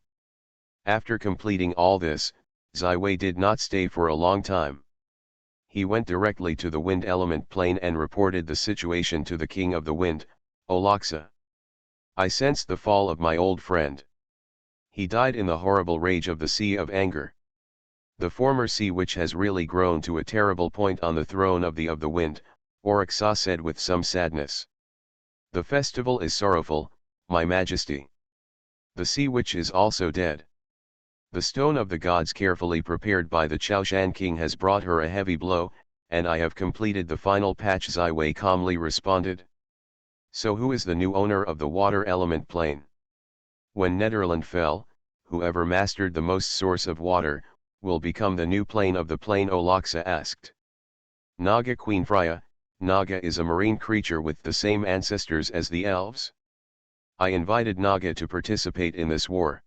After completing all this, Zaiwei did not stay for a long time. He went directly to the wind element plane and reported the situation to the king of the wind, Olaxa. I sensed the fall of my old friend. He died in the horrible rage of the sea of anger. The former sea which has really grown to a terrible point on the throne of the wind, Oryxa said with some sadness. The festival is sorrowful, my majesty. The sea which is also dead. The stone of the gods carefully prepared by the Chaoshan king has brought her a heavy blow, and I have completed the final patch, Zaiwei calmly responded. So who is the new owner of the water element plane? When Netherland fell, whoever mastered the most source of water, will become the new plane of the plane, Olaxa asked. Naga Queen Freya. Naga is a marine creature with the same ancestors as the elves. I invited Naga to participate in this war.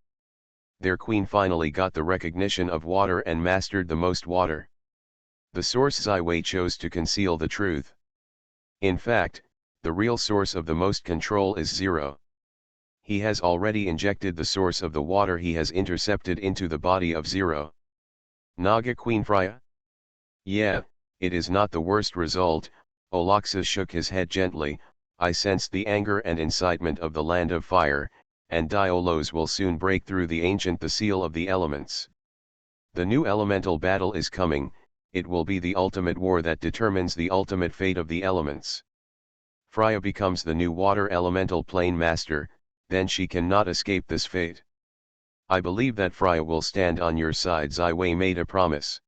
Their queen finally got the recognition of water and mastered the most water. The source Zaiwei chose to conceal the truth. In fact, the real source of the most control is Zero. He has already injected the source of the water he has intercepted into the body of Zero. Naga Queen Freya? Yeah, it is not the worst result. Olaxa shook his head gently. I sensed the anger and incitement of the land of fire, and Diolos will soon break through the seal of the elements. The new elemental battle is coming, it will be the ultimate war that determines the ultimate fate of the elements. Freya becomes the new water elemental plane master, then she cannot escape this fate. I believe that Freya will stand on your side. Ziwei made a promise.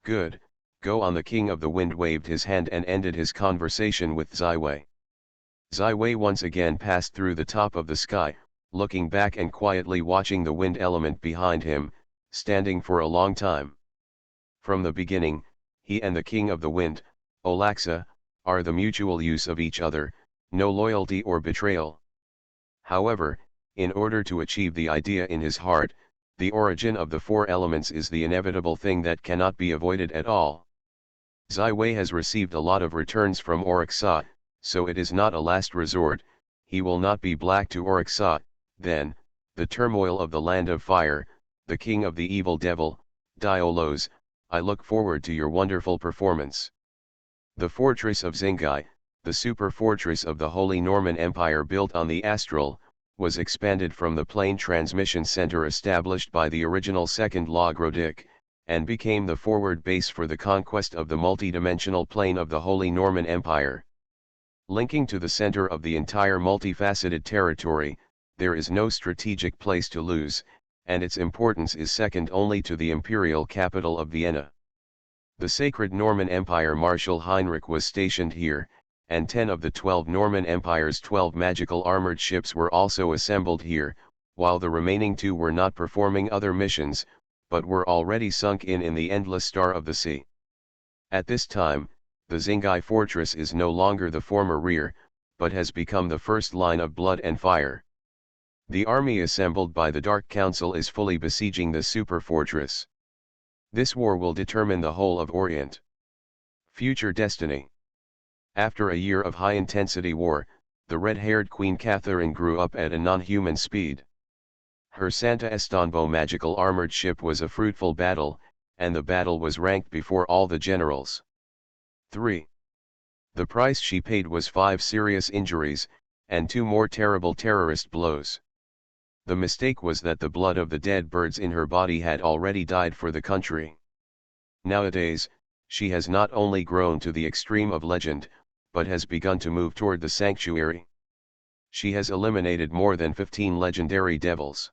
Good, go on. The King of the Wind waved his hand and ended his conversation with Ziwei. Ziwei once again passed through the top of the sky, looking back and quietly watching the wind element behind him, standing for a long time. From the beginning, he and the King of the Wind, Olaxa, are the mutual use of each other, no loyalty or betrayal. However, in order to achieve the idea in his heart, the origin of the four elements is the inevitable thing that cannot be avoided at all. Ziwei has received a lot of returns from Oraxa, so it is not a last resort. He will not be black to Oraxa. Then, the turmoil of the land of fire, the king of the evil devil, Diolos, I look forward to your wonderful performance. The fortress of Zingai, the super fortress of the Holy Norman Empire built on the astral, was expanded from the plane transmission center established by the original second Logrodic, and became the forward base for the conquest of the multidimensional plane of the Holy Norman Empire. Linking to the center of the entire multifaceted territory, there is no strategic place to lose, and its importance is second only to the imperial capital of Vienna. The sacred Norman Empire Marshal Heinrich was stationed here, and 10 of the 12 Norman Empire's 12 magical armored ships were also assembled here, while the remaining 2 were not performing other missions, but were already sunk in the endless star of the sea. At this time, the Zingai fortress is no longer the former rear, but has become the first line of blood and fire. The army assembled by the Dark Council is fully besieging the super fortress. This war will determine the whole of Orient. Future destiny. After a year of high-intensity war, the red-haired Queen Catherine grew up at a non-human speed. Her Santa Estambo magical armored ship was a fruitful battle, and the battle was ranked before all the generals. 3. The price she paid was 5 serious injuries, and 2 more terrible terrorist blows. The mistake was that the blood of the dead birds in her body had already died for the country. Nowadays, she has not only grown to the extreme of legend, but has begun to move toward the sanctuary. She has eliminated more than 15 legendary devils.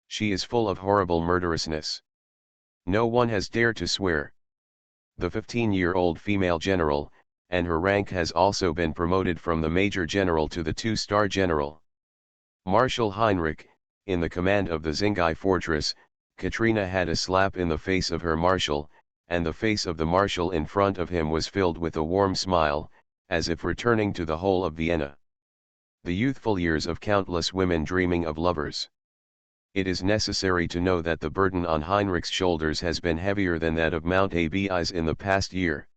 She is full of horrible murderousness. No one has dared to swear. The 15-year-old female general, and her rank has also been promoted from the major general to the 2-star general. Marshal Heinrich, in the command of the Zingai fortress, Katrina had a slap in the face of her marshal, and the face of the marshal in front of him was filled with a warm smile, as if returning to the whole of Vienna. The youthful years of countless women dreaming of lovers. It is necessary to know that the burden on Heinrich's shoulders has been heavier than that of Mount Abi's in the past year.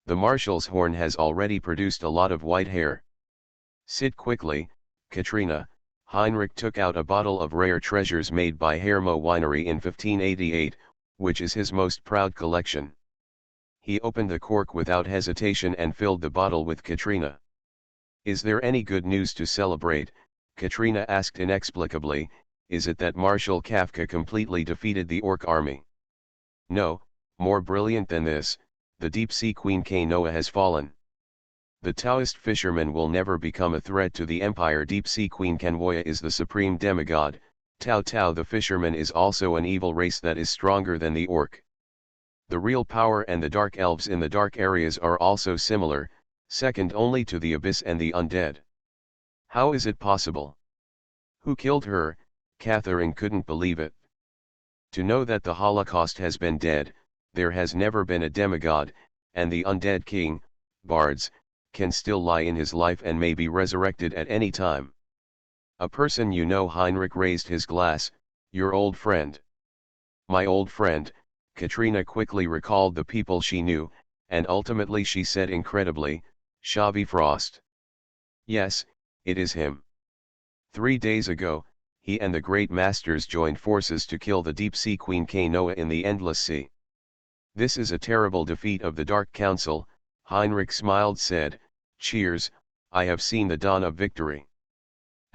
The marshal's horn has already produced a lot of white hair. Sit quickly, Katrina. Heinrich took out a bottle of rare treasures made by Hermo Winery in 1588, which is his most proud collection. He opened the cork without hesitation and filled the bottle with Katrina. Is there any good news to celebrate? Katrina asked inexplicably. Is it that Marshal Kafka completely defeated the Orc army? No, more brilliant than this, the deep-sea Queen Kanoa has fallen. The Taoist fisherman will never become a threat to the empire. Deep-sea Queen Kanoa is the supreme demigod. Tao Tao the fisherman is also an evil race that is stronger than the Orc. The real power and the dark elves in the dark areas are also similar, second only to the abyss and the undead. How is it possible? Who killed her? Catherine couldn't believe it. To know that the Holocaust has been dead, there has never been a demigod, and the undead king, bards, can still lie in his life and may be resurrected at any time. A person you know. Heinrich raised his glass. Your old friend. My old friend. Katrina quickly recalled the people she knew, and ultimately she said incredibly, Xavi Frost. Yes, it is him. 3 days ago, he and the great masters joined forces to kill the deep-sea Queen Kanoa in the Endless Sea. This is a terrible defeat of the Dark Council. Heinrich smiled, said, Cheers, I have seen the dawn of victory.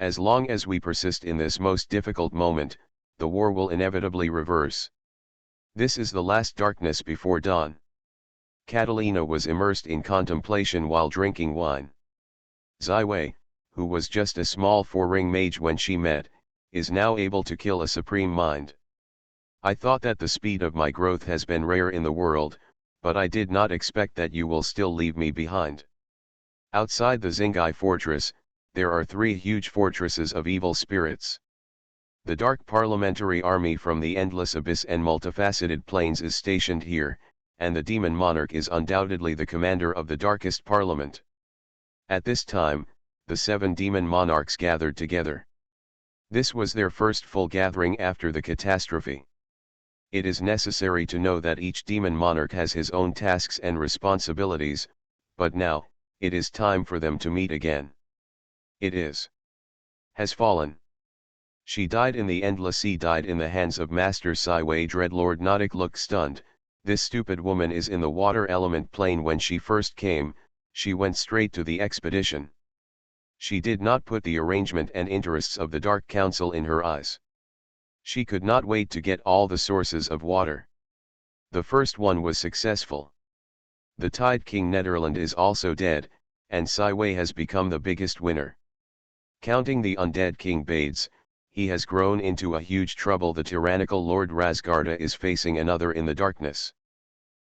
As long as we persist in this most difficult moment, the war will inevitably reverse. This is the last darkness before dawn. Catalina was immersed in contemplation while drinking wine. Ziwei, who was just a small 4-ring mage when she met, is now able to kill a supreme mind. I thought that the speed of my growth has been rare in the world, but I did not expect that you will still leave me behind. Outside the Zingai fortress, there are 3 huge fortresses of evil spirits. The dark parliamentary army from the endless abyss and multifaceted planes is stationed here, and the demon monarch is undoubtedly the commander of the darkest parliament. At this time, the 7 demon monarchs gathered together. This was their first full gathering after the catastrophe. It is necessary to know that each demon monarch has his own tasks and responsibilities, but now, it is time for them to meet again. It has fallen. She died in the endless sea, died in the hands of Master Sci-fi. Dreadlord Nautic looked stunned. This stupid woman is in the water element plane. When she first came, she went straight to the expedition. She did not put the arrangement and interests of the Dark Council in her eyes. She could not wait to get all the sources of water. The first one was successful. The Tide King Netherland is also dead, and Sci-fi has become the biggest winner. Counting the undead King Bades, he has grown into a huge trouble. The tyrannical Lord Razgarda is facing another in the darkness.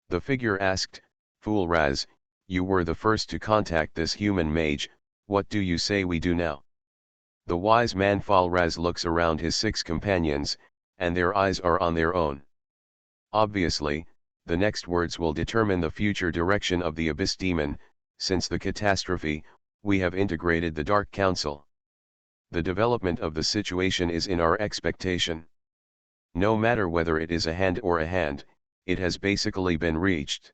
The figure asked, "Fool Raz, you were the first to contact this human mage, what do you say we do now?" The wise man Fal Raz looks around his 6 companions, and their eyes are on their own. Obviously, the next words will determine the future direction of the Abyss Demon. Since the catastrophe, we have integrated the Dark Council. The development of the situation is in our expectation. No matter whether it is a hand or a hand, it has basically been reached.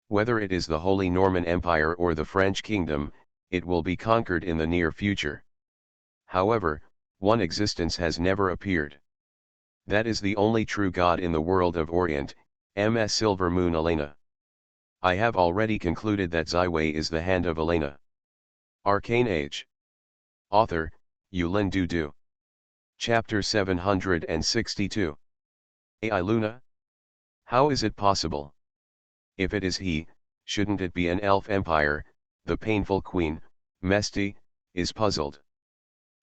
Whether it is the Holy Norman Empire or the French Kingdom, it will be conquered in the near future. However, one existence has never appeared. That is the only true God in the world of Orient, Ms. Silver Moon Elena. I have already concluded that Zaiwei is the hand of Elena. Arcane Age. Author, Yulin Dudu. Chapter 762. AI Luna? How is it possible? If it is he, shouldn't it be an elf empire? The painful queen, Mesti, is puzzled.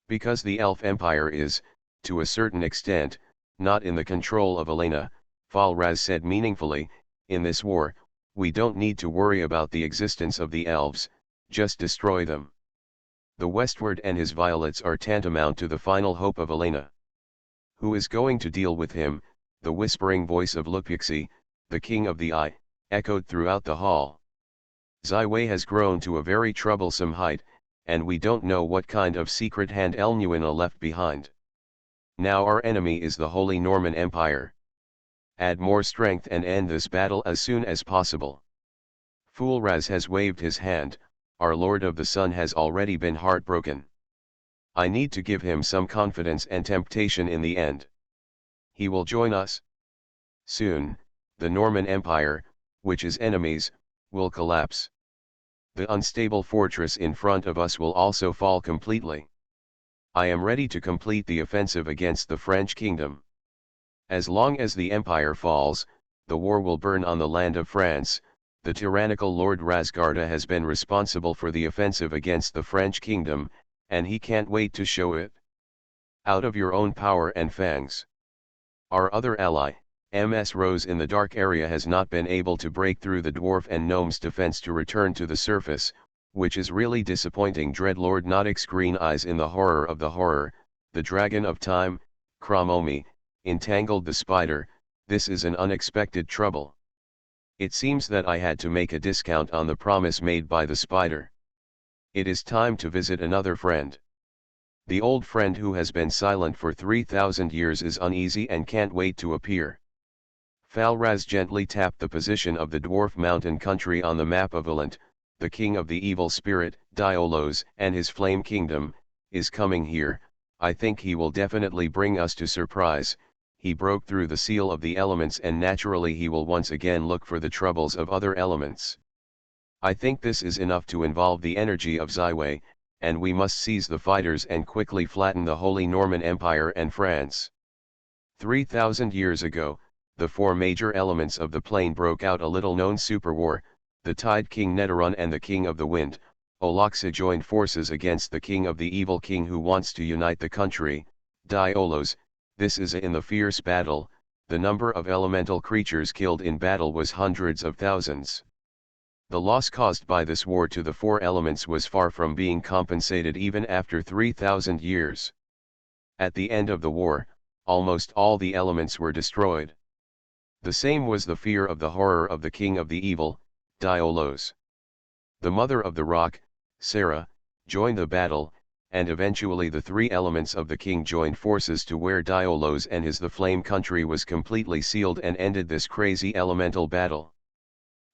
Because the elf empire is, to a certain extent, not in the control of Elena, Falraz said meaningfully, in this war, we don't need to worry about the existence of the elves, just destroy them. The westward and his violets are tantamount to the final hope of Elena. Who is going to deal with him? The whispering voice of Lupixi, the king of the eye, echoed throughout the hall. Zaiwei has grown to a very troublesome height, and we don't know what kind of secret hand Elnuina left behind. Now our enemy is the Holy Norman Empire. Add more strength and end this battle as soon as possible. Fulraz has waved his hand. Our Lord of the Sun has already been heartbroken. I need to give him some confidence and temptation in the end. He will join us. Soon, the Norman Empire, which is enemies, will collapse. The unstable fortress in front of us will also fall completely. I am ready to complete the offensive against the French kingdom. As long as the empire falls, the war will burn on the land of France. The tyrannical Lord Razgarda has been responsible for the offensive against the French kingdom, and he can't wait to show it. Out of your own power and fangs. Our other ally, Ms. Rose in the dark area, has not been able to break through the dwarf and gnome's defense to return to the surface, which is really disappointing. Dreadlord Nautic's green eyes in the horror of the horror. The dragon of time, Chromomi, entangled the spider. This is an unexpected trouble. It seems that I had to make a discount on the promise made by the spider. It is time to visit another friend. The old friend who has been silent for 3,000 years is uneasy and can't wait to appear. Falraz gently tapped the position of the dwarf mountain country on the map of Valant. The king of the evil spirit, Diolos, and his flame kingdom, is coming here. I think he will definitely bring us to surprise. He broke through the seal of the elements, and naturally he will once again look for the troubles of other elements. I think this is enough to involve the energy of Zaiwei, and we must seize the fighters and quickly flatten the Holy Norman Empire and France. 3,000 years ago, the 4 major elements of the plane broke out a little-known superwar. The Tide King Neteron and the King of the Wind, Oloxa, joined forces against the King of the Evil King, who wants to unite the country. Diolos, this is in the fierce battle, the number of elemental creatures killed in battle was hundreds of thousands. The loss caused by this war to the four elements was far from being compensated even after 3,000 years. At the end of the war, almost all the elements were destroyed. The same was the fear of the horror of the king of the evil, Diolos. The mother of the rock, Sarah, joined the battle, and eventually the three elements of the king joined forces to where Diolos and his the flame country was completely sealed and ended this crazy elemental battle.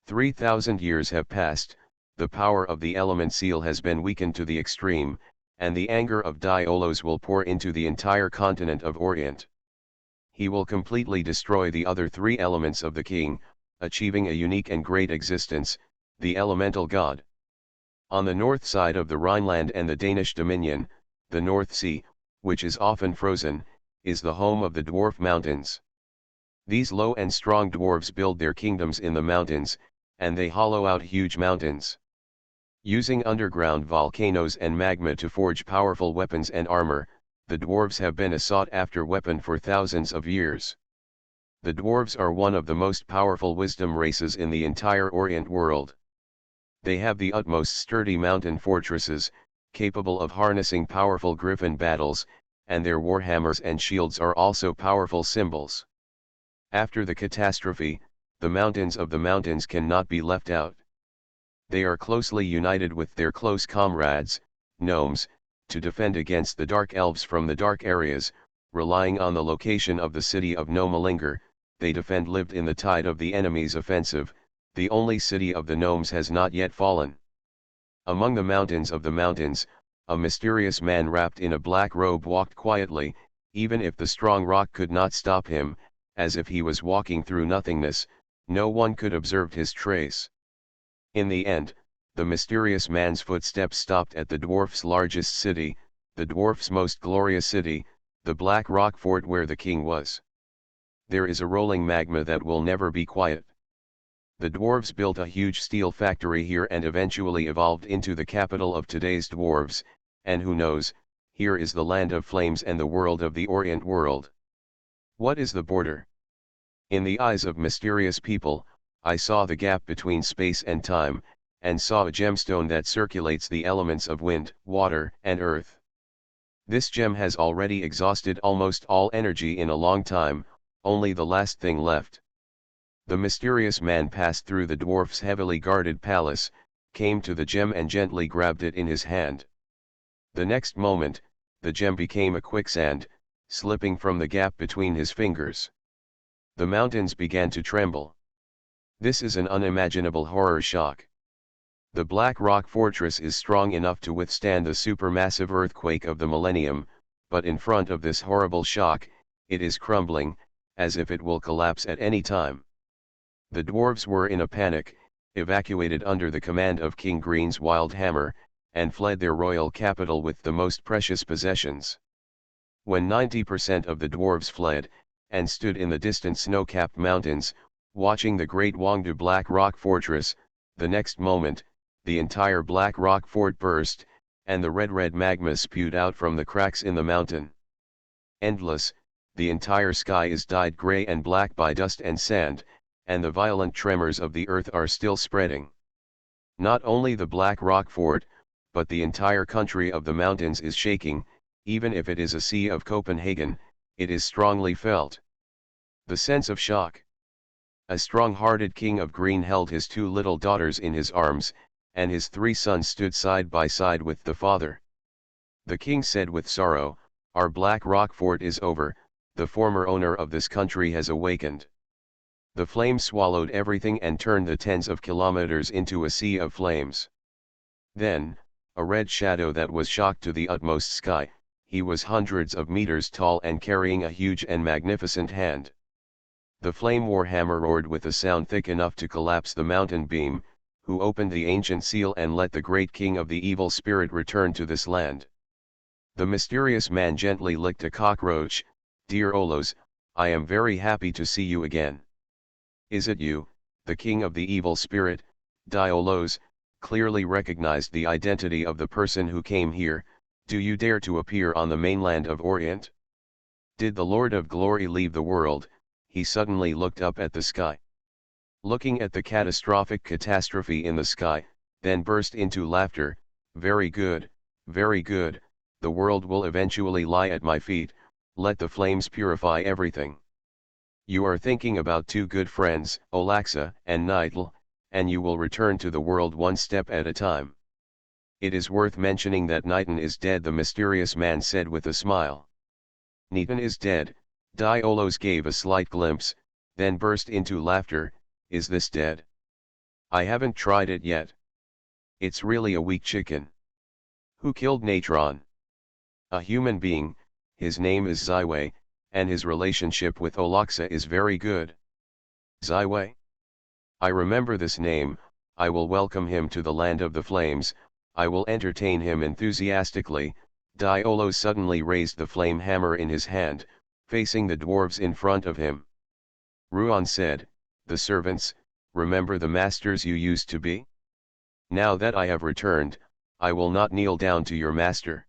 3,000 years have passed, the power of the element seal has been weakened to the extreme, and the anger of Diolos will pour into the entire continent of Orient. He will completely destroy the other three elements of the king, achieving a unique and great existence, the elemental god. On the north side of the Rhineland and the Danish dominion, the North Sea, which is often frozen, is the home of the dwarf mountains. These low and strong dwarves build their kingdoms in the mountains, and they hollow out huge mountains. Using underground volcanoes and magma to forge powerful weapons and armor, the dwarves have been a sought-after weapon for thousands of years. The dwarves are one of the most powerful wisdom races in the entire Orient world. They have the utmost sturdy mountain fortresses, capable of harnessing powerful griffin battles, and their warhammers and shields are also powerful symbols. After the catastrophe, the mountains of the mountains cannot be left out. They are closely united with their close comrades, gnomes, to defend against the dark elves from the dark areas, relying on the location of the city of Nomalingir. They defend lived in the tide of the enemy's offensive. The only city of the gnomes has not yet fallen. Among the mountains of the mountains, a mysterious man wrapped in a black robe walked quietly, even if the strong rock could not stop him, as if he was walking through nothingness, no one could observe his trace. In the end, the mysterious man's footsteps stopped at the dwarf's largest city, the dwarf's most glorious city, the black rock fort where the king was. There is a rolling magma that will never be quiet. The dwarves built a huge steel factory here and eventually evolved into the capital of today's dwarves, and who knows, here is the land of flames and the world of the Orient world. What is the border? In the eyes of mysterious people, I saw the gap between space and time, and saw a gemstone that circulates the elements of wind, water, and earth. This gem has already exhausted almost all energy in a long time, only the last thing left. The mysterious man passed through the dwarf's heavily guarded palace, came to the gem and gently grabbed it in his hand. The next moment, the gem became a quicksand, slipping from the gap between his fingers. The mountains began to tremble. This is an unimaginable horror shock. The Black Rock Fortress is strong enough to withstand the supermassive earthquake of the millennium, but in front of this horrible shock, it is crumbling, as if it will collapse at any time. The dwarves were in a panic, evacuated under the command of King Green's wild hammer, and fled their royal capital with the most precious possessions. When 90% of the dwarves fled, and stood in the distant snow-capped mountains, watching the great Wangdu Black Rock Fortress, the next moment, the entire Black Rock Fort burst, and the red magma spewed out from the cracks in the mountain. Endless, the entire sky is dyed gray and black by dust and sand, and the violent tremors of the earth are still spreading. Not only the Black Rock Fort, but the entire country of the mountains is shaking, even if it is a sea of Copenhagen, it is strongly felt. The sense of shock. A strong-hearted king of green held his two little daughters in his arms, and his 3 sons stood side by side with the father. The king said with sorrow, "Our Black Rock Fort is over, the former owner of this country has awakened." The flame swallowed everything and turned the tens of kilometers into a sea of flames. Then, a red shadow that was shocked to the utmost sky, he was hundreds of meters tall and carrying a huge and magnificent hand. The flame warhammer roared with a sound thick enough to collapse the mountain beam, who opened the ancient seal and let the great king of the evil spirit return to this land. The mysterious man gently licked a cockroach. "Dear Olos, I am very happy to see you again." "Is it you, the king of the evil spirit?" Diolos clearly recognized the identity of the person who came here. "Do you dare to appear on the mainland of Orient?" Did the Lord of Glory leave the world? He suddenly looked up at the sky. Looking at the catastrophic catastrophe in the sky, then burst into laughter. Very good, the world will eventually lie at my feet, let the flames purify everything. You are thinking about two good friends, Olaxa and Nitel, and you will return to the world one step at a time. It is worth mentioning that Niton is dead, the mysterious man said with a smile. Niton is dead, Diolos gave a slight glimpse, then burst into laughter. Is this dead? I haven't tried it yet. It's really a weak chicken. Who killed Natron? A human being, his name is Zyway, and his relationship with Olaxa is very good. Zyway? I remember this name. I will welcome him to the land of the flames, I will entertain him enthusiastically. Diolos suddenly raised the flame hammer in his hand, facing the dwarves in front of him. Ruan said, the servants, remember the masters you used to be? Now that I have returned, I will not kneel down to your master.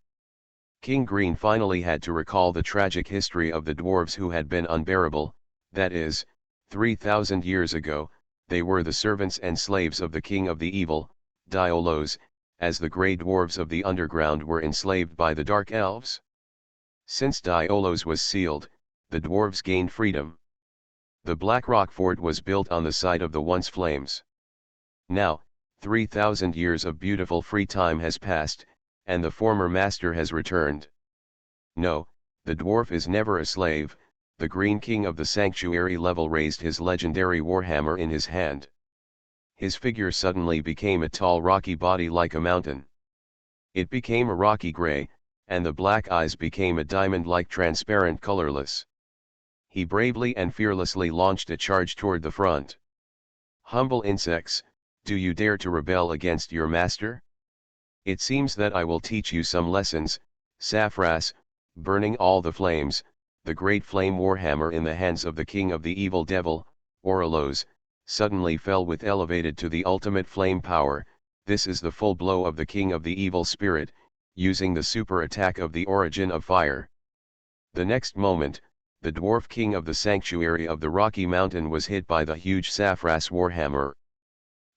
King Green finally had to recall the tragic history of the dwarves who had been unbearable, that is, 3,000 years ago, they were the servants and slaves of the king of the evil, Diolos, as the grey dwarves of the underground were enslaved by the dark elves. Since Diolos was sealed, the dwarves gained freedom. The Black Rock Fort was built on the site of the once flames. Now, 3,000 years of beautiful free time has passed, and the former master has returned. No, the dwarf is never a slave. The Green King of the Sanctuary level raised his legendary warhammer in his hand. His figure suddenly became a tall rocky body like a mountain. It became a rocky gray, and the black eyes became a diamond-like transparent colorless. He bravely and fearlessly launched a charge toward the front. Humble insects, do you dare to rebel against your master? It seems that I will teach you some lessons. Saphras, burning all the flames, the great flame warhammer in the hands of the king of the evil devil, Aurelos, suddenly fell with elevated to the ultimate flame power. This is the full blow of the king of the evil spirit, using the super attack of the origin of fire. The next moment, the dwarf king of the sanctuary of the Rocky Mountain was hit by the huge Saphras warhammer.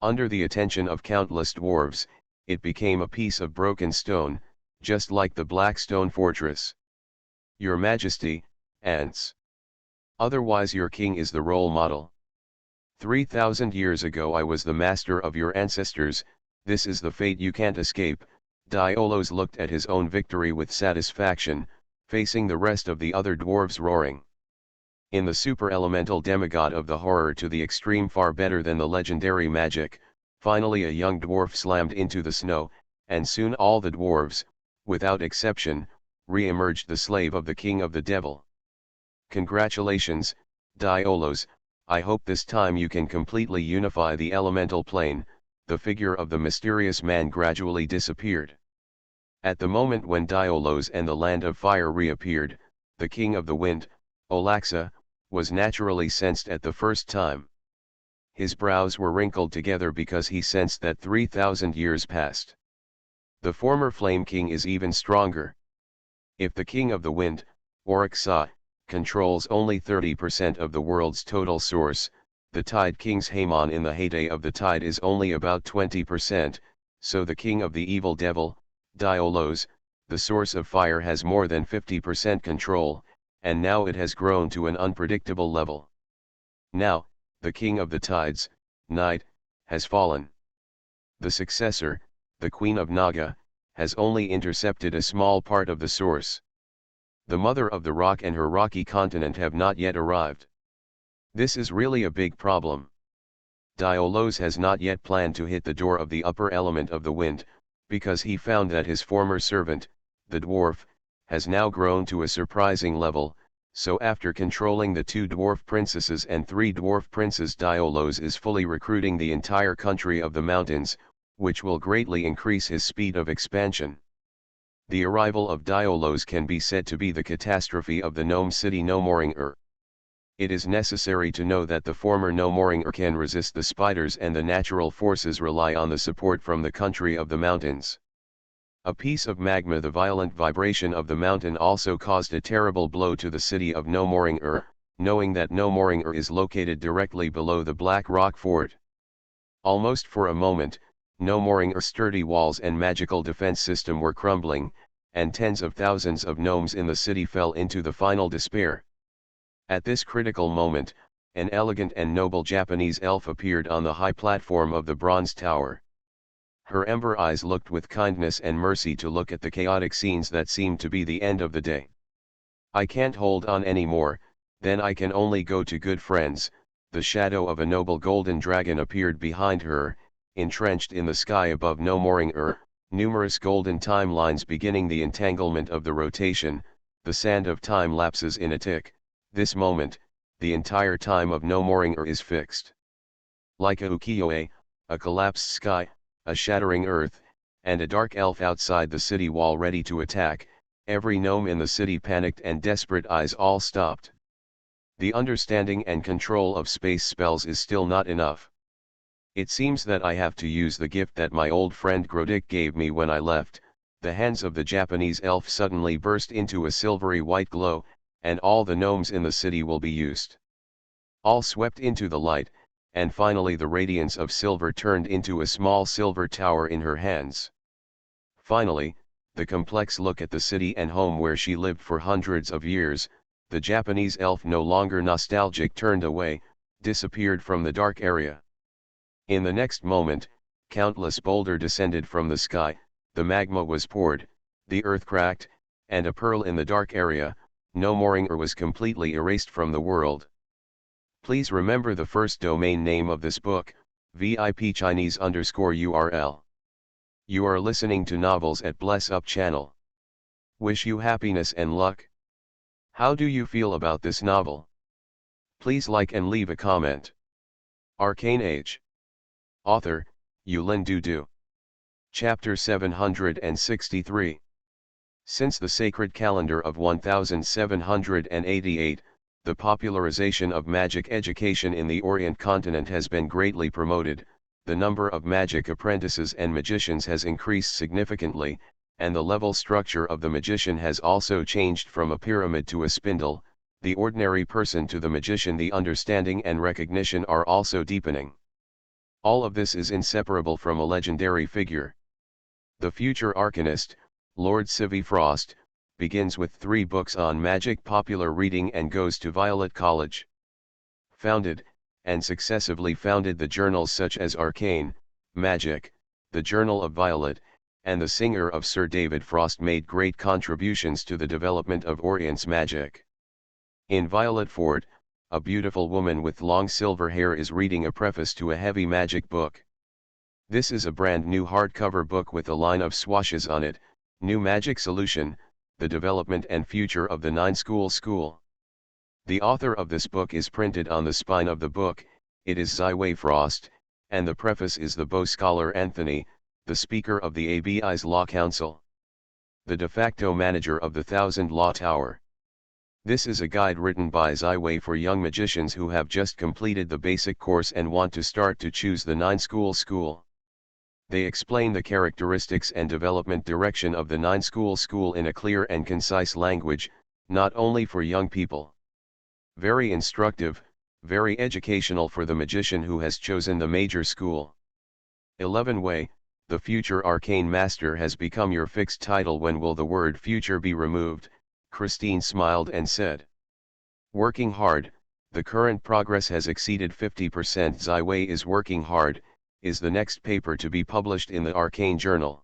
Under the attention of countless dwarves, it became a piece of broken stone, just like the Black Stone Fortress. Your Majesty, ants. Otherwise your king is the role model. 3,000 years ago I was the master of your ancestors, this is the fate you can't escape. Diolos looked at his own victory with satisfaction, facing the rest of the other dwarves roaring. In the super-elemental demigod of the horror to the extreme, far better than the legendary magic, finally a young dwarf slammed into the snow, and soon all the dwarves, without exception, re-emerged the slave of the king of the devil. Congratulations, Diolos, I hope this time you can completely unify the elemental plane. The figure of the mysterious man gradually disappeared. At the moment when Diolos and the land of fire reappeared, the king of the wind, Olaxa, was naturally sensed at the first time. His brows were wrinkled together because he sensed that 3,000 years passed. The former Flame King is even stronger. If the king of the wind, Oraxa, controls only 30% of the world's total source, the Tide King's Haemon in the heyday of the tide is only about 20%, so the king of the evil devil, Diolos, the source of fire, has more than 50% control, and now it has grown to an unpredictable level. Now, the king of the tides, Night, has fallen. The successor, the Queen of Naga, has only intercepted a small part of the source. The Mother of the Rock and her rocky continent have not yet arrived. This is really a big problem. Diolos has not yet planned to hit the door of the upper element of the wind, because he found that his former servant, the dwarf, has now grown to a surprising level, so after controlling the 2 dwarf princesses and 3 dwarf princes, Diolos is fully recruiting the entire country of the mountains, which will greatly increase his speed of expansion. The arrival of Diolos can be said to be the catastrophe of the gnome city Nomoring. It is necessary to know that the former Nomoring can resist the spiders, and the natural forces rely on the support from the country of the mountains. A piece of magma. The violent vibration of the mountain also caused a terrible blow to the city of No Moring-Ur, knowing that No Moring-Ur is located directly below the Black Rock Fort. Almost for a moment, No Moring-Ur's sturdy walls and magical defense system were crumbling, and tens of thousands of gnomes in the city fell into the final despair. At this critical moment, an elegant and noble Japanese elf appeared on the high platform of the bronze tower. Her ember eyes looked with kindness and mercy to look at the chaotic scenes that seemed to be the end of the day. "I can't hold on anymore, then I can only go to good friends." The shadow of a noble golden dragon appeared behind her, entrenched in the sky above No Moring-Ur, numerous golden timelines beginning the entanglement of the rotation. The sand of time lapses in a tick. This moment, the entire time of No Moring-Ur is fixed. Like a ukiyo-e, a collapsed sky, a shattering earth, and a dark elf outside the city wall ready to attack, every gnome in the city panicked and desperate eyes all stopped. The understanding and control of space spells is still not enough. It seems that I have to use the gift that my old friend Grodick gave me when I left. The hands of the Japanese elf suddenly burst into a silvery white glow, and all the gnomes in the city will be used. All swept into the light, and finally the radiance of silver turned into a small silver tower in her hands. Finally, the complex look at the city and home where she lived for hundreds of years. The Japanese elf, no longer nostalgic, turned away, disappeared from the dark area. In the next moment, countless boulders descended from the sky, the magma was poured, the earth cracked, and a pearl in the dark area. No Moring-Ur was completely erased from the world. Please remember the first domain name of this book, VIP Chinese_URL. You are listening to Novels at Bless Up channel. Wish you happiness and luck. How do you feel about this novel? Please like and leave a comment. Arcane Age. Author, Yulin Dudu. Chapter 763. Since the sacred calendar of 1788, the popularization of magic education in the Orient continent has been greatly promoted. The number of magic apprentices and magicians has increased significantly, and the level structure of the magician has also changed from a pyramid to a spindle. The ordinary person to the magician, the understanding and recognition are also deepening. All of this is inseparable from a legendary figure. The future arcanist, Lord Civi Frost, begins with 3 books on magic popular reading and goes to Violet College. Founded, and successively founded the journals such as Arcane, Magic, the Journal of Violet, and the Singer of Sir David Frost made great contributions to the development of Orient's magic. In Violet Fort, a beautiful woman with long silver hair is reading a preface to a heavy magic book. This is a brand new hardcover book with a line of swashes on it, New Magic Solution, the Development and Future of the Nine-School School. The author of this book is printed on the spine of the book. It is Ziwei Frost, and the preface is the Bow Scholar Anthony, the Speaker of the ABI's Law Council, the de facto manager of the Thousand Law Tower. This is a guide written by Ziwei for young magicians who have just completed the basic course and want to start to choose the Nine-School School. They explain the characteristics and development direction of the Nine-School School in a clear and concise language, not only for young people. Very instructive, very educational for the magician who has chosen the major school. 11 Way, the future arcane master has become your fixed title. When will the word future be removed? Christine smiled and said. Working hard, the current progress has exceeded 50%. Ziwei is working hard, is the next paper to be published in the Arcane Journal.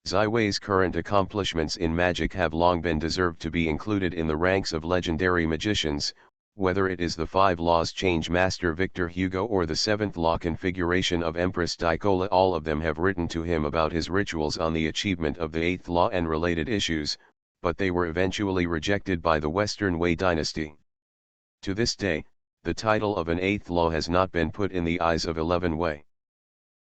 Ziwei's current accomplishments in magic have long been deserved to be included in the ranks of legendary magicians, whether it is the 5 Laws Change Master Victor Hugo or the 7th Law configuration of Empress Dicola. All of them have written to him about his rituals on the achievement of the 8th Law and related issues, but they were eventually rejected by the Western Wei dynasty. To this day, the title of an 8th Law has not been put in the eyes of 11 Wei.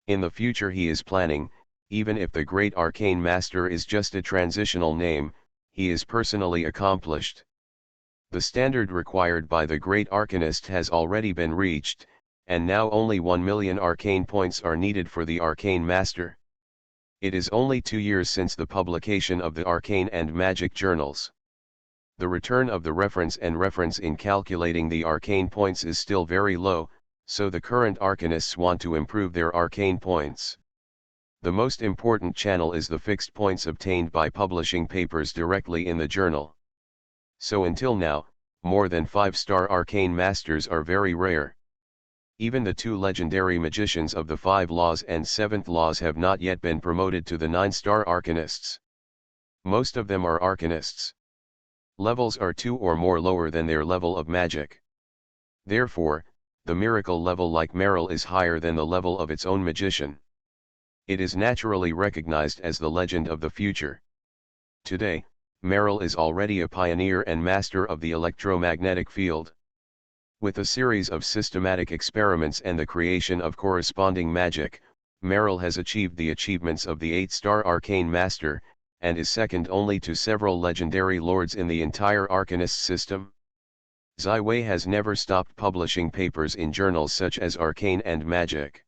In the future he is planning, even if the Great Arcane Master is just a transitional name, he is personally accomplished. The standard required by the Great Arcanist has already been reached, and now only 1 million arcane points are needed for the Arcane Master. It is only 2 years since the publication of the Arcane and Magic journals. The return of the reference in calculating the arcane points is still very low, so the current arcanists want to improve their arcane points. The most important channel is the fixed points obtained by publishing papers directly in the journal. So until now, more than 5-star arcane masters are very rare. Even the 2 legendary magicians of the 5 laws and 7th laws have not yet been promoted to the 9-star arcanists. Most of them are arcanists. Levels are 2 or more lower than their level of magic. Therefore, the miracle level like Merrill is higher than the level of its own magician. It is naturally recognized as the legend of the future. Today, Merrill is already a pioneer and master of the electromagnetic field. With a series of systematic experiments and the creation of corresponding magic, Merrill has achieved the achievements of the 8-star arcane master, and is second only to several legendary lords in the entire arcanist system. Zai Wei has never stopped publishing papers in journals such as Arcane and Magic.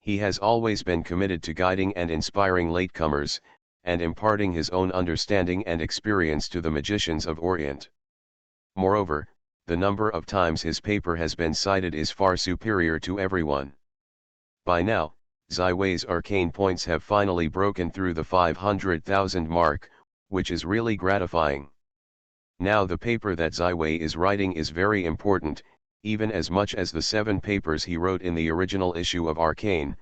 He has always been committed to guiding and inspiring latecomers, and imparting his own understanding and experience to the magicians of Orient. Moreover, the number of times his paper has been cited is far superior to everyone. By now, Zai Wei's arcane points have finally broken through the 500,000 mark, which is really gratifying. Now the paper that Zai Wei is writing is very important, even as much as the 7 papers he wrote in the original issue of Arcane,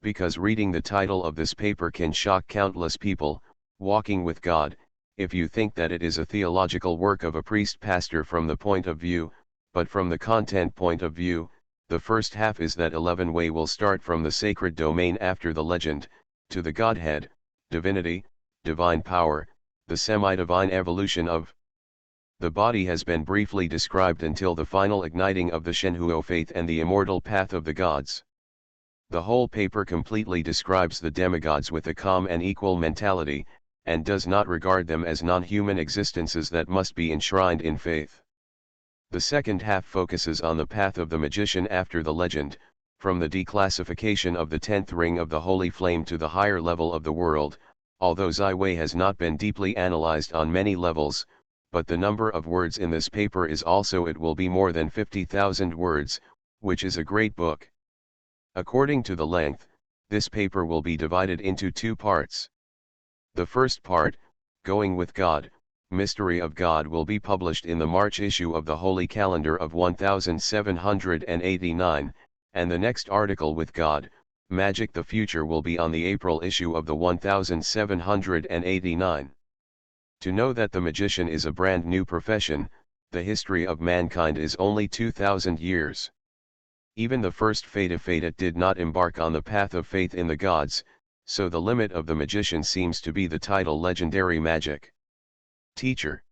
because reading the title of this paper can shock countless people. Walking with God, if you think that it is a theological work of a priest-pastor from the point of view, but from the content point of view, the first half is that 11 Way will start from the sacred domain after the legend, to the Godhead, divinity, divine power, the semi-divine evolution of the body has been briefly described until the final igniting of the Shenhuo faith and the immortal path of the gods. The whole paper completely describes the demigods with a calm and equal mentality, and does not regard them as non-human existences that must be enshrined in faith. The second half focuses on the path of the magician after the legend, from the declassification of the 10th ring of the holy flame to the higher level of the world, although Zai Wei has not been deeply analyzed on many levels, but the number of words in this paper is also it will be more than 50,000 words, which is a great book. According to the length, this paper will be divided into 2 parts. The first part, Going with God, Mystery of God, will be published in the March issue of the Holy Calendar of 1789, and the next article with God, Magic the Future, will be on the April issue of the 1789. To know that the magician is a brand new profession, the history of mankind is only 2,000 years. Even the first Fata did not embark on the path of faith in the gods, so the limit of the magician seems to be the title Legendary Magic Teacher.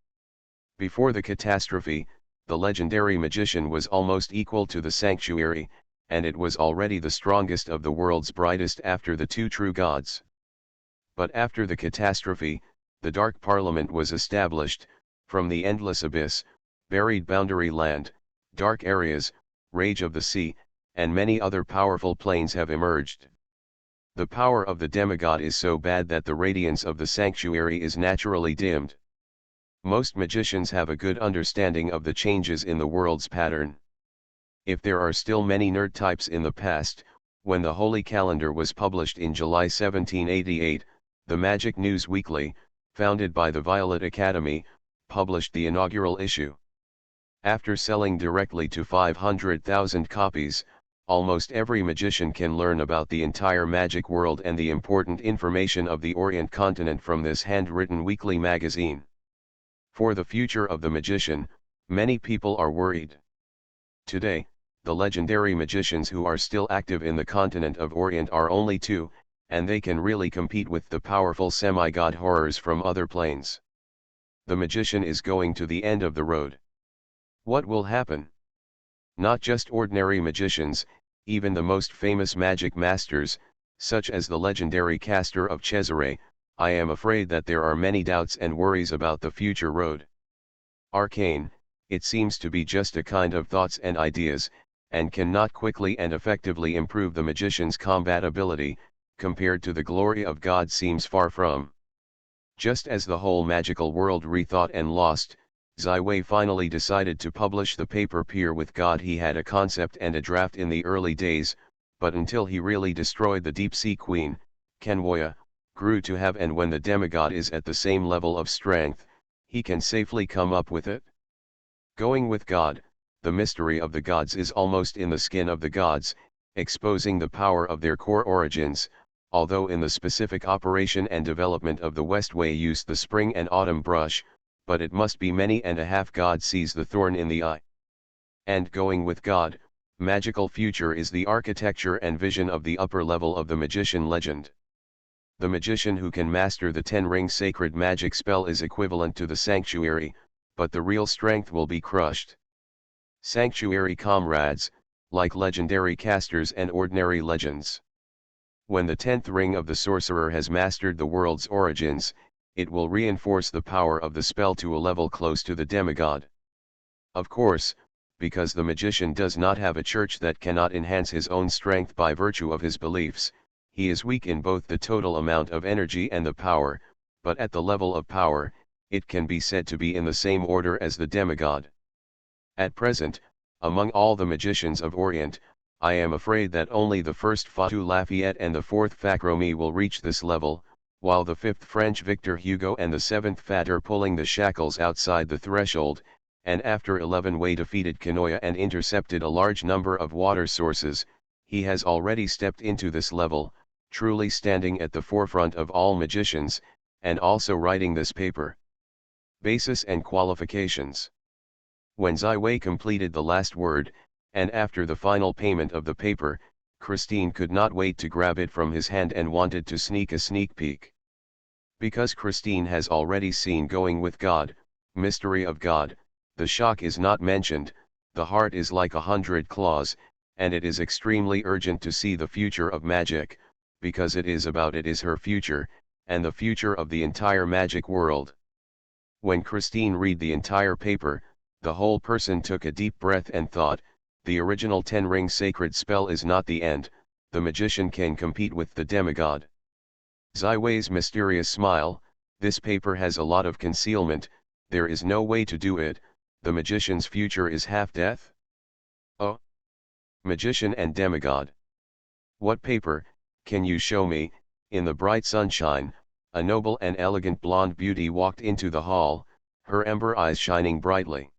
Before the catastrophe, the legendary magician was almost equal to the sanctuary, and it was already the strongest of the world's brightest after the 2 true gods. But after the catastrophe, the Dark Parliament was established. From the endless abyss, buried boundary land, dark areas, rage of the sea, and many other powerful planes have emerged. The power of the demigod is so bad that the radiance of the sanctuary is naturally dimmed. Most magicians have a good understanding of the changes in the world's pattern. If there are still many nerd types in the past, when the Holy Calendar was published in July 1788, the Magic News Weekly, founded by the Violet Academy, published the inaugural issue. After selling directly to 500,000 copies, almost every magician can learn about the entire magic world and the important information of the Orient continent from this handwritten weekly magazine. For the future of the magician, many people are worried. Today, the legendary magicians who are still active in the continent of Orient are only 2, and they can really compete with the powerful semi-god horrors from other planes. The magician is going to the end of the road. What will happen? Not just ordinary magicians, even the most famous magic masters, such as the legendary caster of Cesare, I am afraid that there are many doubts and worries about the future road. Arcane, it seems to be just a kind of thoughts and ideas, and cannot quickly and effectively improve the magician's combat ability, compared to the glory of God seems far from. Just as the whole magical world rethought and lost, Ziwei finally decided to publish the paper Peer with God. He had a concept and a draft in the early days, but until he really destroyed the Deep Sea Queen, Kenwoya, grew to have, and when the demigod is at the same level of strength, he can safely come up with it. Going with God, the mystery of the gods is almost in the skin of the gods, exposing the power of their core origins, although in the specific operation and development of the Westway used the spring and autumn brush, but it must be many and a half. God sees the thorn in the eye. And going with God, magical future is the architecture and vision of the upper level of the magician legend. The magician who can master the 10-ring sacred magic spell is equivalent to the sanctuary, but the real strength will be crushed. Sanctuary comrades, like legendary casters and ordinary legends. When the 10th ring of the sorcerer has mastered the world's origins, it will reinforce the power of the spell to a level close to the demigod. Of course, because the magician does not have a church that cannot enhance his own strength by virtue of his beliefs, he is weak in both the total amount of energy and the power, but at the level of power, it can be said to be in the same order as the demigod. At present, among all the magicians of Orient, I am afraid that only the first Fatou Lafayette and the fourth Facromy will reach this level, while the fifth French Victor Hugo and the seventh Fat are pulling the shackles outside the threshold, and after 11 Wei defeated Kanoya and intercepted a large number of water sources, he has already stepped into this level, truly standing at the forefront of all magicians, and also writing this paper. Basis and qualifications. When Ziwei completed the last word, and after the final payment of the paper, Christine could not wait to grab it from his hand and wanted to sneak a sneak peek. Because Christine has already seen Going with God, Mystery of God, the shock is not mentioned, the heart is like 100 claws, and it is extremely urgent to see the future of magic, because it is her future, and the future of the entire magic world. When Christine read the entire paper, the whole person took a deep breath and thought, the original 10-ring sacred spell is not the end, the magician can compete with the demigod. Ziwei's mysterious smile, this paper has a lot of concealment, there is no way to do it, the magician's future is half death? Oh! Magician and demigod. What paper, can you show me? In the bright sunshine, a noble and elegant blonde beauty walked into the hall, her amber eyes shining brightly.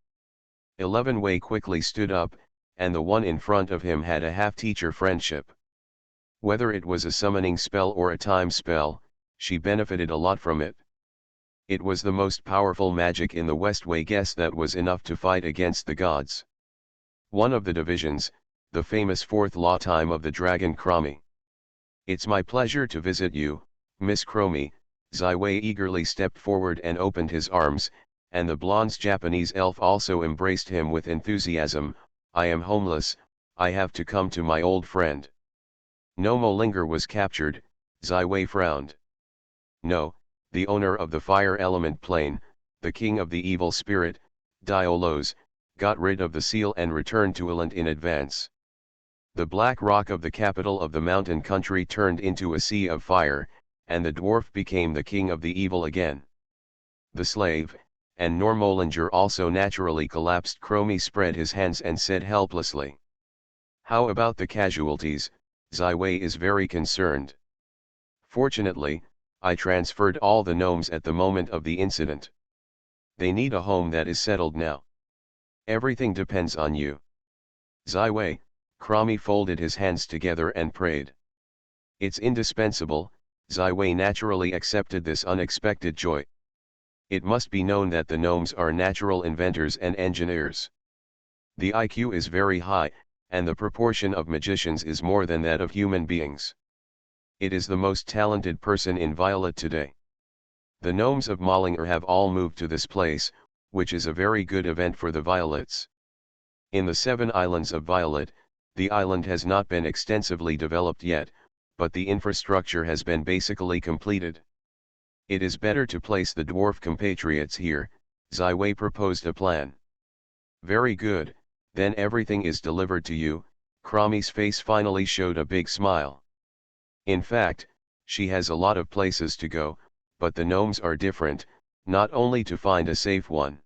11 Wei quickly stood up, and the one in front of him had a half-teacher friendship. Whether it was a summoning spell or a time spell, she benefited a lot from it. It was the most powerful magic in the Westway. Guess that was enough to fight against the gods. One of the divisions, the famous fourth law time of the dragon Chromie. It's my pleasure to visit you, Miss Chromie. Ziwei eagerly stepped forward and opened his arms, and the blonde's Japanese elf also embraced him with enthusiasm. I am homeless, I have to come to my old friend. No Molinger was captured, Ziwei frowned. No, the owner of the fire element plane, the king of the evil spirit, Diolos, got rid of the seal and returned to Eland in advance. The black rock of the capital of the mountain country turned into a sea of fire, and the dwarf became the king of the evil again. The slave, and Normolinger also naturally collapsed. Chromie spread his hands and said helplessly. How about the casualties? Ziwei is very concerned. Fortunately, I transferred all the gnomes at the moment of the incident. They need a home that is settled now. Everything depends on you. Ziwei, Chromie folded his hands together and prayed. It's indispensable. Ziwei naturally accepted this unexpected joy. It must be known that the gnomes are natural inventors and engineers. The IQ is very high, and the proportion of magicians is more than that of human beings. It is the most talented person in Violet today. The gnomes of Mollinger have all moved to this place, which is a very good event for the Violets. In the 7 islands of Violet, the island has not been extensively developed yet, but the infrastructure has been basically completed. It is better to place the dwarf compatriots here. Ziwei proposed a plan. Very good, then everything is delivered to you. Chromie's face finally showed a big smile. In fact, she has a lot of places to go, but the gnomes are different, not only to find a safe one.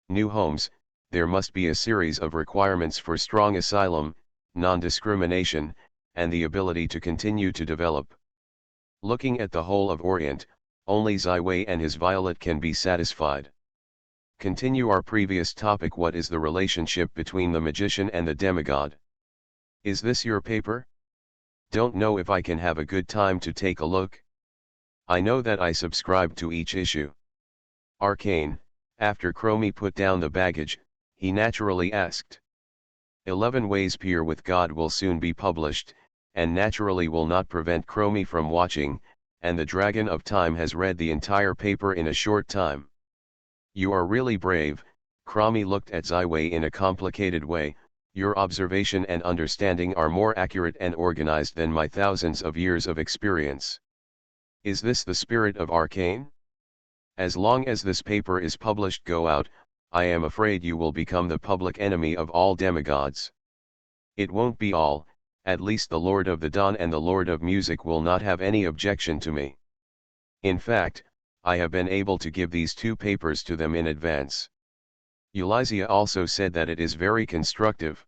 New homes, there must be a series of requirements for strong asylum, non-discrimination, and the ability to continue to develop. Looking at the whole of Orient, only Ziwei and his Violet can be satisfied. Continue our previous topic. What is the relationship between the magician and the demigod? Is this your paper? Don't know if I can have a good time to take a look. I know that I subscribe to each issue. Arcane, after Chromie put down the baggage, he naturally asked. 11 Ways Peer with God will soon be published, and naturally will not prevent Chromie from watching, and the Dragon of Time has read the entire paper in a short time. You are really brave. Chromie looked at Ziwei in a complicated way. Your observation and understanding are more accurate and organized than my thousands of years of experience. Is this the spirit of Arcane? As long as this paper is published, go out, I am afraid you will become the public enemy of all demigods. It won't be all, at least the Lord of the Dawn and the Lord of Music will not have any objection to me. In fact, I have been able to give these 2 papers to them in advance. Eulizia also said that it is very constructive.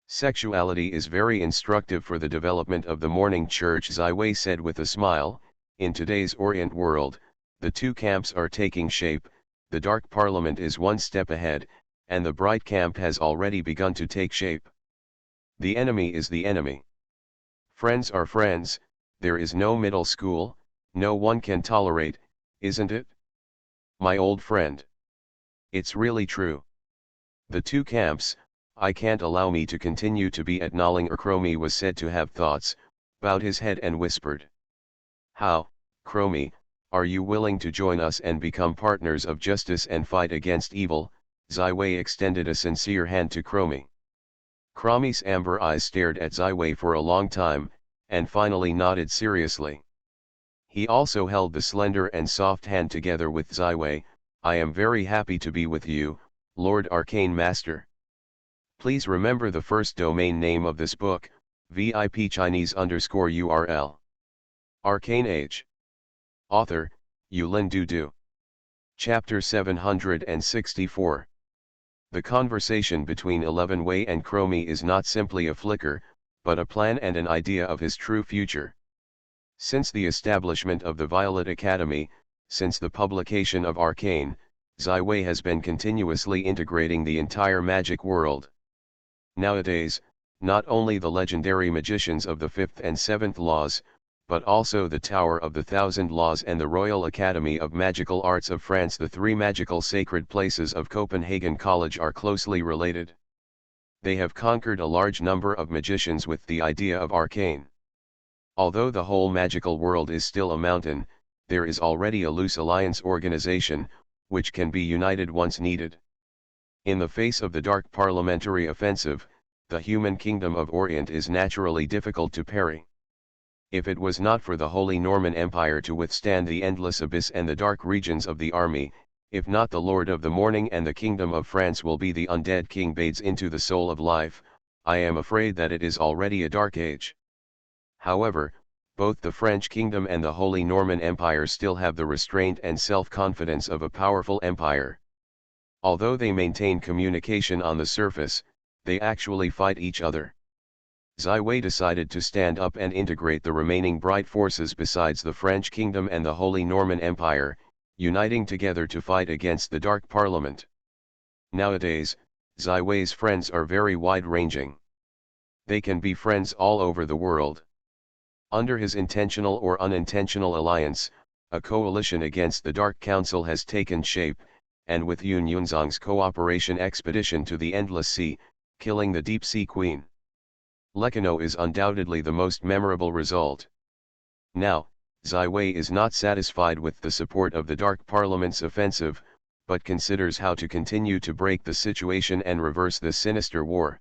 Sexuality is very instructive for the development of the morning church, Ziwei said with a smile. In today's Orient world, the 2 camps are taking shape. The Dark Parliament is one step ahead, and the Bright Camp has already begun to take shape. The enemy is the enemy. Friends are friends, there is no middle school, no one can tolerate, isn't it? My old friend. It's really true. The 2 camps, I can't allow me to continue to be at Nalling. Chromie was said to have thoughts, bowed his head and whispered. How, Chromie, are you willing to join us and become partners of justice and fight against evil? Ziwei extended a sincere hand to Chromie. Chromie's amber eyes stared at Ziwei for a long time, and finally nodded seriously. He also held the slender and soft hand together with Ziwei. I am very happy to be with you, Lord Arcane Master. Please remember the first domain name of this book, VIP Chinese_URL. Arcane Age. Author, Yulin Dudu. Chapter 764. The conversation between 11 Wei and Chromie is not simply a flicker, but a plan and an idea of his true future. Since the establishment of the Violet Academy, since the publication of Arcane, Ziwei has been continuously integrating the entire magic world. Nowadays, not only the legendary magicians of the 5th and 7th laws, but also the Tower of the Thousand Laws and the Royal Academy of Magical Arts of France, the 3 magical sacred places of Copenhagen College, are closely related. They have conquered a large number of magicians with the idea of arcane. Although the whole magical world is still a mountain, there is already a loose alliance organization, which can be united once needed. In the face of the dark parliamentary offensive, the human kingdom of Orient is naturally difficult to parry. If it was not for the Holy Norman Empire to withstand the endless abyss and the dark regions of the army, if not the Lord of the Morning and the Kingdom of France will be the undead king bathes into the soul of life, I am afraid that it is already a dark age. However, both the French kingdom and the Holy Norman Empire still have the restraint and self-confidence of a powerful empire. Although they maintain communication on the surface, they actually fight each other. Ziwei decided to stand up and integrate the remaining bright forces besides the French kingdom and the Holy Norman Empire, uniting together to fight against the Dark Parliament. Nowadays, Ziwei's friends are very wide-ranging. They can be friends all over the world. Under his intentional or unintentional alliance, a coalition against the Dark Council has taken shape, and with Yun Yunzong's cooperation expedition to the Endless Sea, killing the Deep Sea Queen. Lekino is undoubtedly the most memorable result. Now, Ziwei is not satisfied with the support of the Dark Parliament's offensive, but considers how to continue to break the situation and reverse this sinister war.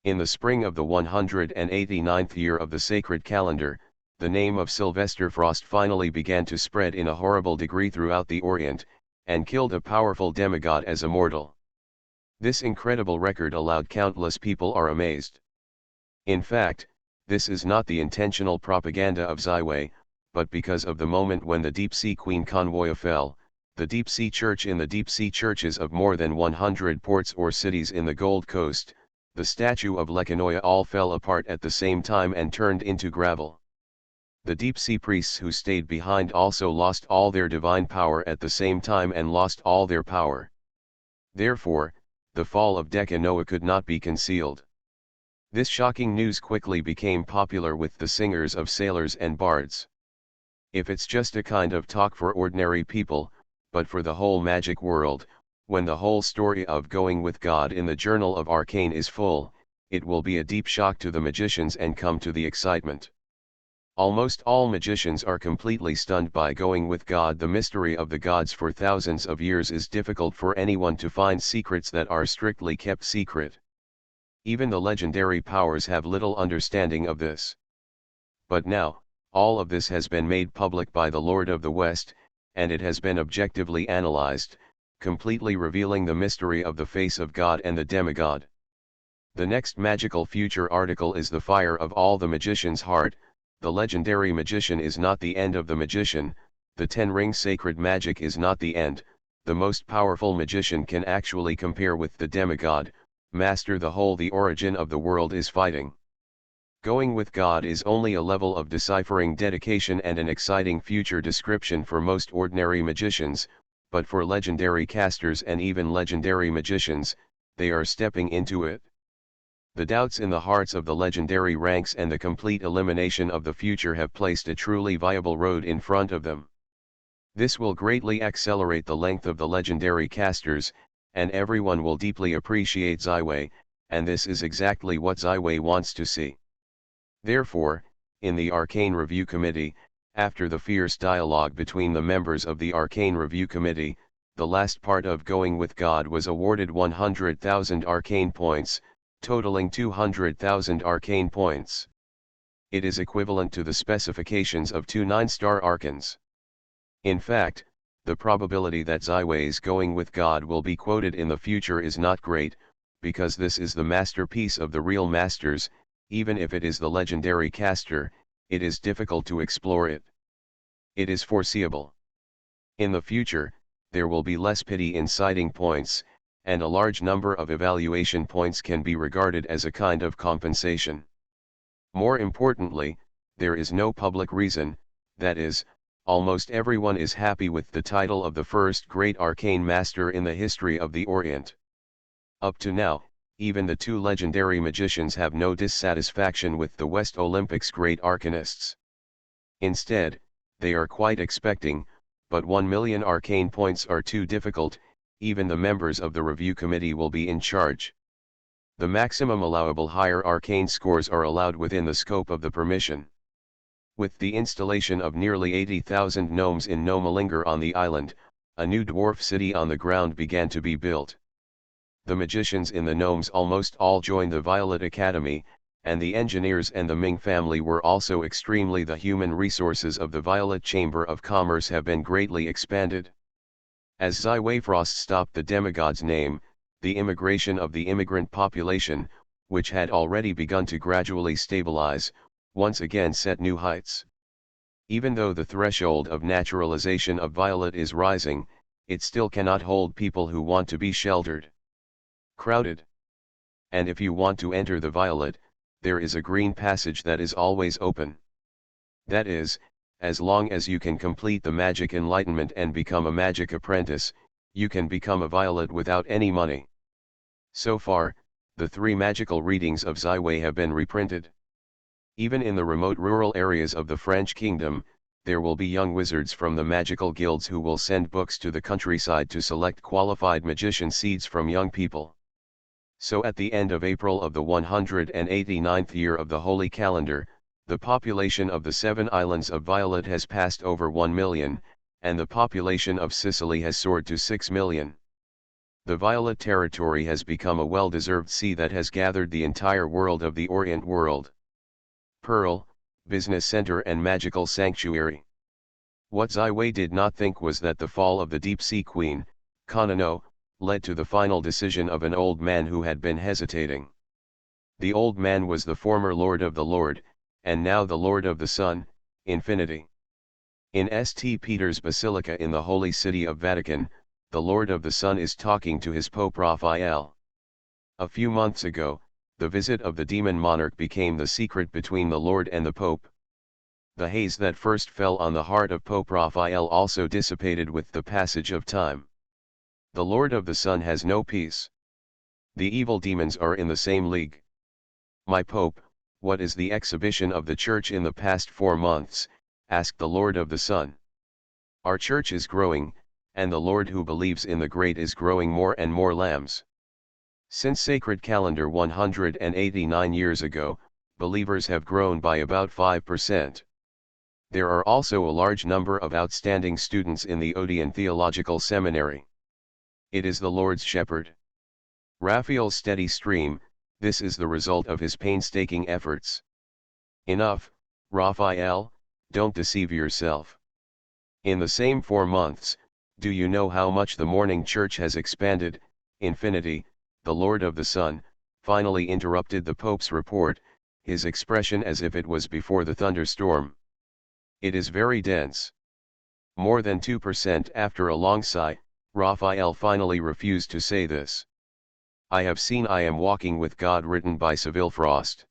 In the spring of the 189th year of the sacred calendar, the name of Sylvester Frost finally began to spread in a horrible degree throughout the Orient, and killed a powerful demigod as a mortal. This incredible record allowed countless people are amazed. In fact, This is not the intentional propaganda of Ziwei, but because of the moment when the Deep-Sea Queen convoy fell, the Deep-Sea Church in the Deep-Sea churches of more than 100 ports or cities in the Gold Coast, the statue of Lekanoya all fell apart at the same time and turned into gravel. The Deep-Sea priests who stayed behind also lost all their divine power at the same time and lost all their power. Therefore, the fall of Dekanoa could not be concealed. This shocking news quickly became popular with the singers of sailors and bards. If it's just a kind of talk for ordinary people, but for the whole magic world, when the whole story of going with God in the Journal of Arcane is full, it will be a deep shock to the magicians and come to the excitement. Almost all magicians are completely stunned by going with God. The mystery of the gods for thousands of years is difficult for anyone to find secrets that are strictly kept secret. Even the legendary powers have little understanding of this. But now, all of this has been made public by the Lord of the West, and it has been objectively analyzed, completely revealing the mystery of the face of God and the demigod. The next magical future article is the fire of all the magician's heart. The legendary magician is not the end of the magician, the 10-ring sacred magic is not the end, the most powerful magician can actually compare with the demigod, master the whole. The origin of the world is fighting. Going with God is only a level of deciphering dedication and an exciting future description for most ordinary magicians, but for legendary casters and even legendary magicians, they are stepping into it. The doubts in the hearts of the legendary ranks and the complete elimination of the future have placed a truly viable road in front of them. This will greatly accelerate the length of the legendary casters, and everyone will deeply appreciate Ziwei, and this is exactly what Ziwei wants to see. Therefore, in the Arcane Review Committee, after the fierce dialogue between the members of the Arcane Review Committee, the last part of Going with God was awarded 100,000 arcane points, totaling 200,000 arcane points. It is equivalent to the specifications of 2 9-star arcans. In fact, the probability that Ziwei's Going with God will be quoted in the future is not great, because this is the masterpiece of the real masters. Even if it is the legendary caster, it is difficult to explore it. It is foreseeable. In the future, there will be less pity in citing points, and a large number of evaluation points can be regarded as a kind of compensation. More importantly, there is no public reason, that is, almost everyone is happy with the title of the first great arcane master in the history of the Orient. Up to now, even the 2 legendary magicians have no dissatisfaction with the West Olympic's great arcanists. Instead, they are quite expecting, but 1 million arcane points are too difficult. Even the members of the review committee will be in charge. The maximum allowable higher arcane scores are allowed within the scope of the permission. With the installation of nearly 80,000 gnomes in Nomalingir on the island, a new dwarf city on the ground began to be built. The magicians in the gnomes almost all joined the Violet Academy, and the engineers and the Ming family were also extremely. The human resources of the Violet Chamber of Commerce have been greatly expanded. As Ziwei Frost stopped the demigod's name, the immigration of the immigrant population, which had already begun to gradually stabilize, once again set new heights. Even though the threshold of naturalization of Violet is rising, it still cannot hold people who want to be sheltered. Crowded. And if you want to enter the Violet, there is a green passage that is always open. That is, as long as you can complete the magic enlightenment and become a magic apprentice, you can become a Violet without any money. So far, the 3 magical readings of Ziwei have been reprinted. Even in the remote rural areas of the French kingdom, there will be young wizards from the magical guilds who will send books to the countryside to select qualified magician seeds from young people. So at the end of April of the 189th year of the Holy Calendar, the population of the 7 islands of Violet has passed over 1 million, and the population of Sicily has soared to 6 million. The Violet territory has become a well-deserved sea that has gathered the entire world of the Orient world. Pearl, business center and magical sanctuary. What Ziwei did not think was that the fall of the Deep-Sea Queen, Kanano, led to the final decision of an old man who had been hesitating. The old man was the former Lord of the Lord, and now the Lord of the Sun, infinity. In St. Peter's Basilica in the Holy City of Vatican, the Lord of the Sun is talking to his Pope Raphael. A few months ago, the visit of the demon monarch became the secret between the Lord and the Pope. The haze that first fell on the heart of Pope Raphael also dissipated with the passage of time. The Lord of the Sun has no peace. The evil demons are in the same league. "My Pope, what is the exhibition of the Church in the past 4 months?" asked the Lord of the Sun. "Our Church is growing, and the Lord who believes in the great is growing more and more lambs. Since sacred calendar 189 years ago, believers have grown by about 5%. There are also a large number of outstanding students in the Odeon Theological Seminary. It is the Lord's shepherd. Raphael's steady stream, this is the result of his painstaking efforts. Enough, Raphael, don't deceive yourself. In the same 4 months, do you know how much the morning church has expanded?" Infinity, the Lord of the Sun, finally interrupted the Pope's report, his expression as if it was before the thunderstorm. "It is very dense." More than 2%. After a long sigh, Raphael finally refused to say this. "I have seen I am walking with God," written by Seville Frost.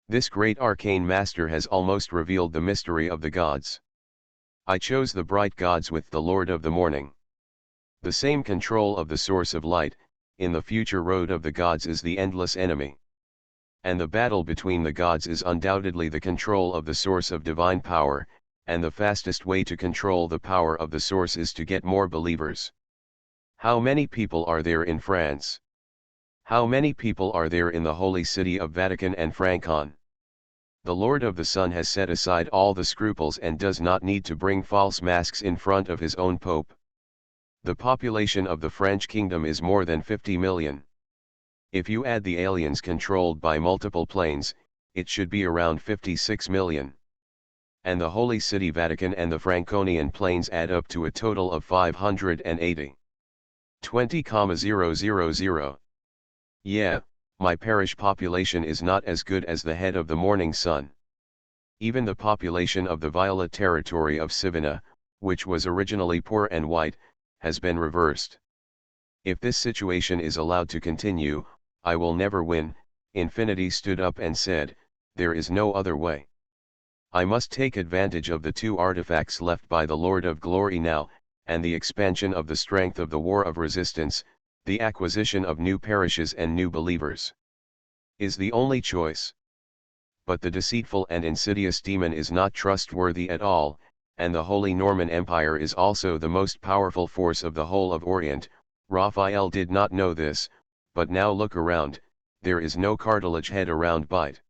This great arcane master has almost revealed the mystery of the gods. "I chose the bright gods with the Lord of the morning." The same control of the source of light, in the future road of the gods, is the endless enemy. And the battle between the gods is undoubtedly the control of the source of divine power, and the fastest way to control the power of the source is to get more believers. How many people are there in France? How many people are there in the Holy City of Vatican and Francon? The Lord of the Sun has set aside all the scruples and does not need to bring false masks in front of his own Pope. The population of the French kingdom is more than 50 million. If you add the aliens controlled by multiple planes, it should be around 56 million. And the Holy City Vatican and the Franconian planes add up to a total of 580. 20,000. Yeah, my parish population is not as good as the head of the morning sun. Even the population of the violet territory of Savannah, which was originally poor and white, has been reversed. If this situation is allowed to continue, I will never win." Infinity stood up and said, "There is no other way. I must take advantage of the 2 artifacts left by the Lord of Glory now, and the expansion of the strength of the war of resistance, the acquisition of new parishes and new believers, is the only choice." But the deceitful and insidious demon is not trustworthy at all, and the Holy Norman Empire is also the most powerful force of the whole of Orient. Raphael did not know this, but now look around, there is no cartilage head around Bite.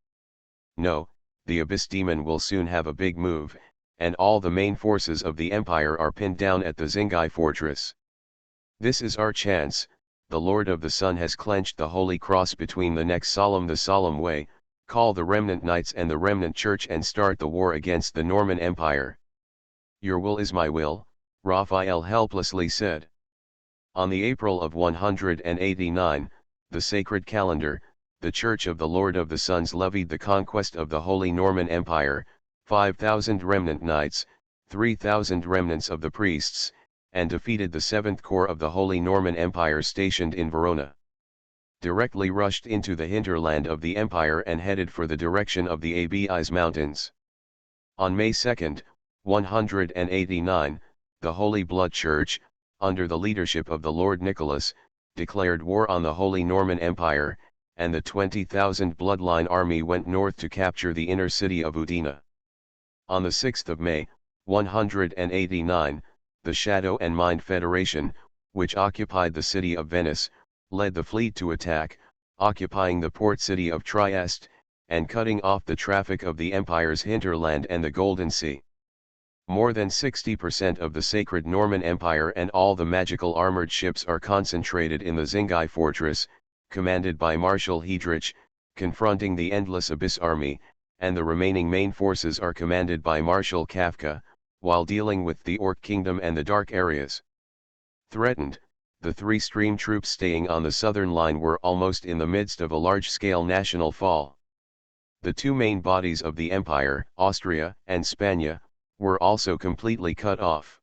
No, the Abyss demon will soon have a big move, and all the main forces of the empire are pinned down at the Zingai fortress. This is our chance. The Lord of the Sun has clenched the Holy Cross between the necks. The solemn way, call the remnant knights and the remnant church and start the war against the Norman Empire. "Your will is my will," Raphael helplessly said. On the April of 189, the sacred calendar, the Church of the Lord of the Suns levied the conquest of the Holy Norman Empire, 5,000 remnant knights, 3,000 remnants of the priests, and defeated the 7th Corps of the Holy Norman Empire stationed in Verona. Directly rushed into the hinterland of the empire and headed for the direction of the Abies Mountains. On May 2, 189, the Holy Blood Church, under the leadership of the Lord Nicholas, declared war on the Holy Norman Empire, and the 20,000 bloodline army went north to capture the inner city of Udine. On the 6th of May, 189, the Shadow and Mind Federation, which occupied the city of Venice, led the fleet to attack, occupying the port city of Trieste, and cutting off the traffic of the empire's hinterland and the Golden Sea. More than 60% of the sacred Norman Empire and all the magical armored ships are concentrated in the Zingai fortress, commanded by Marshal Heydrich, confronting the endless Abyss army, and the remaining main forces are commanded by Marshal Kafka, while dealing with the Orc Kingdom and the Dark Areas. Threatened, the 3 stream troops staying on the southern line were almost in the midst of a large-scale national fall. The two main bodies of the empire, Austria and Spania, were also completely cut off.